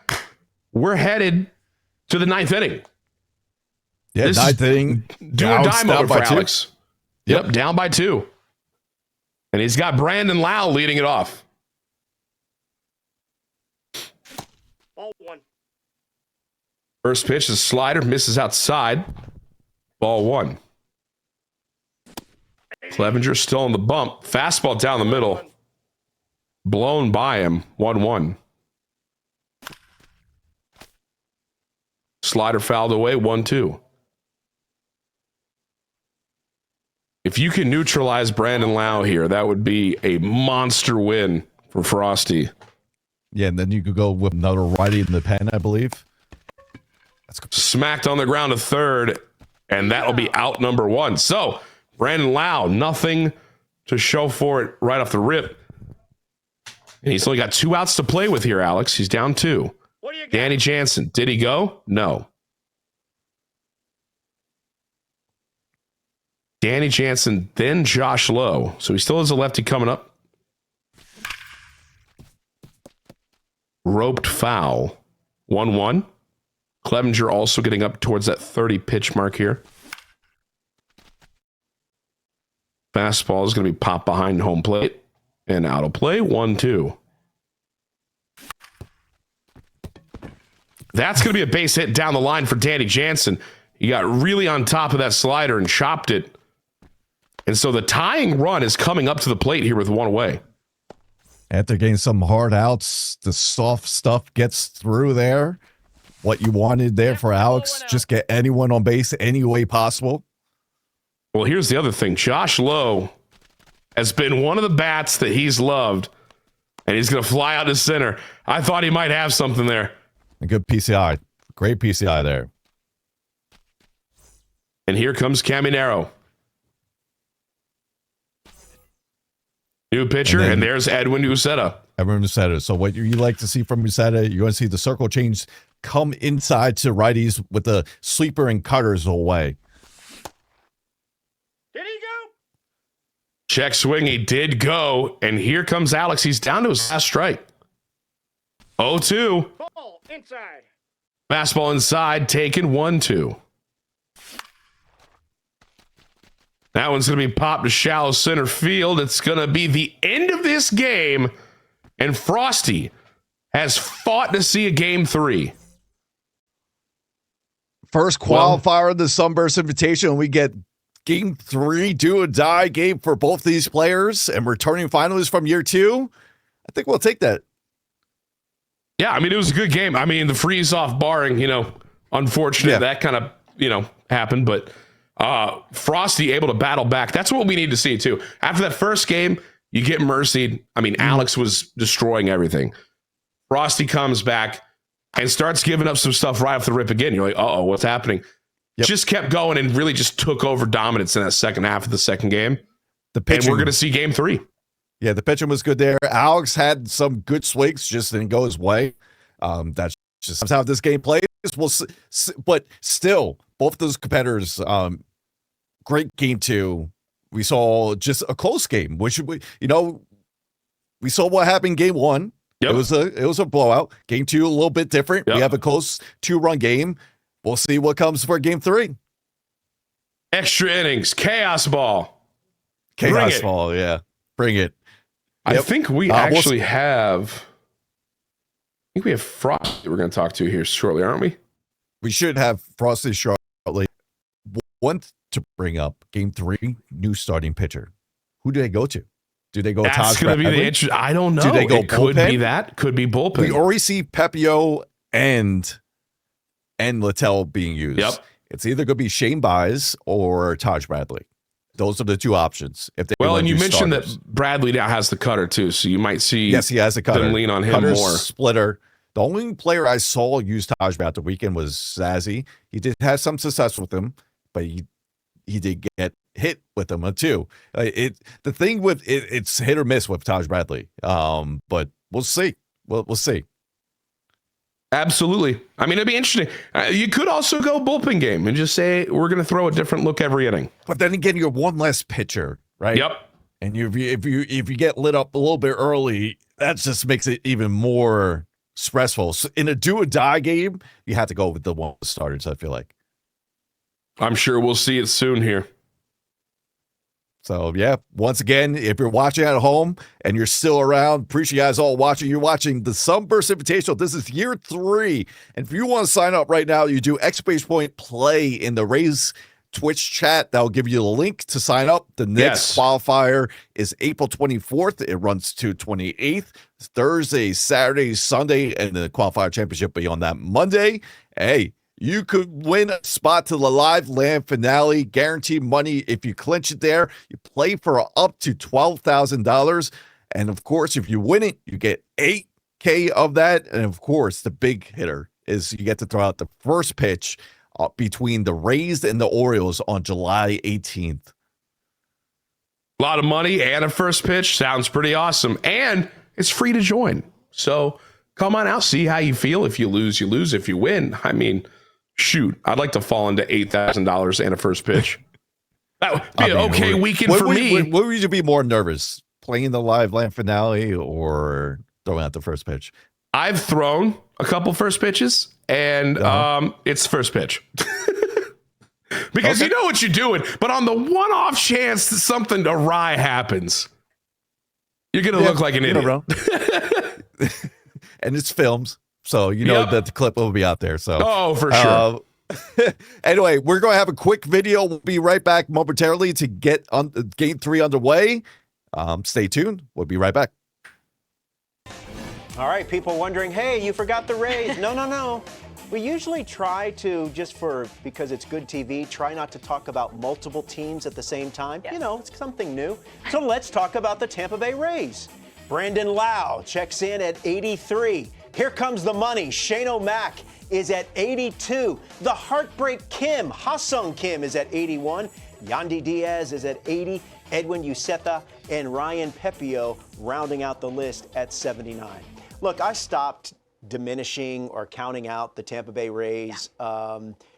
we're headed to the 9th inning. Yeah, this 9th inning. Do or die mode for 2. Alex. Yep, down by 2. And he's got Brandon Lau leading it off. Ball 1. First pitch, the slider misses outside. Ball 1. Clevenger still on the bump. Fastball down the middle. Blown by him. 1-1. Slider fouled away, 1-2. If you can neutralize Brandon Lau here, that would be a monster win for Frosty. Yeah, and then you could go with another righty in the pen, I believe. That's smacked on the ground to third, and that'll be out number 1. So, Brandon Lau, nothing to show for it right off the rip. And he's only got 2 outs to play with here, Alex. He's down 2. Danny Jansen, did he go? No. Danny Jansen, then Josh Lowe. So he still has a lefty coming up. Roped foul. 1-1. Clevenger also getting up towards that 30 pitch mark here. Fastball is going to be popped behind home plate and out of play. 1-2. That's going to be a base hit down the line for Danny Jansen. He got really on top of that slider and chopped it. And so the tying run is coming up to the plate here with 1 away. After getting some hard outs, the soft stuff gets through there. What you wanted there for Alex, just get anyone on base any way possible. Well, here's the other thing. Josh Lowe has been one of the bats that he's loved, and he's going to fly out to center. I thought he might have something there. A good PCI. Great PCI there. And here comes Caminero. New pitcher, and there's Edwin Uceta. Edwin Uceta. So what you like to see from Uceta, you're going to see the circle change come inside to righties with the sweeper and cutters away. Did he go? Check swing, he did go. And here comes Alex. He's down to his last strike. 0-2. Ball inside. Fastball inside, taken 1-2. That one's going to be popped to shallow center field. It's going to be the end of this game. And Frosty has fought to see a game 3. First qualifier of the Sunburst Invitational. We get game 3, do or die game for both these players and returning finalists from year 2. I think we'll take that. Yeah, I mean, it was a good game. I mean, the freeze off barring, unfortunate that kind of, happened. But Frosty able to battle back. That's what we need to see, too. After that first game, you get mercied. I mean, Alex was destroying everything. Frosty comes back and starts giving up some stuff right off the rip again. You're like, uh-oh, what's happening? Yep. Just kept going and really just took over dominance in that second half of the second game. The pitching, and we're going to see game 3. Yeah, the pitching was good there. Alex had some good swings, just didn't go his way. That's just how this game plays. We'll see, but still, both those competitors, great game 2. We saw just a close game, which we saw what happened game 1. Yep. It was a blowout. Game 2 a little bit different. Yep. We have a close 2-run game. We'll see what comes for game 3. Extra innings, chaos ball. Chaos ball, yeah. Bring it. Yep. I think we actually have Frosty we're going to talk to here shortly, aren't we? We should have Frosty shortly. One to bring up, game 3, new starting pitcher. Who do they go to? Do they go That's Taj going to be Bradley? the interest. I don't know. Do they go it could be that. Could be bullpen. We already see Pepio and Littell being used. Yep. It's either going to be Shane Baez or Taj Bradley. Those are the 2 options. If they and you mentioned that Bradley now has the cutter too, so you might see he has a cutter. Them lean on him Cutter, more. Splitter. The only player I saw use Taj Bradley the weekend was Zazzy. He did have some success with him, but he did get hit with them too. The thing with it's hit or miss with Taj Bradley. But we'll see. We'll see. Absolutely. I mean, it'd be interesting. You could also go bullpen game and just say we're going to throw a different look every inning. But then again, you're one less pitcher, right? Yep. And if you get lit up a little bit early, that just makes it even more stressful. So in a do or die game, you have to go with the one starters. I feel like. I'm sure we'll see it soon here. So, yeah, once again, if you're watching at home and you're still around, appreciate you guys all watching. You're watching the Sunburst Invitational. This is year 3. And if you want to sign up right now, you do !point play in the Rays Twitch chat. That'll give you the link to sign up. The next qualifier is April 24th. It runs to 28th, Thursday, Saturday, Sunday, and the qualifier championship will be on that Monday. Hey, You could win a spot to the live land finale, guaranteed money. If you clinch it there, you play for up to $12,000. And of course, if you win it, you get $8K of that. And of course, the big hitter is you get to throw out the first pitch between the Rays and the Orioles on July 18th. A lot of money and a first pitch. Sounds pretty awesome. And it's free to join. So come on out, see how you feel. If you lose, you lose. If you win, I mean, shoot, I'd like to fall into $8,000 and a first pitch. That would be an okay weekend for me. What would you be more nervous, playing the live land finale or throwing out the first pitch? I've thrown a couple first pitches, and it's first pitch. Because you know what you're doing, but on the one-off chance that something awry happens, you're going to look like an idiot. And it's films, so you know that the clip will be out there. So, for sure. Anyway, we're going to have a quick video. We'll be right back momentarily to get on Game 3 underway. Stay tuned. We'll be right back. All right, people wondering, hey, you forgot the Rays. No. We usually try to, because it's good TV, try not to talk about multiple teams at the same time. You know, it's something new. So let's talk about the Tampa Bay Rays. Brandon Lau checks in at 83. Here comes the money. Shane O'Mac is at 82. The Heartbreak Kim, Ha-Sung Kim, is at 81. Yandy Diaz is at 80. Edwin Uceta and Ryan Pepio rounding out the list at 79. Look, I stopped diminishing or counting out the Tampa Bay Rays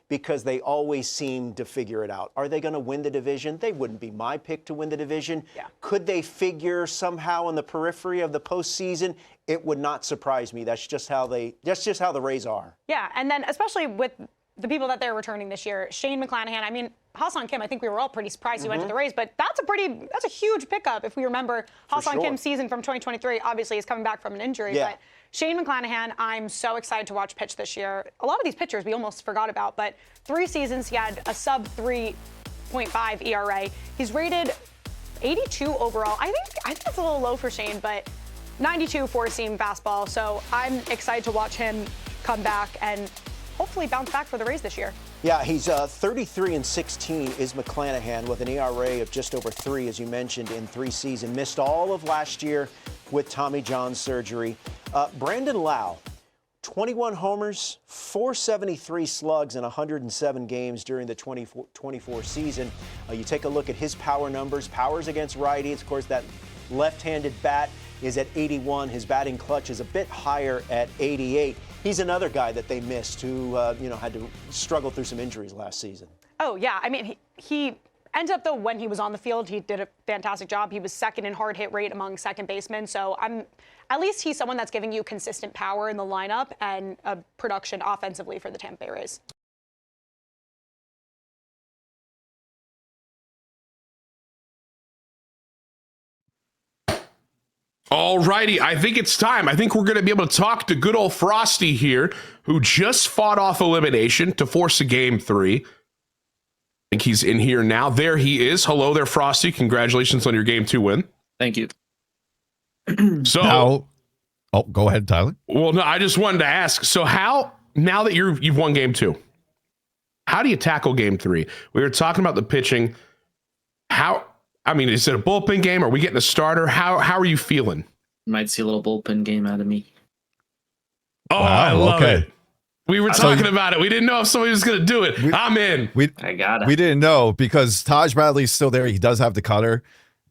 because they always seem to figure it out. Are they going to win the division? They wouldn't be my pick to win the division. Could they figure somehow in the periphery of the postseason? It would not surprise me. That's just how the Rays are. Yeah, and then especially with the people that they're returning this year, Shane McClanahan. I mean, Ha-Sung Kim, I think we were all pretty surprised he went to the Rays, but that's a huge pickup if we remember Ha-Sung Kim's season from 2023. Obviously, he's coming back from an injury, but Shane McClanahan, I'm so excited to watch pitch this year. A lot of these pitchers we almost forgot about, but 3 seasons he had a sub 3.5 ERA. He's rated 82 overall. I think it's a little low for Shane, but 92 four-seam fastball. So I'm excited to watch him come back and hopefully bounce back for the Rays this year. Yeah, he's 33-16 is McClanahan with an ERA of just over 3, as you mentioned, in 3 seasons. Missed all of last year with Tommy John surgery. Brandon Lau, 21 homers, 473 slugs in 107 games during the 24 season. You take a look at his power numbers. Powers against righties. Of course, that left-handed bat is at 81. His batting clutch is a bit higher at 88. He's another guy that they missed who, had to struggle through some injuries last season. Oh, yeah. I mean, he ended up, though, when he was on the field, he did a fantastic job. He was second in hard hit rate among second basemen. So at least he's someone that's giving you consistent power in the lineup and production offensively for the Tampa Bay Rays. All righty, I think it's time. I think we're going to be able to talk to good old Frosty here, who just fought off elimination to force a Game 3. I think he's in here now. There he is. Hello there, Frosty. Congratulations on your Game 2 win. Thank you. So, go ahead, Tyler. Well, no, I just wanted to ask. So now that you've won Game 2, how do you tackle Game 3? We were talking about the pitching. Is it a bullpen game? Are we getting a starter? How are you feeling? Might see a little bullpen game out of me. Oh, wow, I love it. We were talking about it. We didn't know if somebody was going to do it. I'm in. I got it. We didn't know because Taj Bradley's still there. He does have the cutter,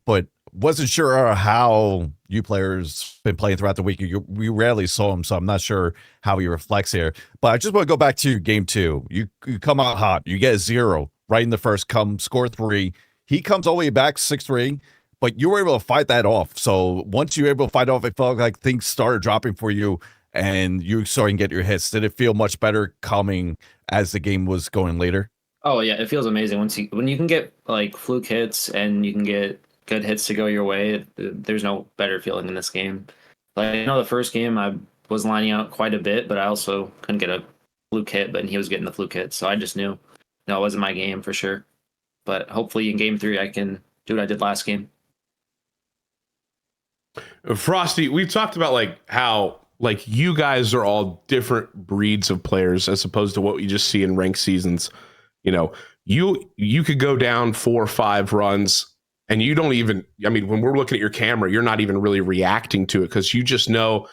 but wasn't sure how you players been playing throughout the week. We rarely saw him, so I'm not sure how he reflects here. But I just want to go back to Game 2. You come out hot. You get a 0 right in the first, score 3. He comes all the way back 6-3, but you were able to fight that off. So once you were able to fight off, it felt like things started dropping for you and you started to get your hits. Did it feel much better coming as the game was going later? Oh, yeah, it feels amazing. When you can get like fluke hits and you can get good hits to go your way, there's no better feeling in this game. Like, the first game I was lining out quite a bit, but I also couldn't get a fluke hit, but he was getting the fluke hit. So I just knew, it wasn't my game for sure. But hopefully in Game 3, I can do what I did last game. Frosty, we've talked about how like you guys are all different breeds of players as opposed to what you just see in ranked seasons. You know, you could go down 4 or 5 runs and you don't even, I mean, when we're looking at your camera, you're not even really reacting to it because you just know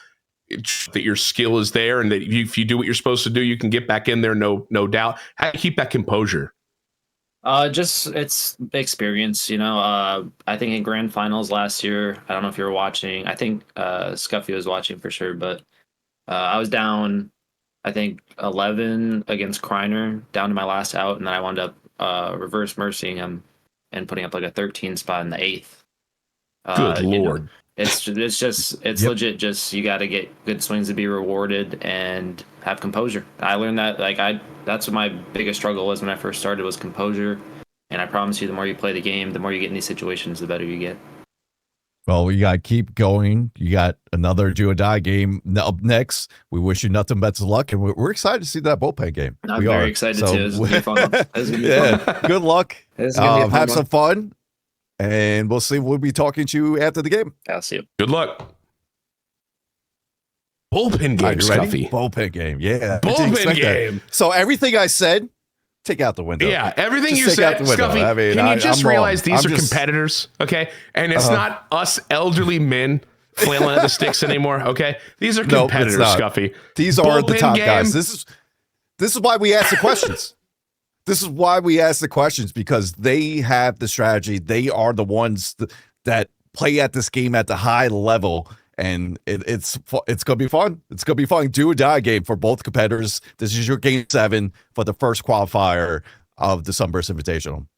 that your skill is there and that if you do what you're supposed to do, you can get back in there. No doubt. How do you keep that composure? Just it's experience, you know. I think in grand finals last year, I don't know if you were watching. I think Scuffy was watching for sure, but I was down, I think 11 against Kreiner, down to my last out, and then I wound up reverse mercying him and putting up like a 13 spot in the 8th. Good Lord. Know, it's legit. Just you got to get good swings to be rewarded and have composure. I learned that that's what my biggest struggle was when I first started was composure. And I promise you, the more you play the game, the more you get in these situations, the better you get. Well, we got to keep going. You got another do or die game up next. We wish you nothing but luck, and we're excited to see that bullpen game. I'm very excited too. This is gonna be fun. Good luck. Have some fun. And we'll see. We'll be talking to you after the game. I'll see you. Good luck. Bullpen game, Scuffy. Bullpen game. Yeah. Bullpen game. So everything I said, take out the window. Yeah, everything you said, Scuffy. I mean, can you just realize these are competitors, okay? And it's not us elderly men flailing at the sticks anymore, okay? These are competitors, Scuffy. These are the top guys. This is why we ask the questions. This is why we ask the questions, because they have the strategy. They are the ones that play at this game at the high level, and it's going to be fun. It's going to be fun. Do or die game for both competitors. This is your game 7 for the first qualifier of the Sunburst Invitational.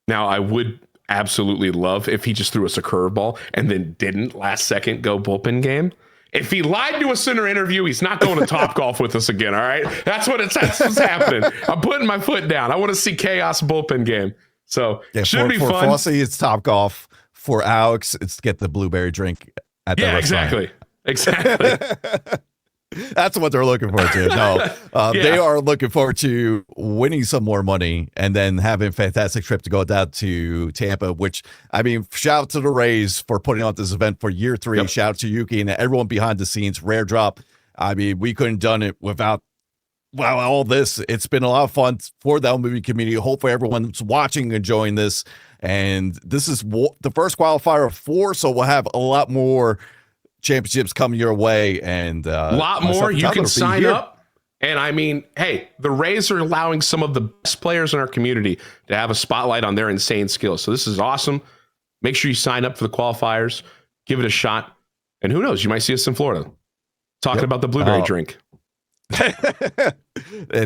Now, I would absolutely love if he just threw us a curveball and then didn't last second go bullpen game. If he lied to us in our interview, he's not going to Top Golf with us again, all right? That's what's happening. I'm putting my foot down. I want to see chaos bullpen game. So should be fun. For Fossey, it's Top Golf. For Alex, it's get the blueberry drink at the restaurant. Exactly. That's what they're looking forward to. No, they are looking forward to winning some more money and then having a fantastic trip to go down to Tampa, which, I mean, shout out to the Rays for putting on this event for year 3. Shout out to Yuki and everyone behind the scenes. Rare drop. I mean, we couldn't have done it without all this. It's been a lot of fun for the MLB community. Hopefully everyone's watching and enjoying this. And this is the first qualifier of 4, so we'll have a lot more championships coming your way, and a lot more. You can sign up, and I mean, hey, the Rays are allowing some of the best players in our community to have a spotlight on their insane skills. So this is awesome. Make sure you sign up for the qualifiers, give it a shot, and who knows, you might see us in Florida talking about the blueberry drink.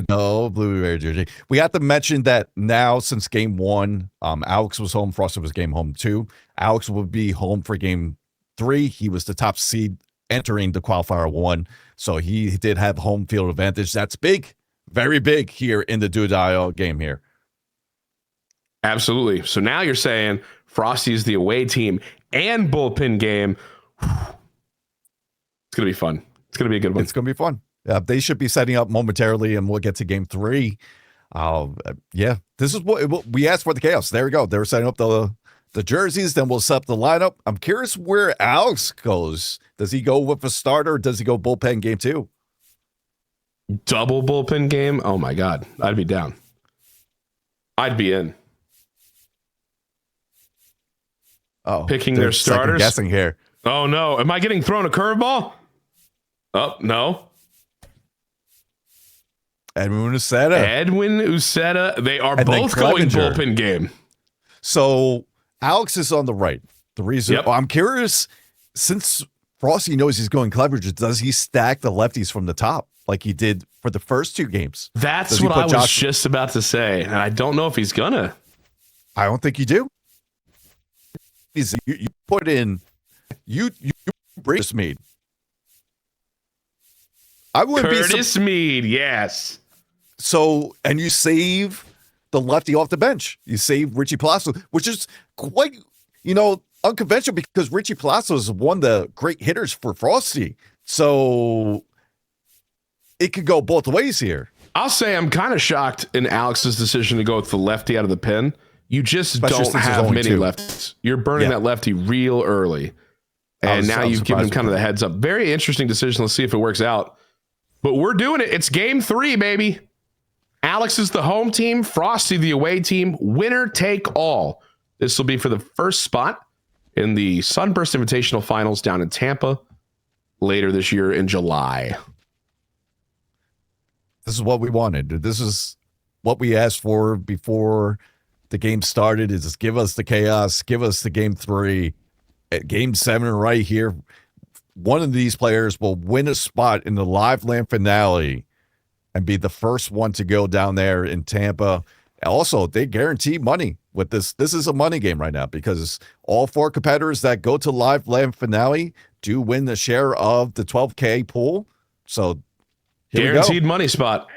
No blueberry drink. We have to mention that now, since game 1, Alex was home, Frosty was game home 2. Alex will be home for game 3. He was the top seed entering the qualifier 1, so he did have home field advantage. That's big, very big here in the do-or-die game here. Absolutely. So now you're saying Frosty is the away team and bullpen game. It's gonna be fun. It's gonna be a good one. It's gonna be fun. They should be setting up momentarily, and we'll get to game 3. This is what we asked for. The chaos. There we go. They were setting up the jerseys, then we'll set up the lineup. I'm curious where Alex goes. Does he go with a starter, or does he go bullpen game 2? Double bullpen game? Oh my God. I'd be down. I'd be in. Oh, picking their starters. Guessing here. Oh no. Am I getting thrown a curveball? Oh, no. Edwin Uceta. They are both going bullpen game. So Alex is on the right. The reason I'm curious, since Frosty knows he's going Clevenger, does he stack the lefties from the top like he did for the first 2 games? That's what I was just about to say. And I don't know if he's gonna. I don't think you do. You put in you Curtis Mead. I would Curtis Mead, yes. So, and you save the lefty off the bench. You save Richie Palazzo, which is quite, unconventional, because Richie Palazzo is one of the great hitters for Frosty. So it could go both ways here. I'll say I'm kind of shocked in Alex's decision to go with the lefty out of the pen. You just don't have many lefties. You're burning that lefty real early. And now you've given him kind of the heads up. Very interesting decision. Let's see if it works out. But we're doing it. It's game 3, baby. Alex is the home team. Frosty the away team. Winner take all. This will be for the first spot in the Sunburst Invitational Finals down in Tampa later this year in July. This is what we wanted. This is what we asked for before the game started, is just give us the chaos, give us the game 3. At game 7 right here, one of these players will win a spot in the live land finale and be the first one to go down there in Tampa. Also, they guarantee money with this. This is a money game right now because all 4 competitors that go to live land finale do win the share of the 12K pool. So guaranteed money spot.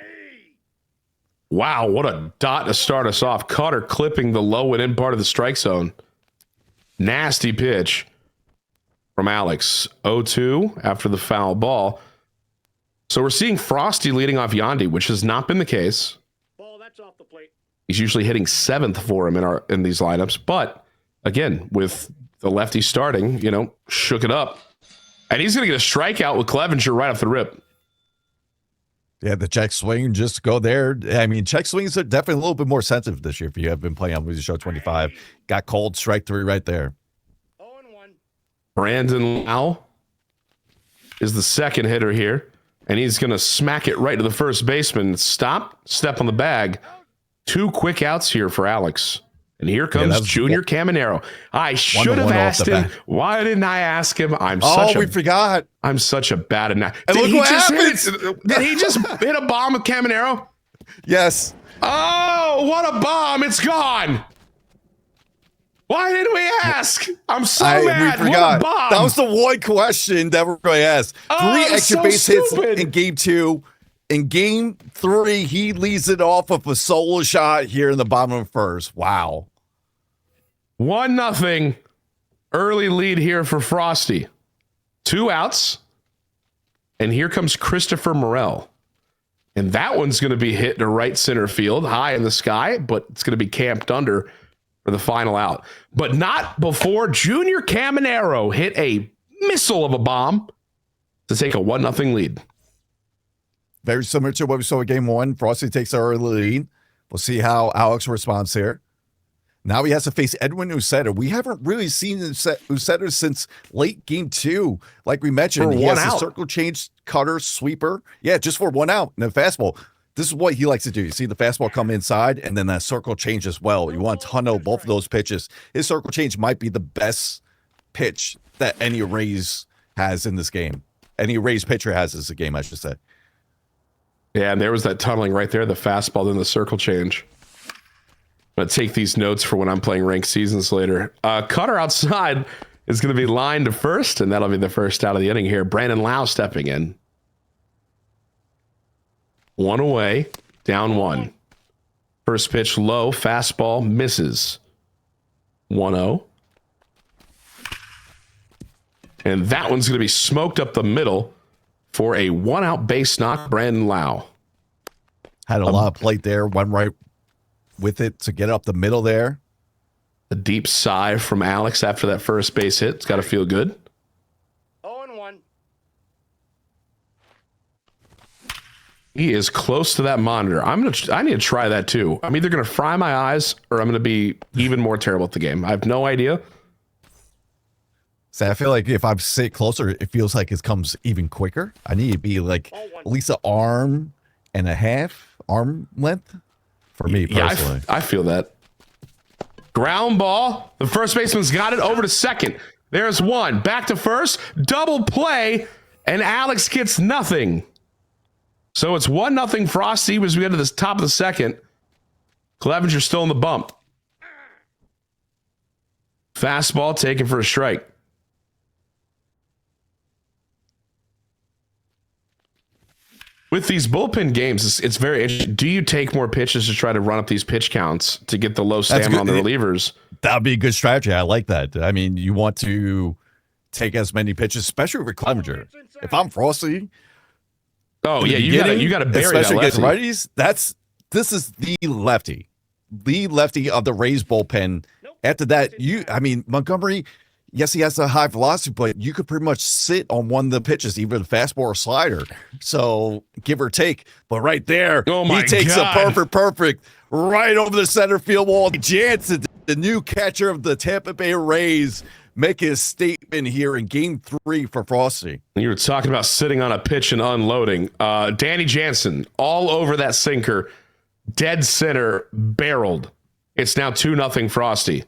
Wow, what a dot to start us off. Cutter clipping the low and in part of the strike zone. Nasty pitch from Alex. 0-2 after the foul ball. So we're seeing Frosty leading off Yandy, which has not been the case. Ball, that's off the plate. He's usually hitting 7th for him in these lineups. But again, with the lefty starting, shook it up. And he's going to get a strikeout with Clevenger right off the rip. Yeah, the check swing, just go there. I mean, check swings are definitely a little bit more sensitive this year if you have been playing on Music Show 25. Got called strike 3 right there. 0-1. Brandon Lau is the second hitter here, and he's going to smack it right to the first baseman. Step on the bag. 2 quick outs here for Alex. And here comes Junior Caminero. I should have asked him. Why didn't I ask him? We forgot. I'm such a bad announcer. Did he just hit a bomb with Caminero? Yes. Oh, what a bomb. It's gone. Why didn't we ask? I'm so mad. We forgot. What a bomb. That was the one question that we're going to ask. 3 extra base hits in game 2. In game 3, he leads it off with a solo shot here in the bottom of the first. Wow. 1-0. Early lead here for Frosty. 2 outs. And here comes Christopher Morel. And that one's going to be hit to right center field, high in the sky, but it's going to be camped under for the final out. But not before Junior Caminero hit a missile of a bomb to take a 1-0 lead. Very similar to what we saw in game 1. Frosty takes the early lead. We'll see how Alex responds here. Now he has to face Edwin Uceta. We haven't really seen Uceta since late game 2. Like we mentioned, he has a circle change, cutter, sweeper. Yeah, just for 1 out. And then fastball. This is what he likes to do. You see the fastball come inside and then that circle change as well. You want to tunnel both of those pitches. His circle change might be the best pitch that any Rays has in this game. Any Rays pitcher has in this game, I should say. Yeah, and there was that tunneling right there, the fastball, then the circle change. I'm going to take these notes for when I'm playing ranked seasons later. Cutter outside is going to be lined to first, and that'll be the first out of the inning here. Brandon Lau stepping in. 1 away, down 1. First pitch low, fastball misses. 1-0. And that one's going to be smoked up the middle for a 1-out base knock, Brandon Lau. Had a lot of plate there, went right with it to get up the middle there. A deep sigh from Alex after that first base hit. It's got to feel good. 0-1. He is close to that monitor. I need to try that too. I'm either going to fry my eyes or I'm going to be even more terrible at the game. I have no idea. So I feel like if I sit closer, it feels like it comes even quicker. I need to be like at least an arm and a half, arm length for me personally. Yeah, I feel that. Ground ball. The first baseman's got it over to second. There's 1. Back to first. Double play. And Alex gets nothing. So it's 1-0 Frosty as we get to the top of the second. Clevenger's still in the bump. Fastball taken for a strike. With these bullpen games, it's very interesting. Do you take more pitches to try to run up these pitch counts to get the low stamina on the relievers? That would be a good strategy. I like that. I mean, you want to take as many pitches, especially with Clevenger. If I'm Frosty, you got to bury that lefty. Against righties. This is the lefty of the Rays bullpen. After that, Montgomery, yes, he has a high velocity, but you could pretty much sit on one of the pitches, even a fastball or slider. So give or take. But right there, he takes a perfect right over the center field wall. Jansen, the new catcher of the Tampa Bay Rays, make his statement here in Game 3 for Frosty. You were talking about sitting on a pitch and unloading. Danny Jansen, all over that sinker, dead center, barreled. It's now 2-0 Frosty.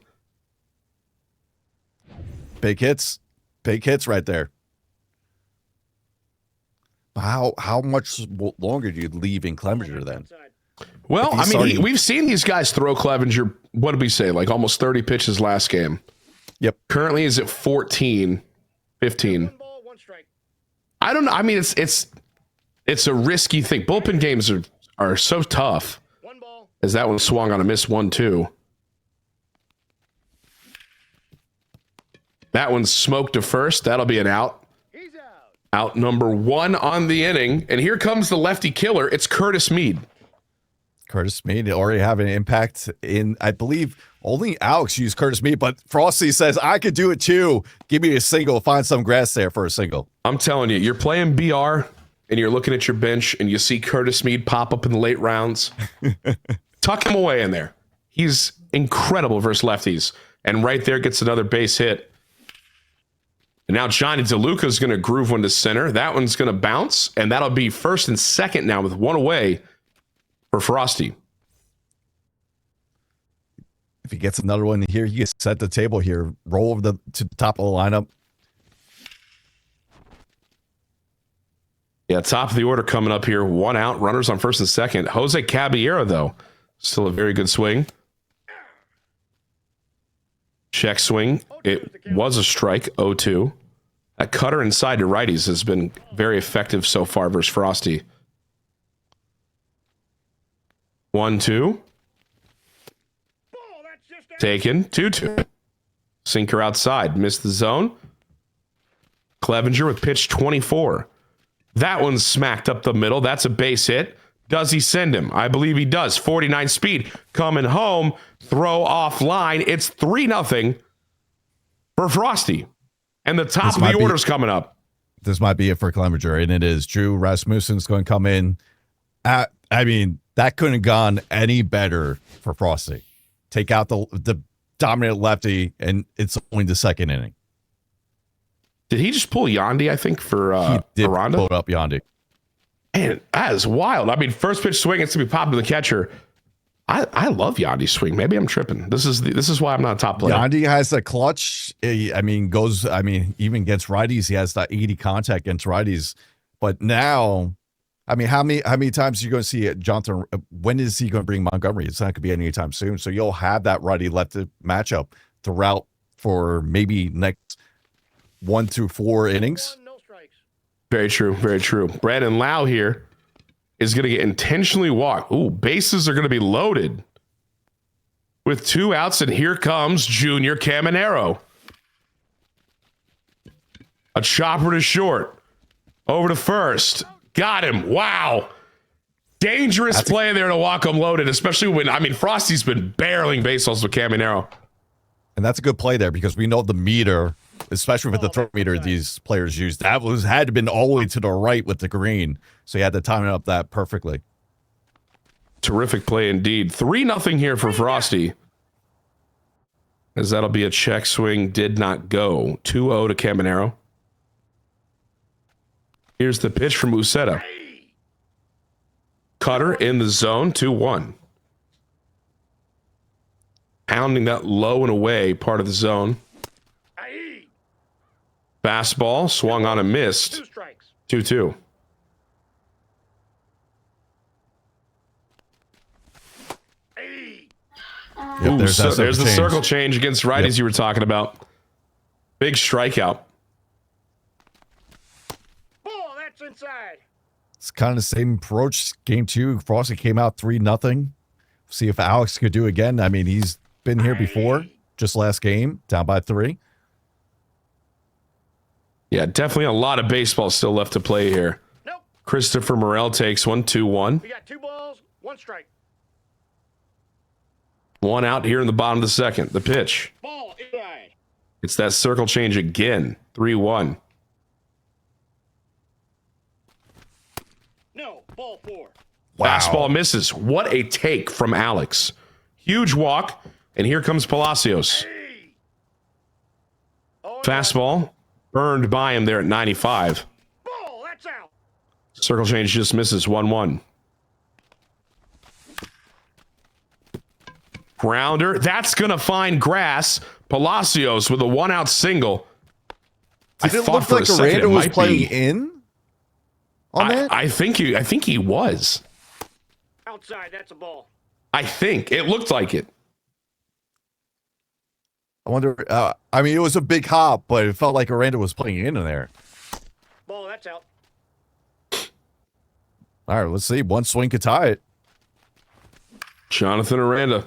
Big hits right there. How much longer do you leave in Clevenger then? Well, I mean, we've seen these guys throw Clevenger, what did we say, like almost 30 pitches last game. Yep. Currently is at 14, 15. I don't know. I mean, it's a risky thing. Bullpen games are so tough. As that one swung on a miss 1-2. That one smoked to first. That'll be an out. Out number 1 on the inning. And here comes the lefty killer. It's Curtis Mead. Curtis Mead already having an impact in, I believe, only Alex used Curtis Mead, but Frosty says, I could do it too. Give me a single. Find some grass there for a single. I'm telling you, you're playing BR and you're looking at your bench and you see Curtis Mead pop up in the late rounds. Tuck him away in there. He's incredible versus lefties. And right there gets another base hit. And now Johnny DeLuca is going to groove one to center. That one's going to bounce, and that'll be first and second now with one away for Frosty. If he gets another one here, he gets set the table here. Roll over to the top of the lineup. Yeah, top of the order coming up here. 1 out, runners on first and second. Jose Caballero, though, still a very good swing. Check swing. It was a strike, 0-2. That cutter inside to righties has been very effective so far versus Frosty. 1-2. Taken. 2-2. Sinker outside. Missed the zone. Clevenger with pitch 24. That one's smacked up the middle. That's a base hit. Does he send him? I believe he does. 49 speed. Coming home. Throw off line. It's 3-0 for Frosty. And the top of the order's coming up. This might be it for Clevenger, and it is. Drew Rasmussen's going to come in. I mean, that couldn't have gone any better for Frosty. Take out the dominant lefty, and it's only the second inning. Did he just pull Yandy, I think, for he did Aranda? Pull up Yandy. Man, that is wild. I mean, first pitch swing, it's going to be popped to the catcher. I love Yandy's swing. Maybe I'm tripping. This is why I'm not a top player. Yandy has a clutch. Even against righties, he has that 80 contact against righties. But now, I mean, how many times are you going to see Jonathan? When is he going to bring Montgomery? It's not going to be anytime soon. So you'll have that righty lefty matchup throughout for maybe next 1 through 4 innings. Very true. Very true. Brandon Lau here is going to get intentionally walked. Ooh, bases are going to be loaded with 2 outs, and here comes Junior Caminero. A chopper to short. Over to first. Got him. Wow. Dangerous play there to walk him loaded, especially when, I mean, Frosty's been barreling baseballs with Caminero. And that's a good play there because we know the meter, especially with the throw meter these players use, had to have been all the way to the right with the green. So you had to time it up that perfectly. Terrific play indeed. 3-0 here for Frosty. As that'll be a check swing. Did not go. 2-0 to Caminero. Here's the pitch from Uceta. Cutter in the zone. 2-1. Pounding that low and away part of the zone. Fastball swung on and missed. 2-2. Ooh, there's the circle change against righties you were talking about. Big strikeout. Ball, that's inside. It's kind of the same approach. Game 2, Frosty came out 3-0. See if Alex could do again. I mean, he's been here before, just last game, down by 3. Yeah, definitely a lot of baseball still left to play here. Nope. Christopher Morel takes 1-2-1. We got 2 balls, 1 strike. 1 out here in the bottom of the second. The pitch. Ball inside. It's that circle change again. 3-1. No, ball 4. Wow. Fastball misses. What a take from Alex. Huge walk, and here comes Palacios. Fastball burned by him there at 95. Ball, that's out. Circle change just misses. 1-1. Grounder. That's going to find grass. Palacios with a 1-out single. Did it look like Aranda was playing in on that? I think he was. Outside, that's a ball. I think it looked like it. I wonder. I mean, it was a big hop, but it felt like Aranda was playing in there. Ball, that's out. All right, let's see. One swing could tie it. Jonathan Aranda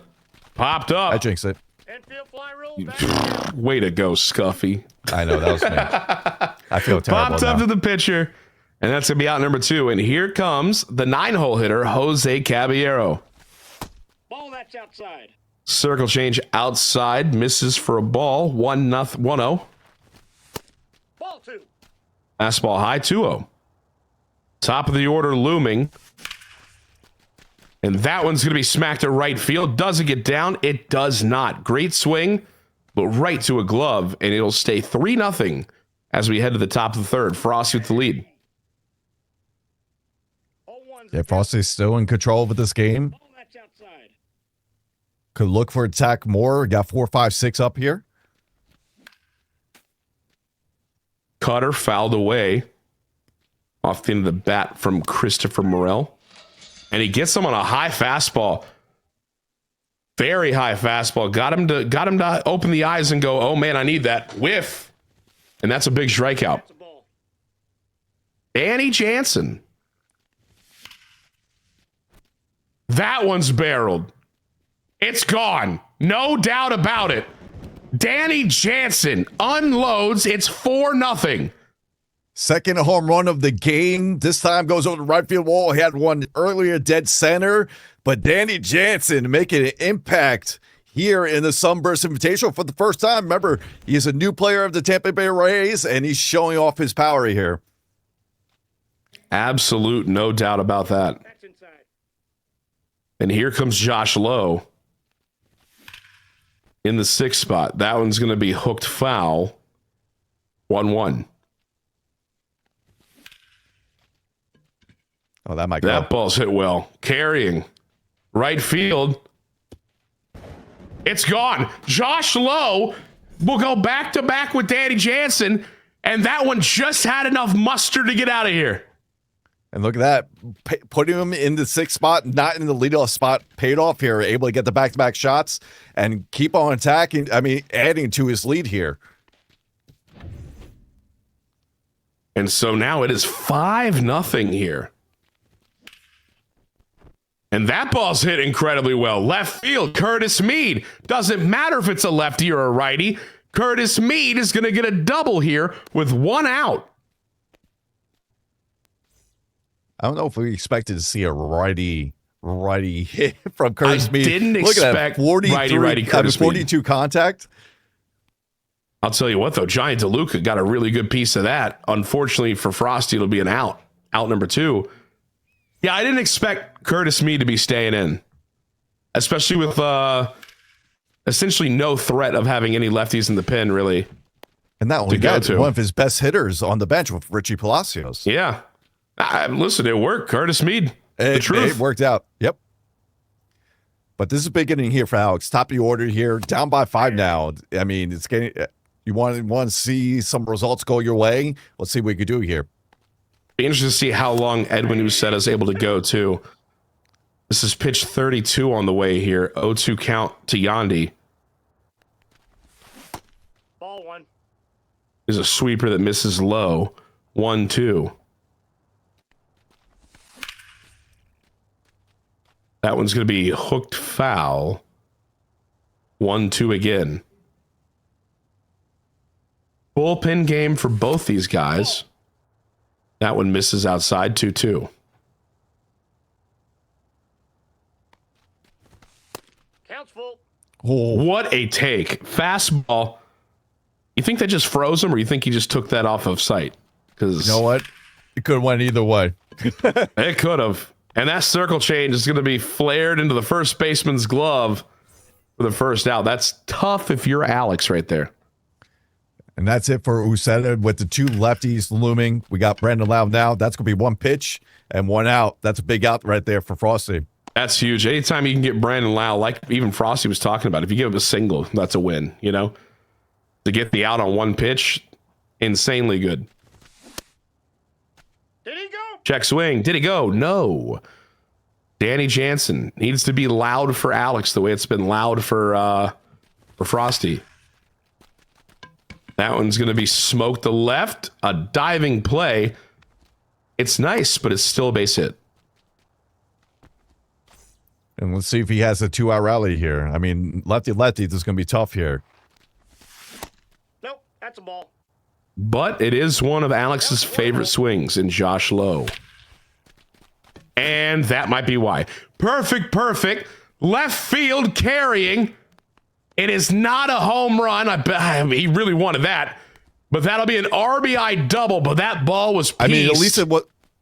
popped up. I jinxed it. Infield fly roll back. Way to go, Scuffy. I know, that was me. I feel terrible Popped up now. to the pitcher, and that's going to be out number 2. And here comes the 9-hole hitter, Jose Caballero. Ball, that's outside. Circle change outside, misses for a ball. 1-0. Ball 2. Fastball high, 2-0. Top of the order looming. And that one's going to be smacked to right field. Does it get down? It does not. Great swing, but right to a glove, and it'll stay 3-0 as we head to the top of the third. Frosty with the lead. Yeah, Frosty's still in control of this game. Ball, that's outside. Could look for attack more. Got 4, 5, 6 up here. Cutter fouled away off the end of the bat from Christopher Morel. And he gets him on a high fastball. Very high fastball. Got him to open the eyes and go, oh man, I need that. Whiff. And that's a big strikeout. Danny Jansen. That one's barreled. It's gone. No doubt about it. Danny Jansen unloads. It's 4-0. Second home run of the game. This time goes over the right field wall. He had one earlier dead center, but Danny Jansen making an impact here in the Sunburst Invitational for the first time. Remember, he's a new player of the Tampa Bay Rays, and he's showing off his power here. Absolute, no doubt about that. That's inside. And here comes Josh Lowe in the 6th spot. That one's going to be hooked foul. 1-1. Oh, that might go. That ball's hit well. Carrying. Right field. It's gone. Josh Lowe will go back-to-back with Danny Jansen, and that one just had enough muster to get out of here. And look at that. Putting him in the 6th spot, not in the leadoff spot, paid off here. Able to get the back-to-back shots and keep on attacking. I mean, adding to his lead here. And so now it is 5-0 here. And that ball's hit incredibly well. Left field, Curtis Mead. Doesn't matter if it's a lefty or a righty. Curtis Mead is going to get a double here with 1 out. I don't know if we expected to see a righty hit from Curtis Mead. Didn't Look at that, expect righty Curtis Mead. 42 contact. I'll tell you what, though, Johnny DeLuca got a really good piece of that. Unfortunately for Frosty, it'll be an out. Out number 2. Yeah, I didn't expect Curtis Mead to be staying in, especially with essentially no threat of having any lefties in the pen, really. And not only that, one of his best hitters on the bench with Richie Palacios. Yeah. Listen, it worked. Curtis Mead. The truth. It worked out. Yep. But this is a big inning here for Alex. Top of the order here. Down by 5 now. I mean, it's getting. You want to see some results go your way? Let's see what we can do here. Be interested to see how long Edwin Uceta is able to go, too. This is pitch 32 on the way here. 0-2 count to Yandy. Ball 1. There's a sweeper that misses low. 1-2. That one's going to be hooked foul. 1-2 again. Bullpen game for both these guys. That one misses outside. 2-2. Counts full. Oh. What a take. Fastball. You think they just froze him, or you think he just took that off of sight? Because you know what? It could have went either way. It could have. And that circle change is going to be flared into the first baseman's glove for the first out. That's tough if you're Alex right there. And that's it for Uceta with the two lefties looming. We got Brandon Lau now. That's going to be one pitch and one out. That's a big out right there for Frosty. That's huge. Anytime you can get Brandon Lau, like even Frosty was talking about, if you give him a single, that's a win, you know? To get the out on one pitch, insanely good. Did he go? Check swing. Did he go? No. Danny Jansen needs to be loud for Alex the way it's been loud for Frosty. That one's going to be smoked to left. A diving play. It's nice, but it's still a base hit. And let's see if he has a 2-out rally here. I mean, lefty, this is going to be tough here. Nope, that's a ball. But it is one of Alex's favorite swings in Josh Lowe. And that might be why. Perfect. Left field carrying. It is not a home run. I mean, he really wanted that. But that'll be an RBI double. But that ball was pieced. I mean, at least it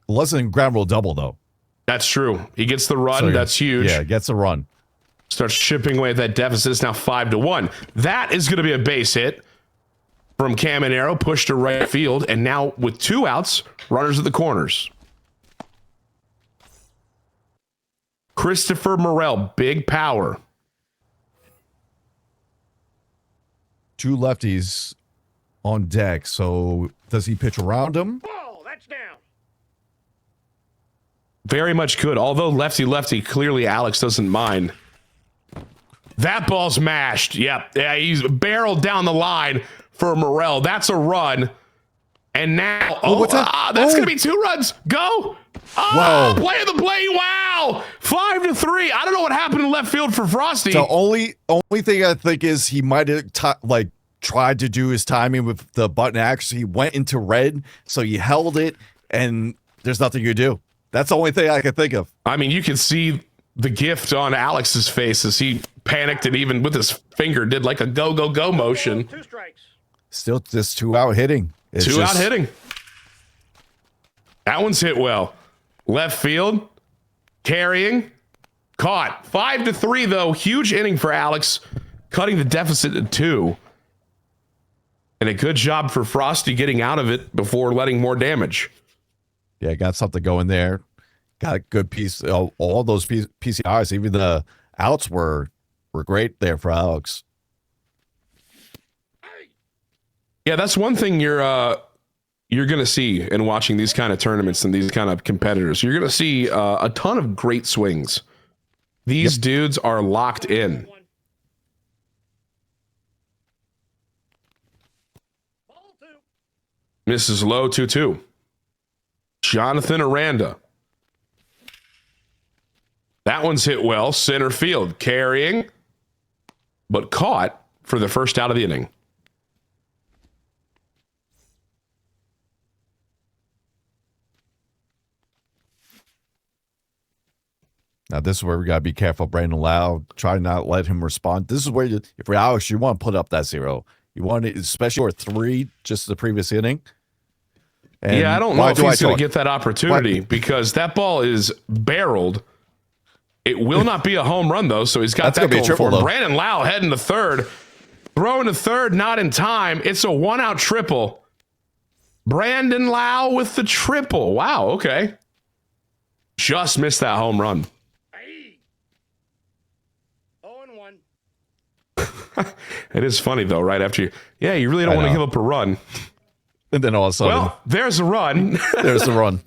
wasn't a ground rule double, though. That's true. He gets the run. So, that's huge. Yeah, gets a run. Starts chipping away at that deficit. It's now 5-1. That is going to be a base hit from Caminero. Pushed to right field. And now with 2 outs, runners at the corners. Christopher Morel, big power. 2 lefties on deck. So does he pitch around him? Ball, that's down. Very much could. Although lefty, clearly Alex doesn't mind. That ball's mashed. Yep. Yeah, he's barreled down the line for Morel. That's a run. And now, that's going to be 2 runs. Go. Whoa. Play of the play. Wow. 5-3. I don't know what happened in left field for Frosty. The only thing I think is he might have tried to do his timing with the button action. He went into red, so he held it, and there's nothing you do. That's the only thing I can think of. I mean, you can see the gift on Alex's face as he panicked and even with his finger did like a go motion. 2 strikes. Still just 2-out hitting. It's 2-out hitting. That one's hit well. Left field. Carrying. Caught. 5-3, though. Huge inning for Alex. Cutting the deficit to 2. And a good job for Frosty getting out of it before letting more damage. Yeah, got something going there. Got a good piece. All those PCIs, even the outs were great there for Alex. Yeah, that's one thing you're going to see in watching these kind of tournaments and these kind of competitors. You're going to see a ton of great swings. These dudes are locked in. Misses low 2-2. Jonathan Aranda. That one's hit well. Center field. Carrying. But caught for the first out of the inning. Now, this is where we got to be careful. Brandon Lau, try not let him respond. This is where, if you're Alex, you want to put up that 0. You want it, especially or 3, just the previous inning. And yeah, I don't know if he's going to get that opportunity because that ball is barreled. It will not be a home run, though, so he's got that going for him. Brandon Lau heading to third. Throwing to third, not in time. It's a 1-out triple. Brandon Lau with the triple. Wow, okay. Just missed that home run. 0-1. It is funny, though, right after you really don't want to give up a run. And then all of a sudden, well, there's a run. There's the run.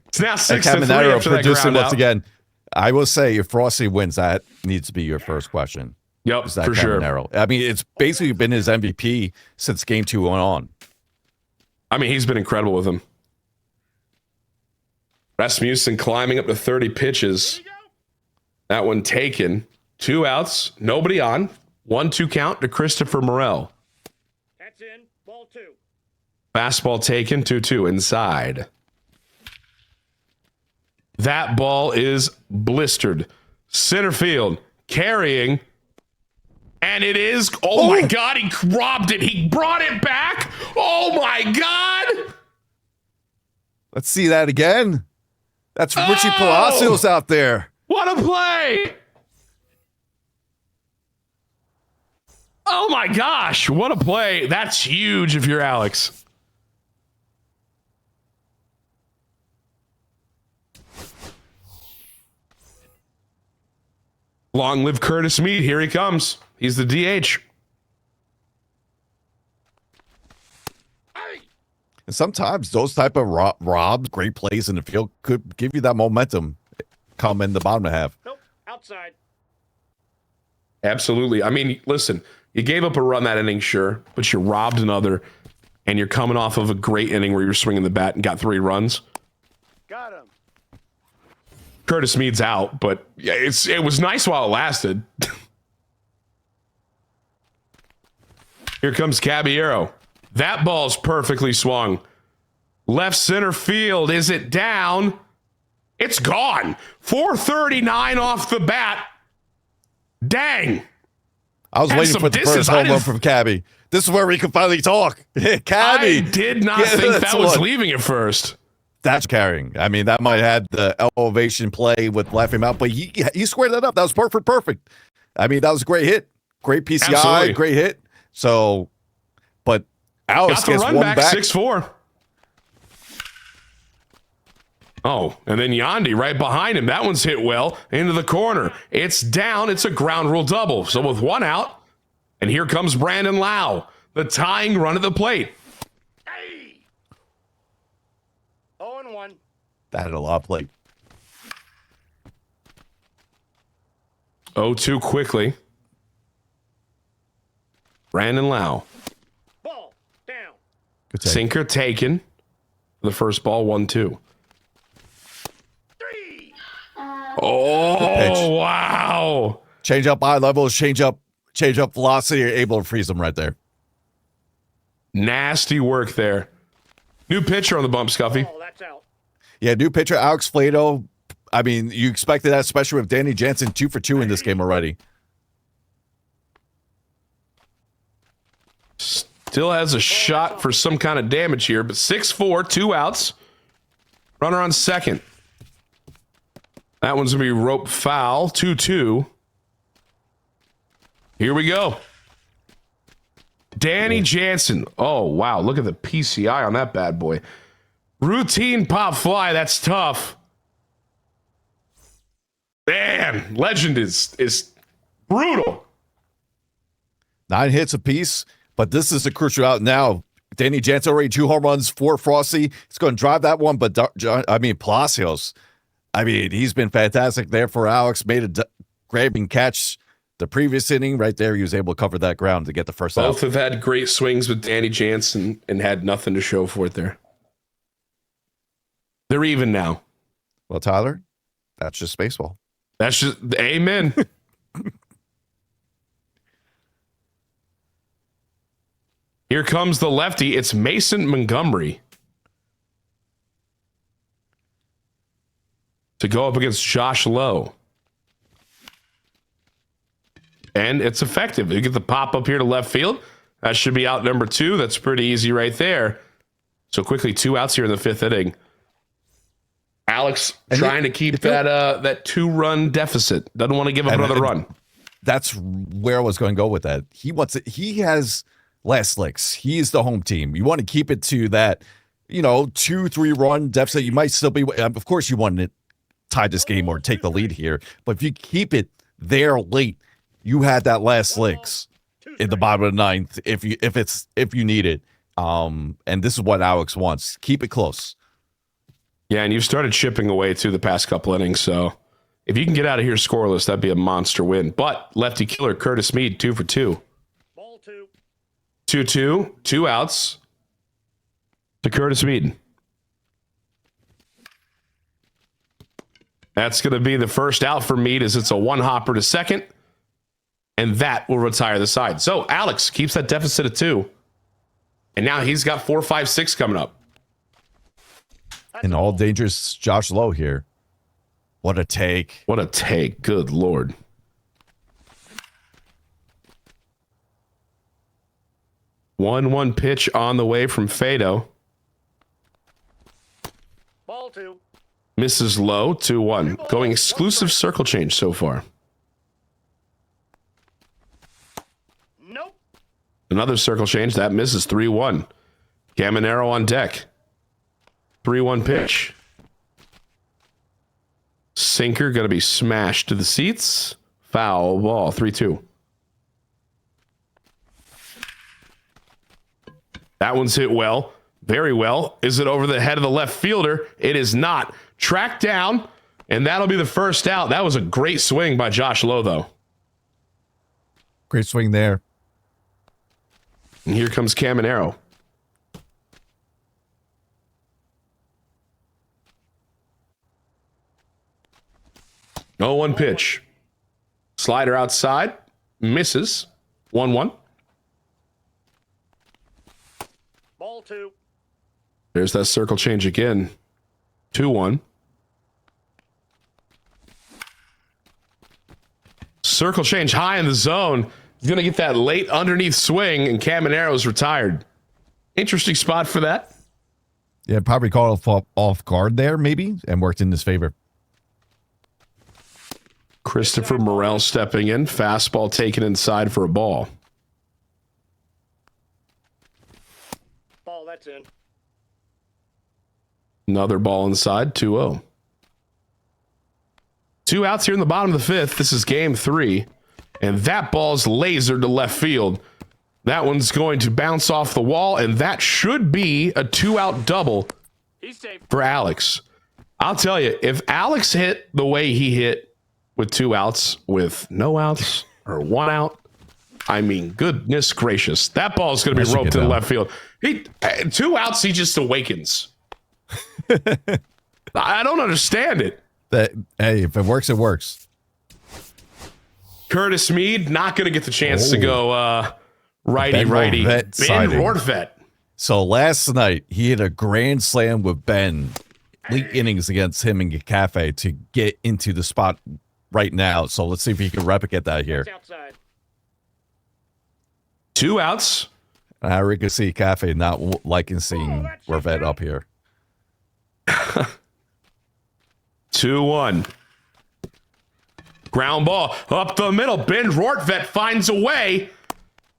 It's now 6-3 after that ground out. Again, I will say, if Frosty wins, that needs to be your first question. Yep, for sure. I mean, it's basically been his MVP since game 2 went on. I mean, he's been incredible with him. Rasmussen climbing up to 30 pitches. That one taken. 2 outs. Nobody on. 1-2 count to Christopher Morel. That's in. Ball 2. Fastball taken. 2-2 inside. That ball is blistered. Center field. Carrying. And it is. Oh my God, he robbed it. He brought it back. Oh my God. Let's see that again. That's Richie Palacios out there. What a play. Oh my gosh, what a play. That's huge if you're Alex. Long live Curtis Meade. Here he comes. He's the DH. And sometimes those type of robs, great plays in the field could give you that momentum come in the bottom half. Nope, outside. Absolutely. I mean, listen, you gave up a run that inning, sure, but you robbed another, and you're coming off of a great inning where you're swinging the bat and got 3 runs. Got him. Curtis Meade's out, but yeah, it was nice while it lasted. Here comes Caballero. That ball's perfectly swung. Left center field. Is it down? It's gone. 439 off the bat. Dang. I was waiting for the first home run from Cabby. This is where we can finally talk. Cabby. I did not think that was leaving at first. That's carrying. I mean, that might have had the elevation play with laughing out, but he squared that up. That was perfect. I mean, that was a great hit. Great PCI, Absolutely. Great hit. So, but Alex got the gets run one back, back. 6-4. Oh, and then Yandy right behind him. That one's hit well into the corner. It's down. It's a ground rule double. So with 1 out, and here comes Brandon Lau, the tying run at the plate. 0-1. That had a lot of play. 0-2 quickly. Brandon Lau. Ball down. Good take. Sinker taken. The first ball, 1-2. Oh, wow. Change up eye levels, change up velocity. You're able to freeze them right there. Nasty work there. New pitcher on the bump, Scuffy. Oh, that's out. Yeah, new pitcher, Alex Flato. I mean, you expected that, especially with Danny Jansen 2 for 2 in this game already. Still has a shot for some kind of damage here, but 6-4, 2 outs. Runner on second. That one's going to be rope foul, 2-2. Here we go. Danny Jansen. Oh, wow. Look at the PCI on that bad boy. Routine pop fly. That's tough. Man, legend is brutal. 9 hits apiece, but this is a crucial out now. Danny Jansen already 2 home runs for Frosty. He's going to drive that one, but Palacios, he's been fantastic there for Alex. Made a grabbing catch the previous inning right there. He was able to cover that ground to get the first out. Both have had great swings with Danny Jansen and had nothing to show for it there. They're even now. Well, Tyler, that's just baseball. That's just amen. Here comes the lefty. It's Mason Montgomery to go up against Josh Lowe. And it's effective. You get the pop up here to left field. That should be out number 2. That's pretty easy right there. So quickly 2 outs here in the 5th inning. Alex trying to keep that 2-run deficit. Doesn't want to give up another run. That's where I was going to go with that. He wants it. He has last licks. He's the home team. You want to keep it to that, 2-3 run deficit. You might still be. Of course, you want to tie this game or take the lead here. But if you keep it there late, you had that last licks in the bottom of the 9th. If you need it, and this is what Alex wants. Keep it close. Yeah, and you've started chipping away too the past couple innings. So if you can get out of here scoreless, that'd be a monster win. But lefty killer Curtis Meade 2 for 2. Ball 2. 2-2, 2 outs to Curtis Meade. That's going to be the first out for Meade as it's a 1-hopper to second. And that will retire the side. So Alex keeps that deficit of 2. And now he's got 4, 5, 6 coming up. And all dangerous Josh Lowe here. What a take. What a take. Good Lord. 1-1 pitch on the way from Fado. Ball 2. Misses low, 2-1. Going exclusive circle change so far. Nope. Another circle change. That misses 3-1. Caminero on deck. 3-1 pitch. Sinker going to be smashed to the seats. Foul ball, 3-2. That one's hit well. Very well. Is it over the head of the left fielder? It is not. Tracked down, and that'll be the first out. That was a great swing by Josh Lowe, though. Great swing there. And here comes Caminero. No 1 pitch. Slider outside. Misses. 1-1. Ball 2. There's that circle change again. 2-1. Circle change high in the zone. He's going to get that late underneath swing, and Caminero's retired. Interesting spot for that. Yeah, probably caught off guard there, maybe, and worked in his favor. Christopher Morel stepping in. Fastball taken inside for a ball. Ball, that's in. Another ball inside, 2-0. 2 outs here in the bottom of the 5th. This is game 3. And that ball's lasered to left field. That one's going to bounce off the wall, and that should be a 2-out double for Alex. I'll tell you, if Alex hit the way he hit with 2 outs, with no outs or 1 out, I mean, goodness gracious. That ball's going to be roped to the left field. 2 outs, he just awakens. I don't understand it. Hey, if it works, it works. Curtis Mead not going to get the chance to go righty. Ben Rortvedt. So last night, he hit a grand slam with Ben. Late innings against him and Cafe to get into the spot right now. So let's see if he can replicate that here. 2 outs. I can see Cafe not liking seeing Rortvedt up here. 2-1. Ground ball up the middle. Ben Rortvedt finds a way,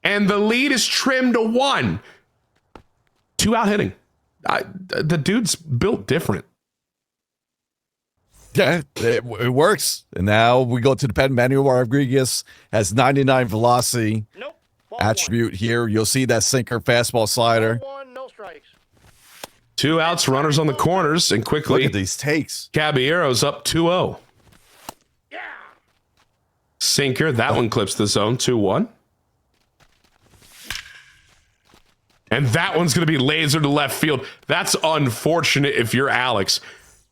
and the lead is trimmed to 1. 2-out hitting. The dude's built different. Yeah, it works. And now we go to the pen. Manuel Rodriguez has 99 velocity attribute here. You'll see that sinker, fastball, slider. 2 outs, runners on the corners, and quickly. Look at these takes. Caballero's up 2-0. Sinker, that one clips the zone, 2-1. And that one's going to be lasered to left field. That's unfortunate if you're Alex.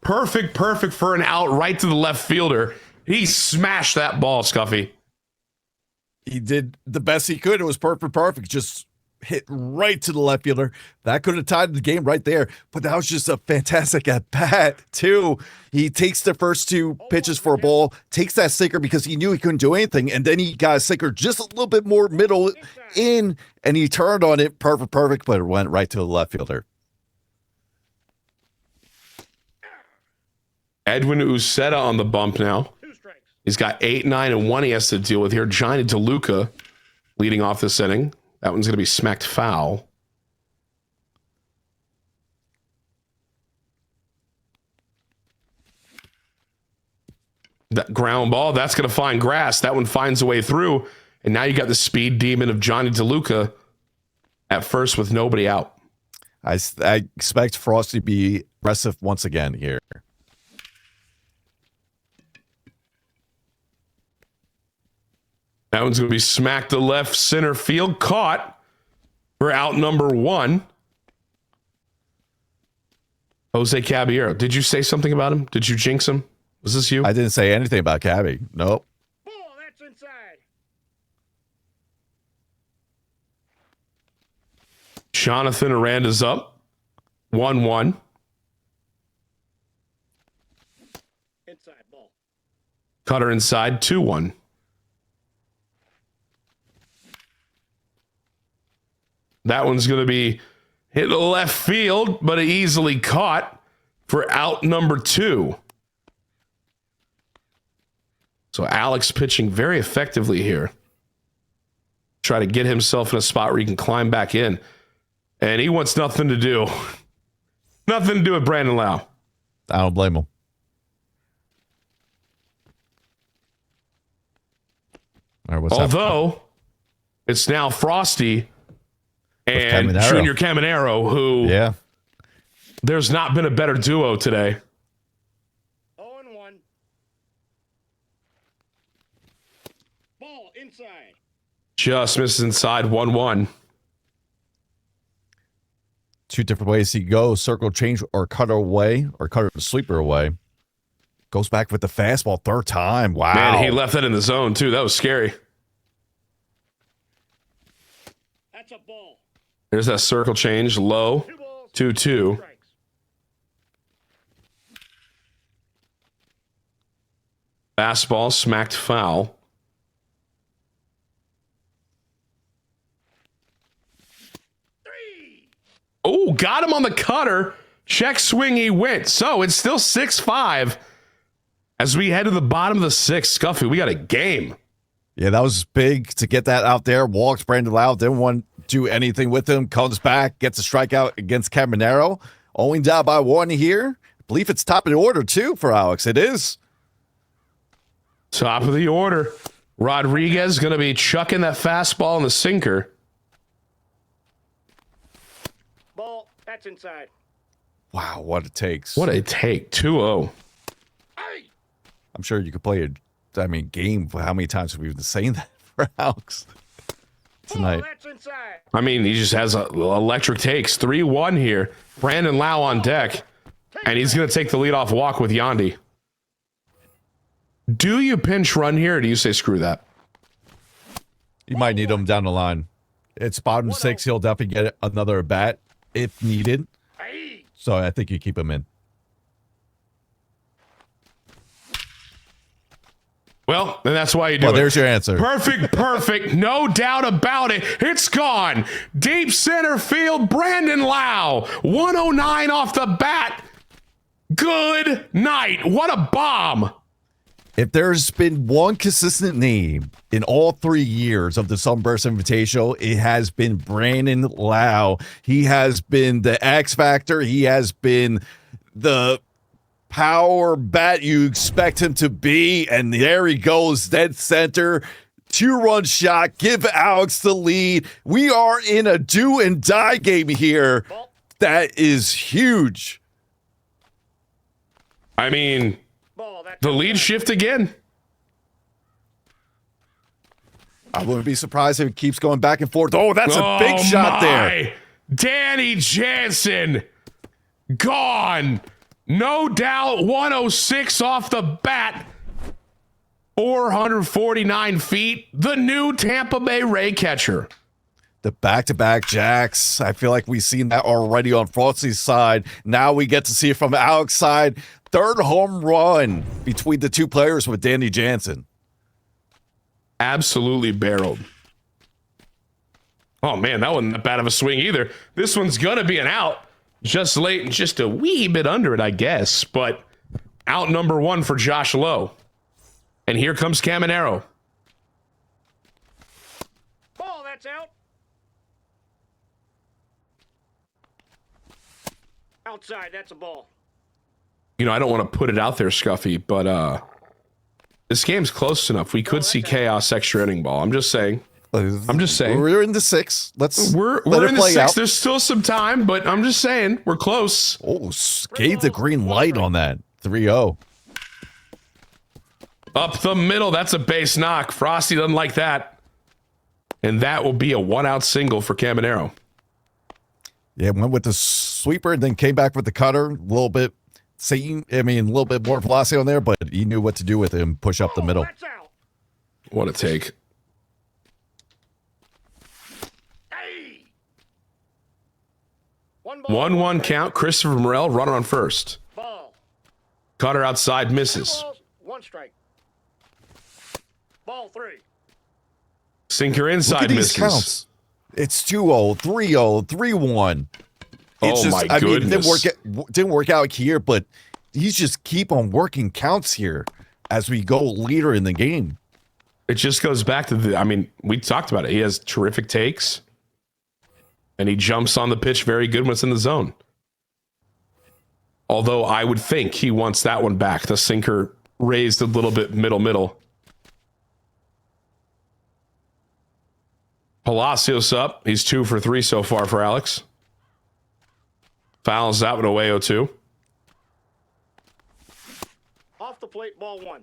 Perfect for an out right to the left fielder. He smashed that ball, Scuffy. He did the best he could. It was perfect. Just hit right to the left fielder. That could have tied the game right there. But that was just a fantastic at bat, too. He takes the first 2 pitches for a ball, takes that sinker because he knew he couldn't do anything. And then he got a sinker just a little bit more middle in, and he turned on it. Perfect, but it went right to the left fielder. Edwin Uceta on the bump now. He's got 8, 9, and 1 he has to deal with here. Johnny DeLuca leading off this inning. That one's going to be smacked foul. That ground ball, that's going to find grass. That one finds a way through. And now you got the speed demon of Johnny DeLuca at first with nobody out. I expect Frost to be aggressive once again here. That one's going to be smacked to left center field. Caught for out number 1. Jose Caballero. Did you say something about him? Did you jinx him? Was this you? I didn't say anything about Cabby. Nope. That's inside. Jonathan Aranda's up. 1-1. Inside ball. Cutter inside. 2-1. That one's going to be hit left field, but easily caught for out number 2. So Alex pitching very effectively here. Try to get himself in a spot where he can climb back in. And he wants nothing to do. Nothing to do with Brandon Lau. I don't blame him. All right, what's Although, it's now Frosty and Junior Caminero, who there's not been a better duo today. 0-1. Ball inside. Just misses inside 1-1. 2 different ways he goes: circle change or cutter away, or cutter sweeper away. Goes back with the fastball 3rd time. Wow. Man, he left that in the zone too. That was scary. That's a ball. There's that circle change, low, 2-2. Fastball smacked foul. Oh, got him on the cutter. Check swing, he went. So it's still 6-5 as we head to the bottom of the 6th. Scuffy, we got a game. Yeah, that was big to get that out there. Walked Brandon Lau, didn't want to do anything with him. Comes back, gets a strikeout against Caminero. Owing down by 1 here. I believe it's top of the order, too, for Alex. It is. Top of the order. Rodriguez going to be chucking that fastball in the sinker. Ball. That's inside. Wow, what it takes. What a take. 2-0. I'm sure you could play a game. How many times have we been saying that for Alex tonight? I mean, he just has electric takes. 3-1 here. Brandon Lau on deck. And he's going to take the leadoff walk with Yandy. Do you pinch run here, or do you say screw that? You might need him down the line. It's bottom 6. He'll definitely get another bat if needed. So I think you keep him in. Well, then that's why you do it. There's your answer. Perfect. No doubt about it. It's gone. Deep center field, Brandon Lau. 109 off the bat. Good night. What a bomb. If there's been one consistent name in all 3 years of the Sunburst Invitational, it has been Brandon Lau. He has been the X Factor. He has been the power bat you expect him to be. And there he goes, dead center. 2-run shot. Give Alex the lead. We are in a do and die game here. That is huge. I mean, the lead shift again. I wouldn't be surprised if it keeps going back and forth. Oh, that's a big shot there. Danny Jansen gone. No doubt 106 off the bat. 449 feet. The new Tampa Bay Ray catcher. The back-to-back jacks. I feel like we've seen that already on Frosty's side. Now we get to see it from Alex's side. 3rd home run between the 2 players with Danny Jansen. Absolutely barreled. Oh, man, that wasn't that bad of a swing either. This one's going to be an out. Just late and just a wee bit under it, I guess. But out number 1 for Josh Lowe. And here comes Caminero. Ball, that's out. Outside, that's a ball. You know, I don't want to put it out there, Scuffy, but this game's close enough. We could see chaos extra inning ball. I'm just saying. We're in the 6. We're in the 6. Out. There's still some time, but I'm just saying we're close. Oh, gave the green light on that. 3-0. Up the middle. That's a base knock. Frosty doesn't like that. And that will be a 1-out single for Caminero. Yeah, went with the sweeper and then came back with the cutter. A little bit, a little bit more velocity on there, but he knew what to do with it and push up the middle. What a take. 1-1 count. Christopher Morel, runner on first. Cutter outside, misses. 1 strike. Ball 3. Sinker inside, misses. Counts. It's 2-0, 3-0, 3-1. It's Oh my goodness. Didn't work out here, but he's just keep on working counts here as we go later in the game. It just goes back to we talked about it. He has terrific takes, and he jumps on the pitch very good when it's in the zone. Although I would think he wants that one back. The sinker raised a little bit middle. Palacios up. He's 2 for 3 so far for Alex. Fouls that one away, 0-2. Off the plate, ball 1.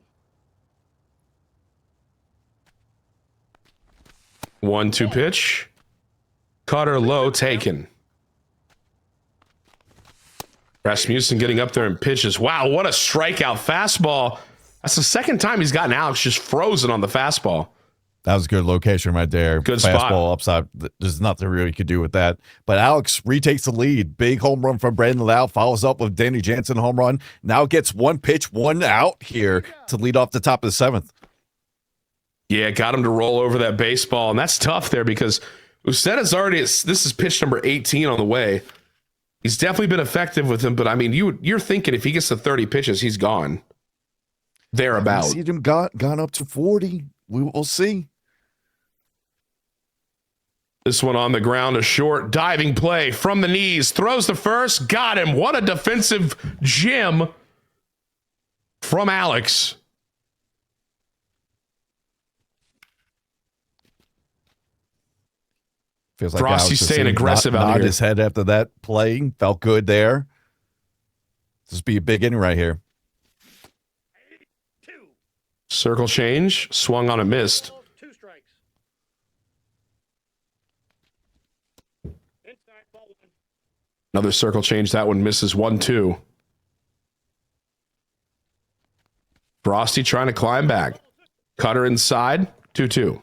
1-2 pitch. Cutter low, taken. Rasmussen getting up there and pitches. Wow, what a strikeout fastball. That's the second time he's gotten Alex just frozen on the fastball. That was a good location right there. Good fastball spot. Upside. There's nothing really you could do with that. But Alex retakes the lead. Big home run from Brandon Lau. Follows up with Danny Jansen home run. Now gets 1 pitch, 1 out here to lead off the top of the 7th. Yeah, got him to roll over that baseball. And that's tough there because Uceda's already, this is pitch number 18 on the way. He's definitely been effective with him. But I mean, you're thinking if he gets to 30 pitches, he's gone. Thereabout. See him gone up to 40. We will see. This one on the ground, a short diving play from the knees. Throws the first. Got him. What a defensive gem from Alex. Feels like Frosty Alex staying aggressive out nod here. His head after that play. Felt good there. This will be a big inning right here. Circle change. Swung on a missed. 2 strikes. Inside, ball 1. Another circle change. That one misses 1-2. Frosty trying to climb back. Cutter inside. 2-2.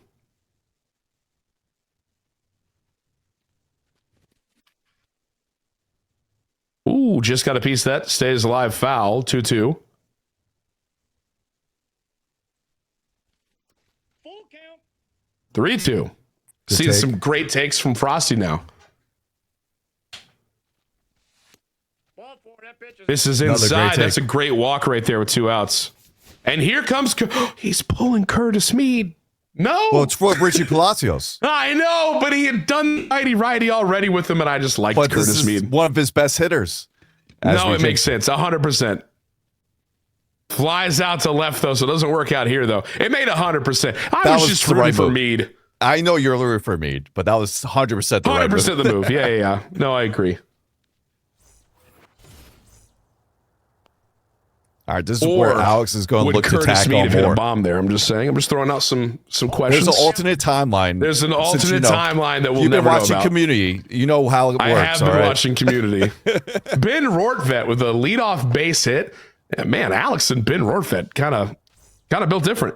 Ooh, just got a piece of that. Stays alive. Foul. 2-2. Full count. 3-2. See some great takes from Frosty now. Ball 4. That pitch is This is inside. That's a great walk right there with 2 outs. And here comes... He's pulling Curtis Mead. No. Well, it's for Richie Palacios. I know, but he had done righty already with him, and I just liked But Curtis this is Mead. one of his best hitters. No, it makes sense. 100%. Flies out to left, though, so it doesn't work out here, though. It made 100%. I was just rooting for Mead. I know you're rooting for Mead, but that was 100% the right move. 100% the move. Yeah. No, I agree. All right, this is where Alex is going to look to tackle Mead have hit more. a bomb there. I'm just saying. I'm just throwing out some questions. There's an alternate timeline. There's an alternate timeline that we'll You've been never know watching about. Community. You know how it works. I have been all right? watching Community. Ben Rortvedt with a leadoff base hit. And man, Alex and Ben Rortvedt kind of built different.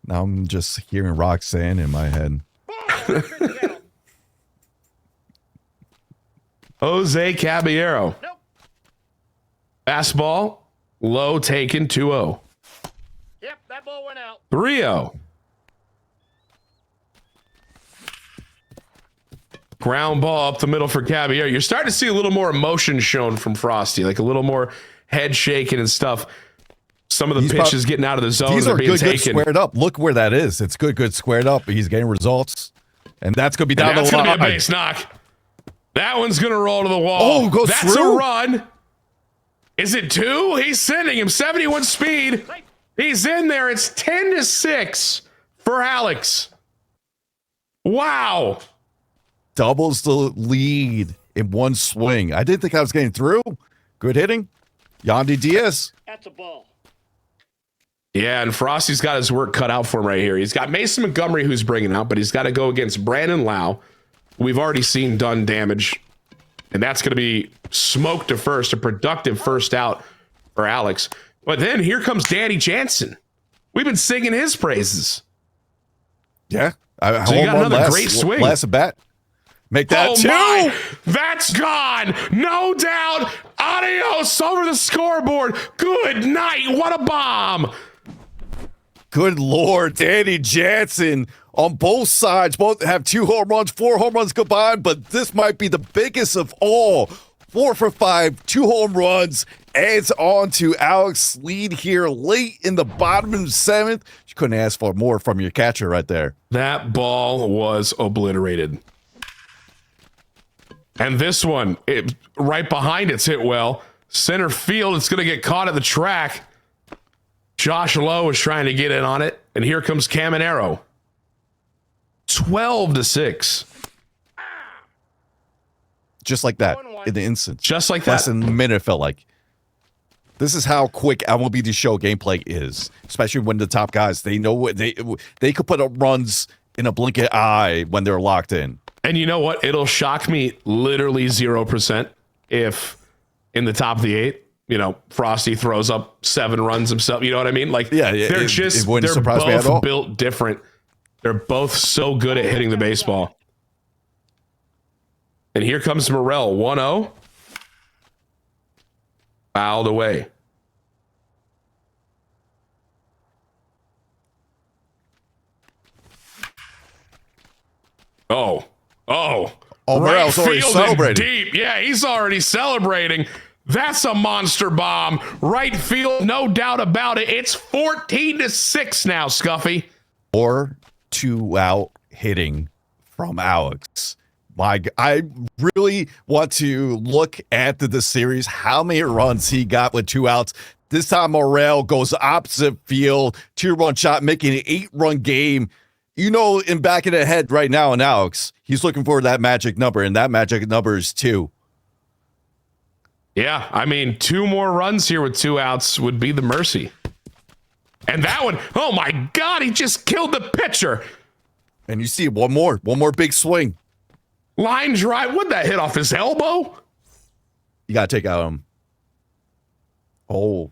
Now I'm just hearing Roxanne in my head. Jose Caballero. Fastball, low, taken, 2-0. Yep, that ball went out. 3-0. Ground ball up the middle for Caballero. You're starting to see a little more emotion shown from Frosty, like a little more head shaking and stuff. Some of the pitches getting out of the zone. These are are being good taken. squared up. Look where that is. It's good squared up. He's getting results. And that's going to be down the line. That's going to be a base knock. That one's going to roll to the wall. Oh, goes That's through? a run. Is it 2? He's sending him 71 speed. He's in there. It's 10-6 for Alex. Wow. Doubles the lead in one swing. I didn't think I was getting through. Good hitting. Yandy Diaz. That's a ball. Yeah, and Frosty's got his work cut out for him right here. He's got Mason Montgomery who's bringing out, but he's got to go against Brandon Lau, who we've already seen done damage. And that's going to be smoke to first, a productive first out for Alex. But then here comes Danny Jansen. We've been singing his praises. Yeah. So you got another great swing. Last at bat. Make that 2. My, that's gone. No doubt. Adios over the scoreboard. Good night. What a bomb. Good Lord, Danny Jansen on both sides. Both have 2 home runs, 4 home runs combined, but this might be the biggest of all. 4 for 5, 2 home runs, adds on to Alex's lead here late in the bottom of the 7th. You couldn't ask for more from your catcher right there. That ball was obliterated. And this one, right behind it's hit well. Center field, it's going to get caught at the track. Josh Lowe is trying to get in on it. And here comes Caminero. 12-6. Just like that, in the instant. Just like that. Less than a minute, it felt like. This is how quick MLB Show gameplay is, especially when the top guys, they know what they could put up runs in a blink of an eye when they're locked in. And you know what? It'll shock me literally 0% if in the top of the 8, you know, Frosty throws up 7 runs himself. You know what I mean? Like, they're both built different. They're both so good at hitting the baseball. And here comes Morel, 1-0. Fouled away. Oh, Morel's already celebrating. Deep. Yeah, he's already celebrating. That's a monster bomb. Right field, no doubt about it. It's 14-6 now, Scuffy. Or 2-out hitting from Alex. I really want to look at the series, how many runs he got with 2 outs. This time Morel goes opposite field, 2-run shot, making an 8-run game. You know, in back of the head right now in Alex, he's looking for that magic number, and that magic number is 2. Yeah, I mean, 2 more runs here with 2 outs would be the mercy. And that one, oh my God, he just killed the pitcher. And you see one more big swing. Line drive, what'd that hit off his elbow? You got to take out him. Oh.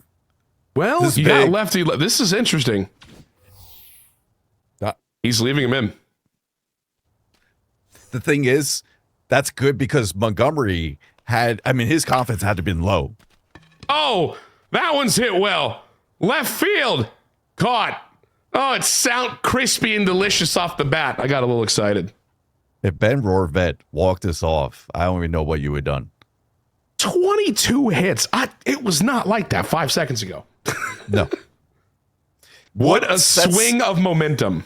Well, you got lefty. This is interesting. He's leaving him in. The thing is, that's good because Montgomery his confidence had to have been low. Oh, that one's hit well. Left field. Caught. Oh, it sound crispy and delicious off the bat. I got a little excited. If Ben Rorvet walked this off, I don't even know what you would have done. 22 hits. It was not like that 5 seconds ago. No. What a swing of momentum.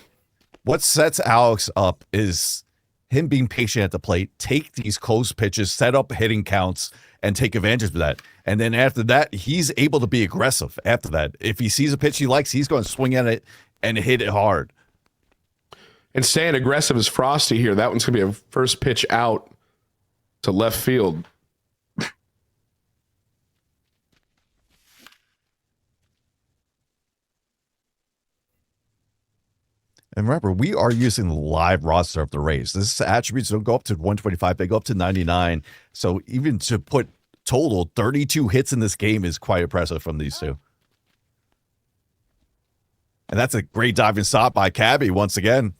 What sets Alex up is him being patient at the plate, take these close pitches, set up hitting counts, and take advantage of that. And then after that, he's able to be aggressive after that. If he sees a pitch he likes, he's going to swing at it and hit it hard. And staying aggressive is Frosty here. That one's going to be a first pitch out to left field. And remember, we are using the live roster of the Rays. This attributes don't go up to 125, they go up to 99. So even to put total 32 hits in this game is quite impressive from these two. And that's a great diving stop by Cabby once again.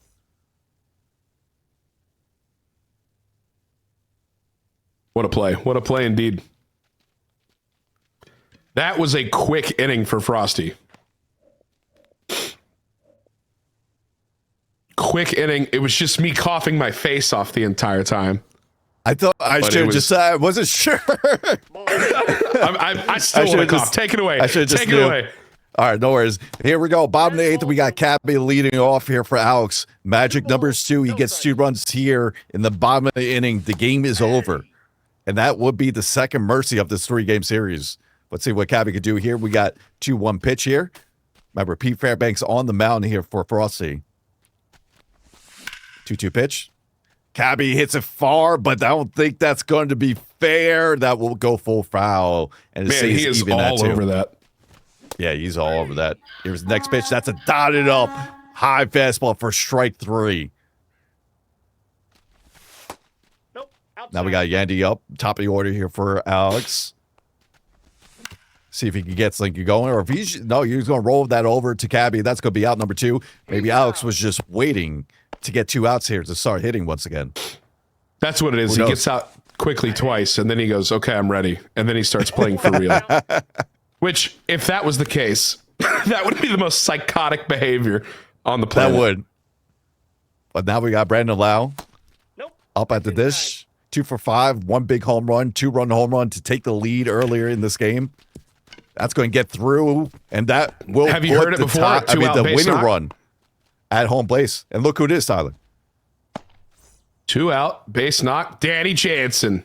What a play. What a play indeed. That was a quick inning for Frosty. Quick inning. It was just me coughing my face off the entire time. I thought I should have just said I wasn't sure. I still want to cough. Take it away. I should just Take it away. All right, no worries. Here we go. Bottom of the 8th, we got Cabby leading off here for Alex. Magic numbers 2. He gets 2 runs here in the bottom of the inning. The game is over. And that would be the second mercy of this 3-game series. Let's see what Cabby could do here. We got 2-1 pitch here. Remember, Pete Fairbanks on the mound here for Frosty. 2-2 pitch. Cabby hits it far, but I don't think that's going to be fair. That will go full foul. And man, he is all over that. Yeah, he's all over that. Here's the next pitch. That's a dotted up high fastball for strike 3. Now we got Yandy up, top of the order here for Alex. See if he can get Slinky going, or if he's he's going to roll that over to Cabby. That's going to be out number 2. Maybe Alex was just waiting to get 2 outs here to start hitting once again. That's what it is. He gets out quickly twice, and then he goes, okay, I'm ready. And then he starts playing for real. Which, if that was the case, That would be the most psychotic behavior on the planet. That would. But now we got Brandon Lau up at the dish. 2 for 5, 1 big home run, 2-run home run to take the lead earlier in this game. That's going to get through, and that will Have you heard it before? the winning run at home base. And look who it is, Tyler. 2 out, base knock, Danny Jansen.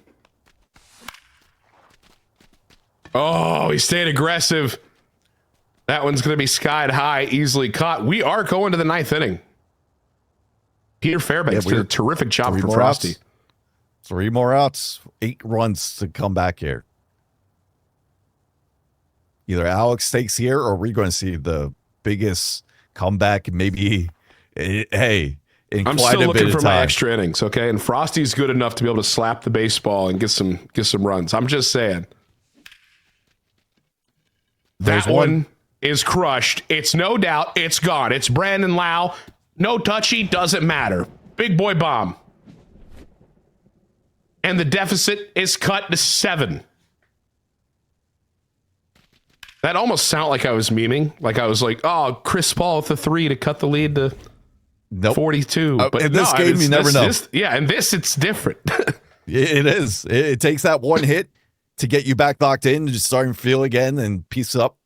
Oh, he stayed aggressive. That one's going to be skied high, easily caught. We are going to the 9th inning. Peter Fairbanks did a terrific job for Frosty. 3 more outs, 8 runs to come back here. Either Alex takes here, or we're going to see the biggest comeback, maybe, hey, in I'm quite still a bit looking of for time. my extra innings, okay? And Frosty's good enough to be able to slap the baseball and get some runs. I'm just saying. There's that one is crushed. It's no doubt. It's gone. It's Brandon Lau. No touchy. Doesn't matter. Big boy bomb. And the deficit is cut to 7. That almost sounded like I was memeing. Like I was like, oh, Chris Paul with the 3 to cut the lead to 42. But in this game, you never know. In this, it's different. It is. It takes that one hit to get you back locked in, just starting to feel again and piece up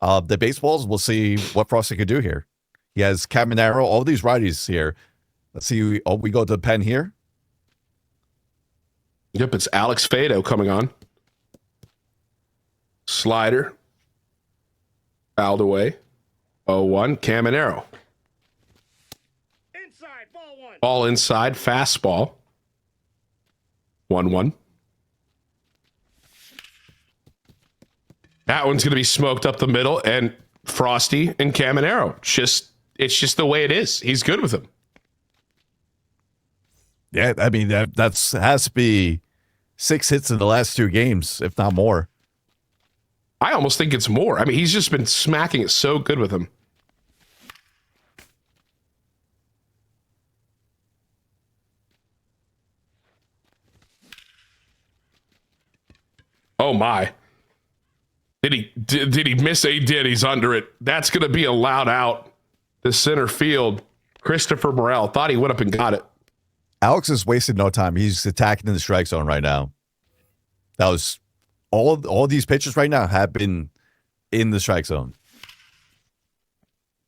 the baseballs. We'll see what Frosty could do here. He has Caminero, all these righties here. Let's see. Oh, we go to the pen here. Yep, it's Alex Fado coming on. Slider. Fouled away. 0-1. Caminero. Inside, ball 1. Ball inside. Fastball. 1-1. That one's going to be smoked up the middle, and Frosty and Caminero. It's just the way it is. He's good with him. Yeah, I mean, that's has to be 6 hits in the last 2 games, if not more. I almost think it's more. I mean, he's just been smacking it so good with him. Oh my. Did he miss? He did. He's under it. That's going to be a loud out to center field. Christopher Morel thought he went up and got it. Alex is wasting no time. He's attacking in the strike zone right now. That was all these pitchers right now have been in the strike zone.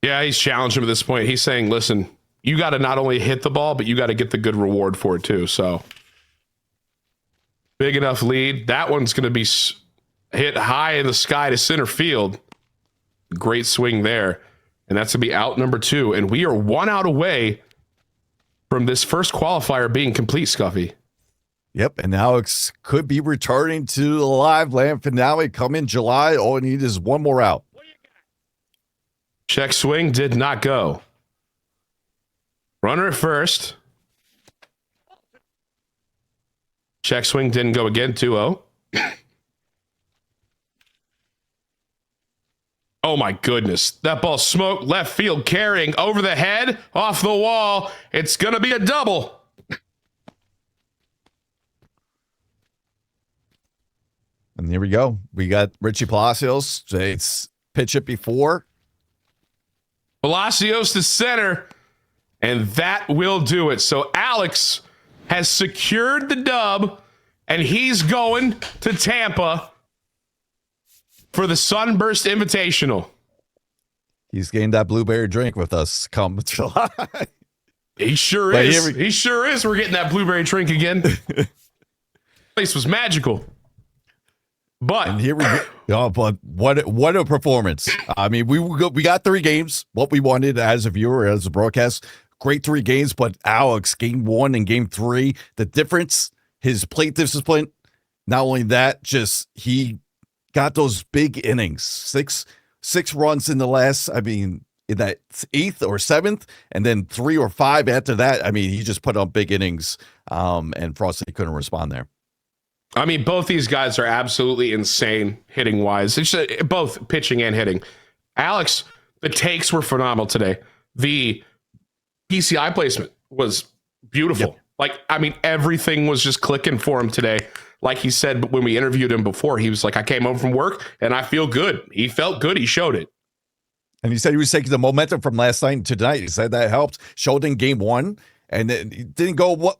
Yeah, he's challenged him at this point. He's saying, listen, you got to not only hit the ball, but you got to get the good reward for it too. So big enough lead. That one's going to be hit high in the sky to center field. Great swing there. And that's going to be out number 2. And we are 1 out away from this first qualifier being complete, Scuffy. Yep, and Alex could be returning to the live land finale come in July. All we need is 1 more out. Check swing did not go. Runner at first. Check swing didn't go again, 2-0. Oh my goodness. That ball smoked left field, carrying over the head, off the wall. It's going to be a double. And here we go. We got Richie Palacios. It's pitch it before. Palacios to center, and that will do it. So Alex has secured the dub, and he's going to Tampa for the Sunburst Invitational. He's getting that blueberry drink with us come July. He sure is. He sure is. We're getting that blueberry drink again. Place was magical. But and here we go. Oh, but what a performance. I mean, we got 3 games, what we wanted as a viewer, as a broadcast. Great 3 games, but Alex, game 1 and game 3, the difference, his plate discipline, not only that, just he got those big innings. 6 runs in the last, I mean, in that 8th or 7th, and then 3 or 5 after that. I mean, he just put on big innings, and Frosty couldn't respond there. I mean, both these guys are absolutely insane hitting wise. It's just, both pitching and hitting. Alex, the takes were phenomenal today. The PCI placement was beautiful. Yep. Like, I mean, everything was just clicking for him today. Like he said when we interviewed him before, he was like, I came home from work and I feel good. He felt good. He showed it. And he said he was taking the momentum from last night to tonight. He said that helped. Showed in game 1, and it didn't go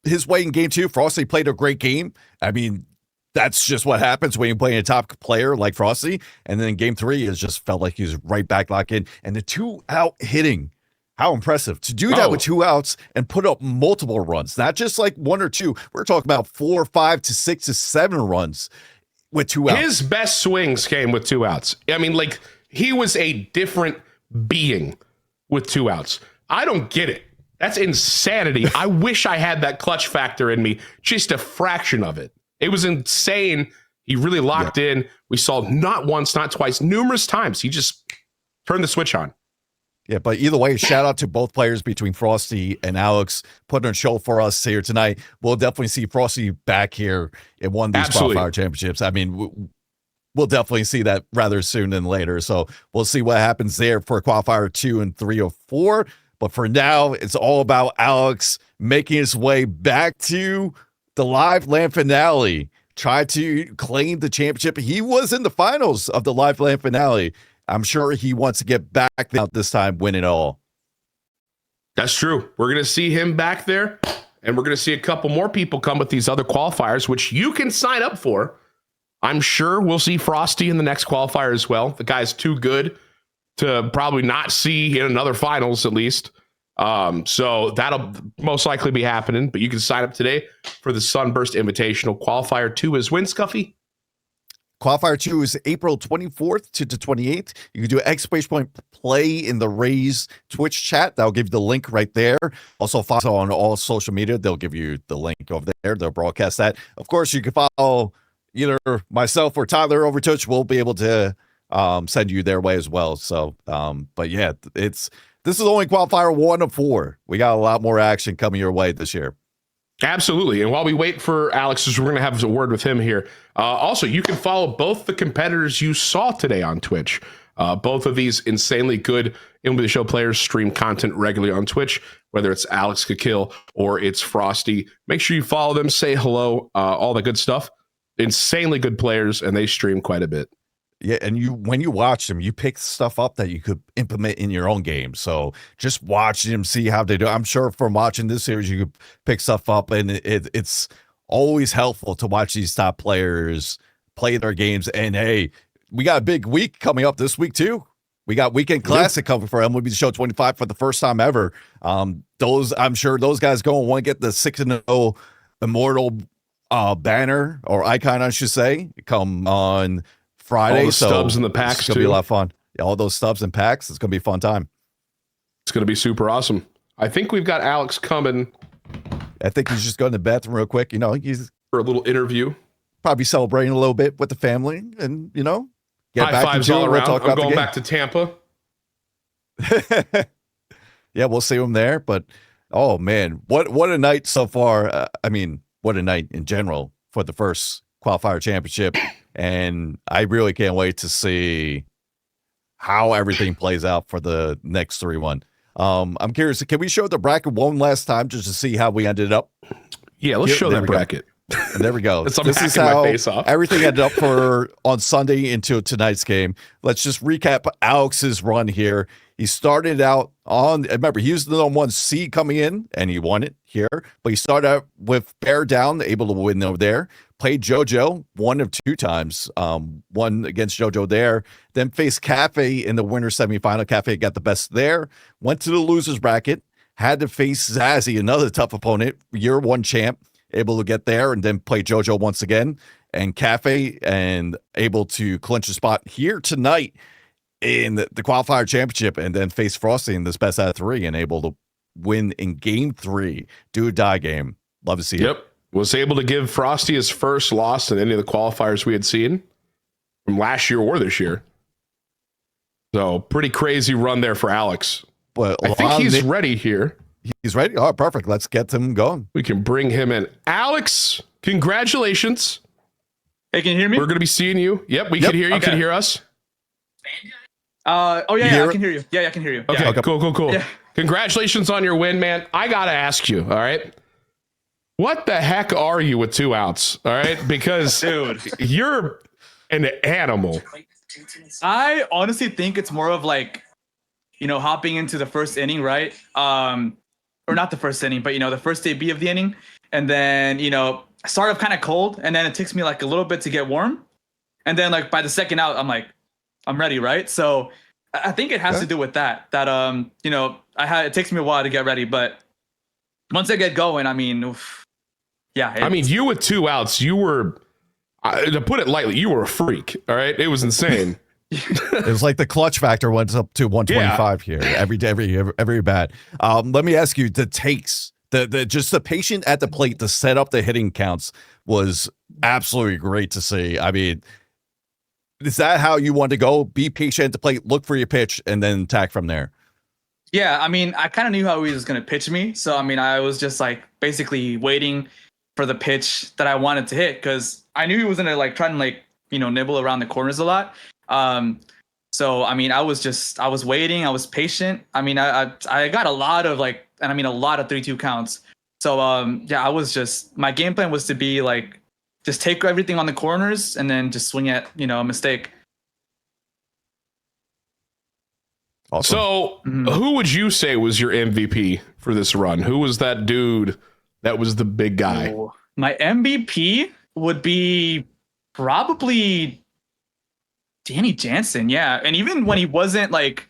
his way in game 2. Frosty played a great game. I mean, that's just what happens when you play a top player like Frosty. And then in game 3, it just felt like he was right back locked in. And the 2-out hitting, how impressive. To do that with 2 outs and put up multiple runs, not just like 1 or 2. We're talking about 4, 5 to 6 to 7 runs with 2 outs. His best swings came with 2 outs. I mean, like, he was a different being with 2 outs. I don't get it. That's insanity. I wish I had that clutch factor in me, just a fraction of it. It was insane. He really locked in. We saw not once, not twice, numerous times. He just turned the switch on. Yeah, but either way, shout out to both players between Frosty and Alex putting on a show for us here tonight. We'll definitely see Frosty back here in one of these Qualifier championships. I mean, we'll definitely see that rather soon than later. So we'll see what happens there for Qualifier 2 and 3 or 4. But for now, it's all about Alex making his way back to the Live Land finale. Tried to claim the championship. He was in the finals of the Live Land finale. I'm sure he wants to get back out this time, win it all. That's true. We're going to see him back there, and we're going to see a couple more people come with these other qualifiers, which you can sign up for. I'm sure we'll see Frosty in the next qualifier as well. The guy's too good to probably not see in another finals, at least. So that'll most likely be happening, but you can sign up today for the Sunburst Invitational. Qualifier 2 is when, Scuffy? Qualifier 2 is April 24th to the 28th. You can do exclamation point play in the Rays Twitch chat. That'll give you the link right there. Also follow on all social media. They'll give you the link over there. They'll broadcast that. Of course, you can follow either myself or Tyler over Twitch. We'll be able to send you their way as well. So, but yeah, this is only Qualifier 1 of 4. We got a lot more action coming your way this year. Absolutely. And while we wait for Alex, we're going to have a word with him here. Also, you can follow both the competitors you saw today on Twitch. Both of these insanely good MLB The Show players stream content regularly on Twitch, whether it's Alex Kakil or it's Frosty. Make sure you follow them, say hello, all the good stuff. Insanely good players, and they stream quite a bit. Yeah, and when you watch them, you pick stuff up that you could implement in your own game. So just watch them, see how they do. I'm sure from watching this series, you could pick stuff up, and it's always helpful to watch these top players play their games. And hey, we got a big week coming up this week too. We got Weekend Classic coming for MLB The Show 25 for the first time ever. I'm sure those guys go and want to get the 6-0 Immortal banner or icon, I should say, come on Friday. All the stubs and the packs, it's going to be a lot of fun. Yeah, all those stubs and packs. It's going to be a fun time. It's going to be super awesome. I think we've got Alex coming. I think he's just going to the bathroom real quick. You know, he's for a little interview. Probably celebrating a little bit with the family and, you know, get high back fives into all it. around. We'll talk I'm about going back to Tampa. Yeah, we'll see him there. But, oh, man, what a night so far. I mean, what a night in general for the first Qualifier championship. And I really can't wait to see how everything plays out for the next 3-1. I'm curious, can we show the bracket one last time just to see how we ended up? Yeah, let's show that bracket. And there we go. This is how everything ended up for on Sunday into tonight's game. Let's just recap Alex's run here. He started out on, remember, he was the #1 seed coming in, and he won it here. But he started out with Bear down, able to win over there. Played JoJo 1 of 2 times, won against JoJo there. Then faced Cafe in the winner semifinal. Cafe got the best there. Went to the losers bracket. Had to face Zazzy, another tough opponent, year 1 champ. Able to get there and then play JoJo once again. And Cafe and able to clinch a spot here tonight in the Qualifier championship, and then face Frosty in this best out of 3 and able to win in game 3. Do or die game. Love to see it. Yep. Was able to give Frosty his first loss in any of the qualifiers we had seen from last year or this year. So pretty crazy run there for Alex. But I think he's ready here. He's ready. Oh, perfect. Let's get him going. We can bring him in. Alex, congratulations. Hey, can you hear me? We're going to be seeing you. Yep, we can hear you. Okay. Can you hear us? I can hear you. Yeah, I can hear you. Okay, yeah. Cool. Yeah. Congratulations on your win, man. I got to ask you, all right? What the heck are you with 2 outs? All right, because dude, you're an animal. I honestly think it's more of like hopping into the first inning, right? Or not the first inning, but the first debut of the inning, and then I start off kind of cold, and then it takes me like a little bit to get warm, and then like by the second out, I'm like, I'm ready, right? So I think it has to do with that. It takes me a while to get ready, but once I get going, I mean, oof, yeah. I mean, you with 2 outs, you were, to put it lightly, you were a freak. All right, it was insane. It was like the clutch factor went up to 125 here every bat. Let me ask you, the takes, the patient at the plate to set up the hitting counts was absolutely great to see. I mean, is that how you want to go? Be patient at the plate, look for your pitch, and then attack from there. Yeah, I mean, I kind of knew how he was going to pitch me. So, I mean, I was just like basically waiting for the pitch that I wanted to hit because I knew he was going to like try and like, nibble around the corners a lot. So, I mean, I was waiting. I was patient. I mean, I got a lot of a lot of 3-2 counts. So, my game plan was to be like, just take everything on the corners and then just swing at, a mistake. Awesome. So, who would you say was your MVP for this run? Who was that dude that was the big guy? Oh, my MVP would be probably Danny Jansen. Yeah. And even when he wasn't like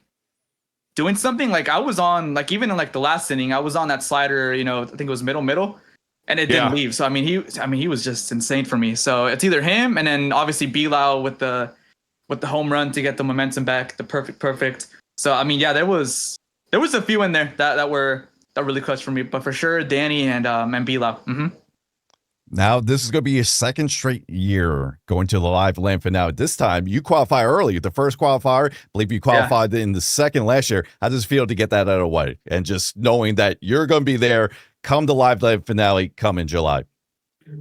doing something, like I was on, like even in like the last inning, I was on that slider, I think it was middle, and it didn't leave. So, I mean, he was just insane for me. So it's either him and then obviously Bilal with the home run to get the momentum back, the perfect. So, I mean, yeah, there was a few in there that really clutched for me, but for sure, Danny and Bilal. Mm-hmm. Now, this is going to be your second straight year going to the live land finale. This time, you qualify early. The first qualifier, I believe you qualified in the second last year. How does it feel to get that out of the way? And just knowing that you're going to be there come the live land finale come in July.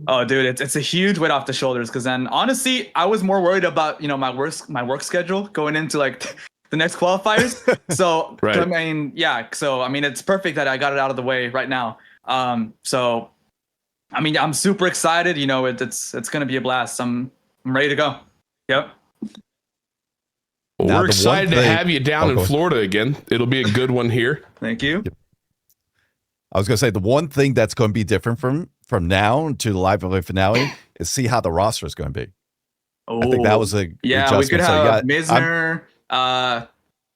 Oh, dude, it's a huge weight off the shoulders because then, honestly, I was more worried about, my work schedule going into, like, the next qualifiers. So, right. I mean, yeah. So, I mean, it's perfect that I got it out of the way right now. So, I mean, I'm super excited. It's going to be a blast. I'm ready to go. Yep. Well, we're excited to have you down in Florida again. It'll be a good one here. Thank you. Yep. I was going to say the one thing that's going to be different from now to the live finale is see how the roster is going to be. Oh, I think that was a adjustment. We could have Misner, I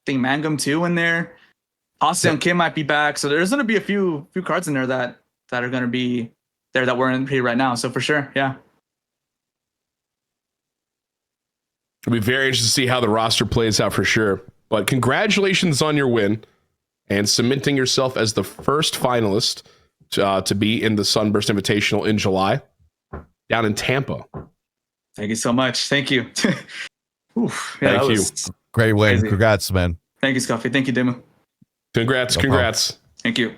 think Mangum too in there. Austin Kim might be back, so there's going to be a few cards in there that are going to be there that we're in here right now. So for sure, yeah. It'll be very interesting to see how the roster plays out for sure. But congratulations on your win and cementing yourself as the first finalist to be in the Sunburst Invitational in July down in Tampa. Thank you so much. Thank you. Oof, yeah, thank you. Great win. Crazy. Congrats, man. Thank you, Scuffy. Thank you, Dimmu. Congrats. Thank you.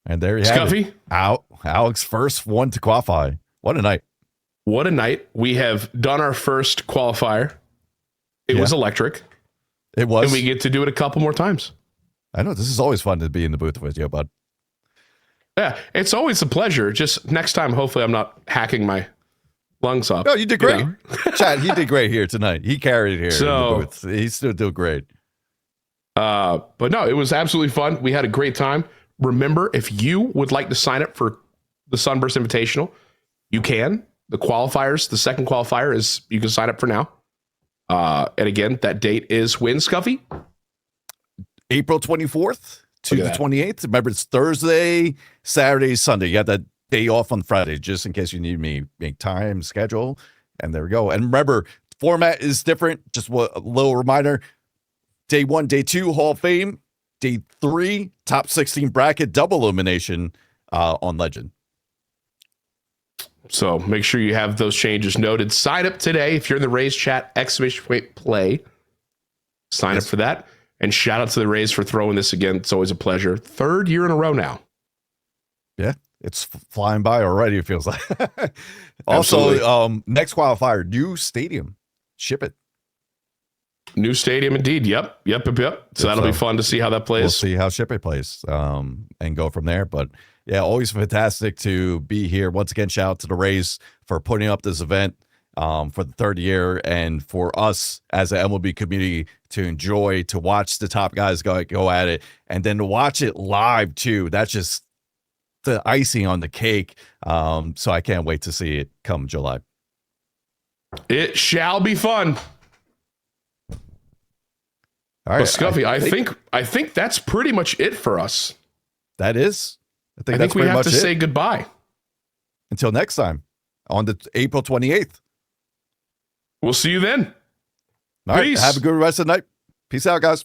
And there you have it. Alex first one to qualify. What a night. What a night. We have done our first qualifier. It was electric. It was. And we get to do it a couple more times. I know. This is always fun to be in the booth with you, bud. Yeah, it's always a pleasure. Just next time, hopefully I'm not hacking my lungs up. No, you did great. Chad, he did great here tonight. He carried it here in the booth. He still did great. But no, it was absolutely fun. We had a great time. Remember, if you would like to sign up for the Sunburst Invitational, you can. The qualifiers, the second qualifier is you can sign up for now. And again, that date is when, Scuffy? April 24th to the 28th. Remember, it's Thursday, Saturday, Sunday. You have that day off on Friday, just in case you need me make time, schedule. And there we go. And remember, format is different. Just a little reminder. Day 1, Day 2, Hall of Fame. Day 3, top 16 bracket, double elimination on Legend. So make sure you have those changes noted. Sign up today. If you're in the Rays chat, !play. Sign up for that. And shout out to the Rays for throwing this again. It's always a pleasure. 3rd year in a row now. Yeah, it's flying by already, it feels like. Also, next qualifier, new stadium. Ship it. New stadium, indeed. Yep. So that'll be fun to see how that plays. We'll see how Ship It plays and go from there. But yeah, always fantastic to be here. Once again, shout out to the Rays for putting up this event. for the third year, and for us as an MLB community to enjoy, to watch the top guys go at it, and then to watch it live too. That's just the icing on the cake. So I can't wait to see it come July. It shall be fun. All right, well, Scuffy, I think that's pretty much it for us. That is. I think we have to say goodbye. Until next time on the April 28th. We'll see you then. All right, have a good rest of the night. Peace out, guys.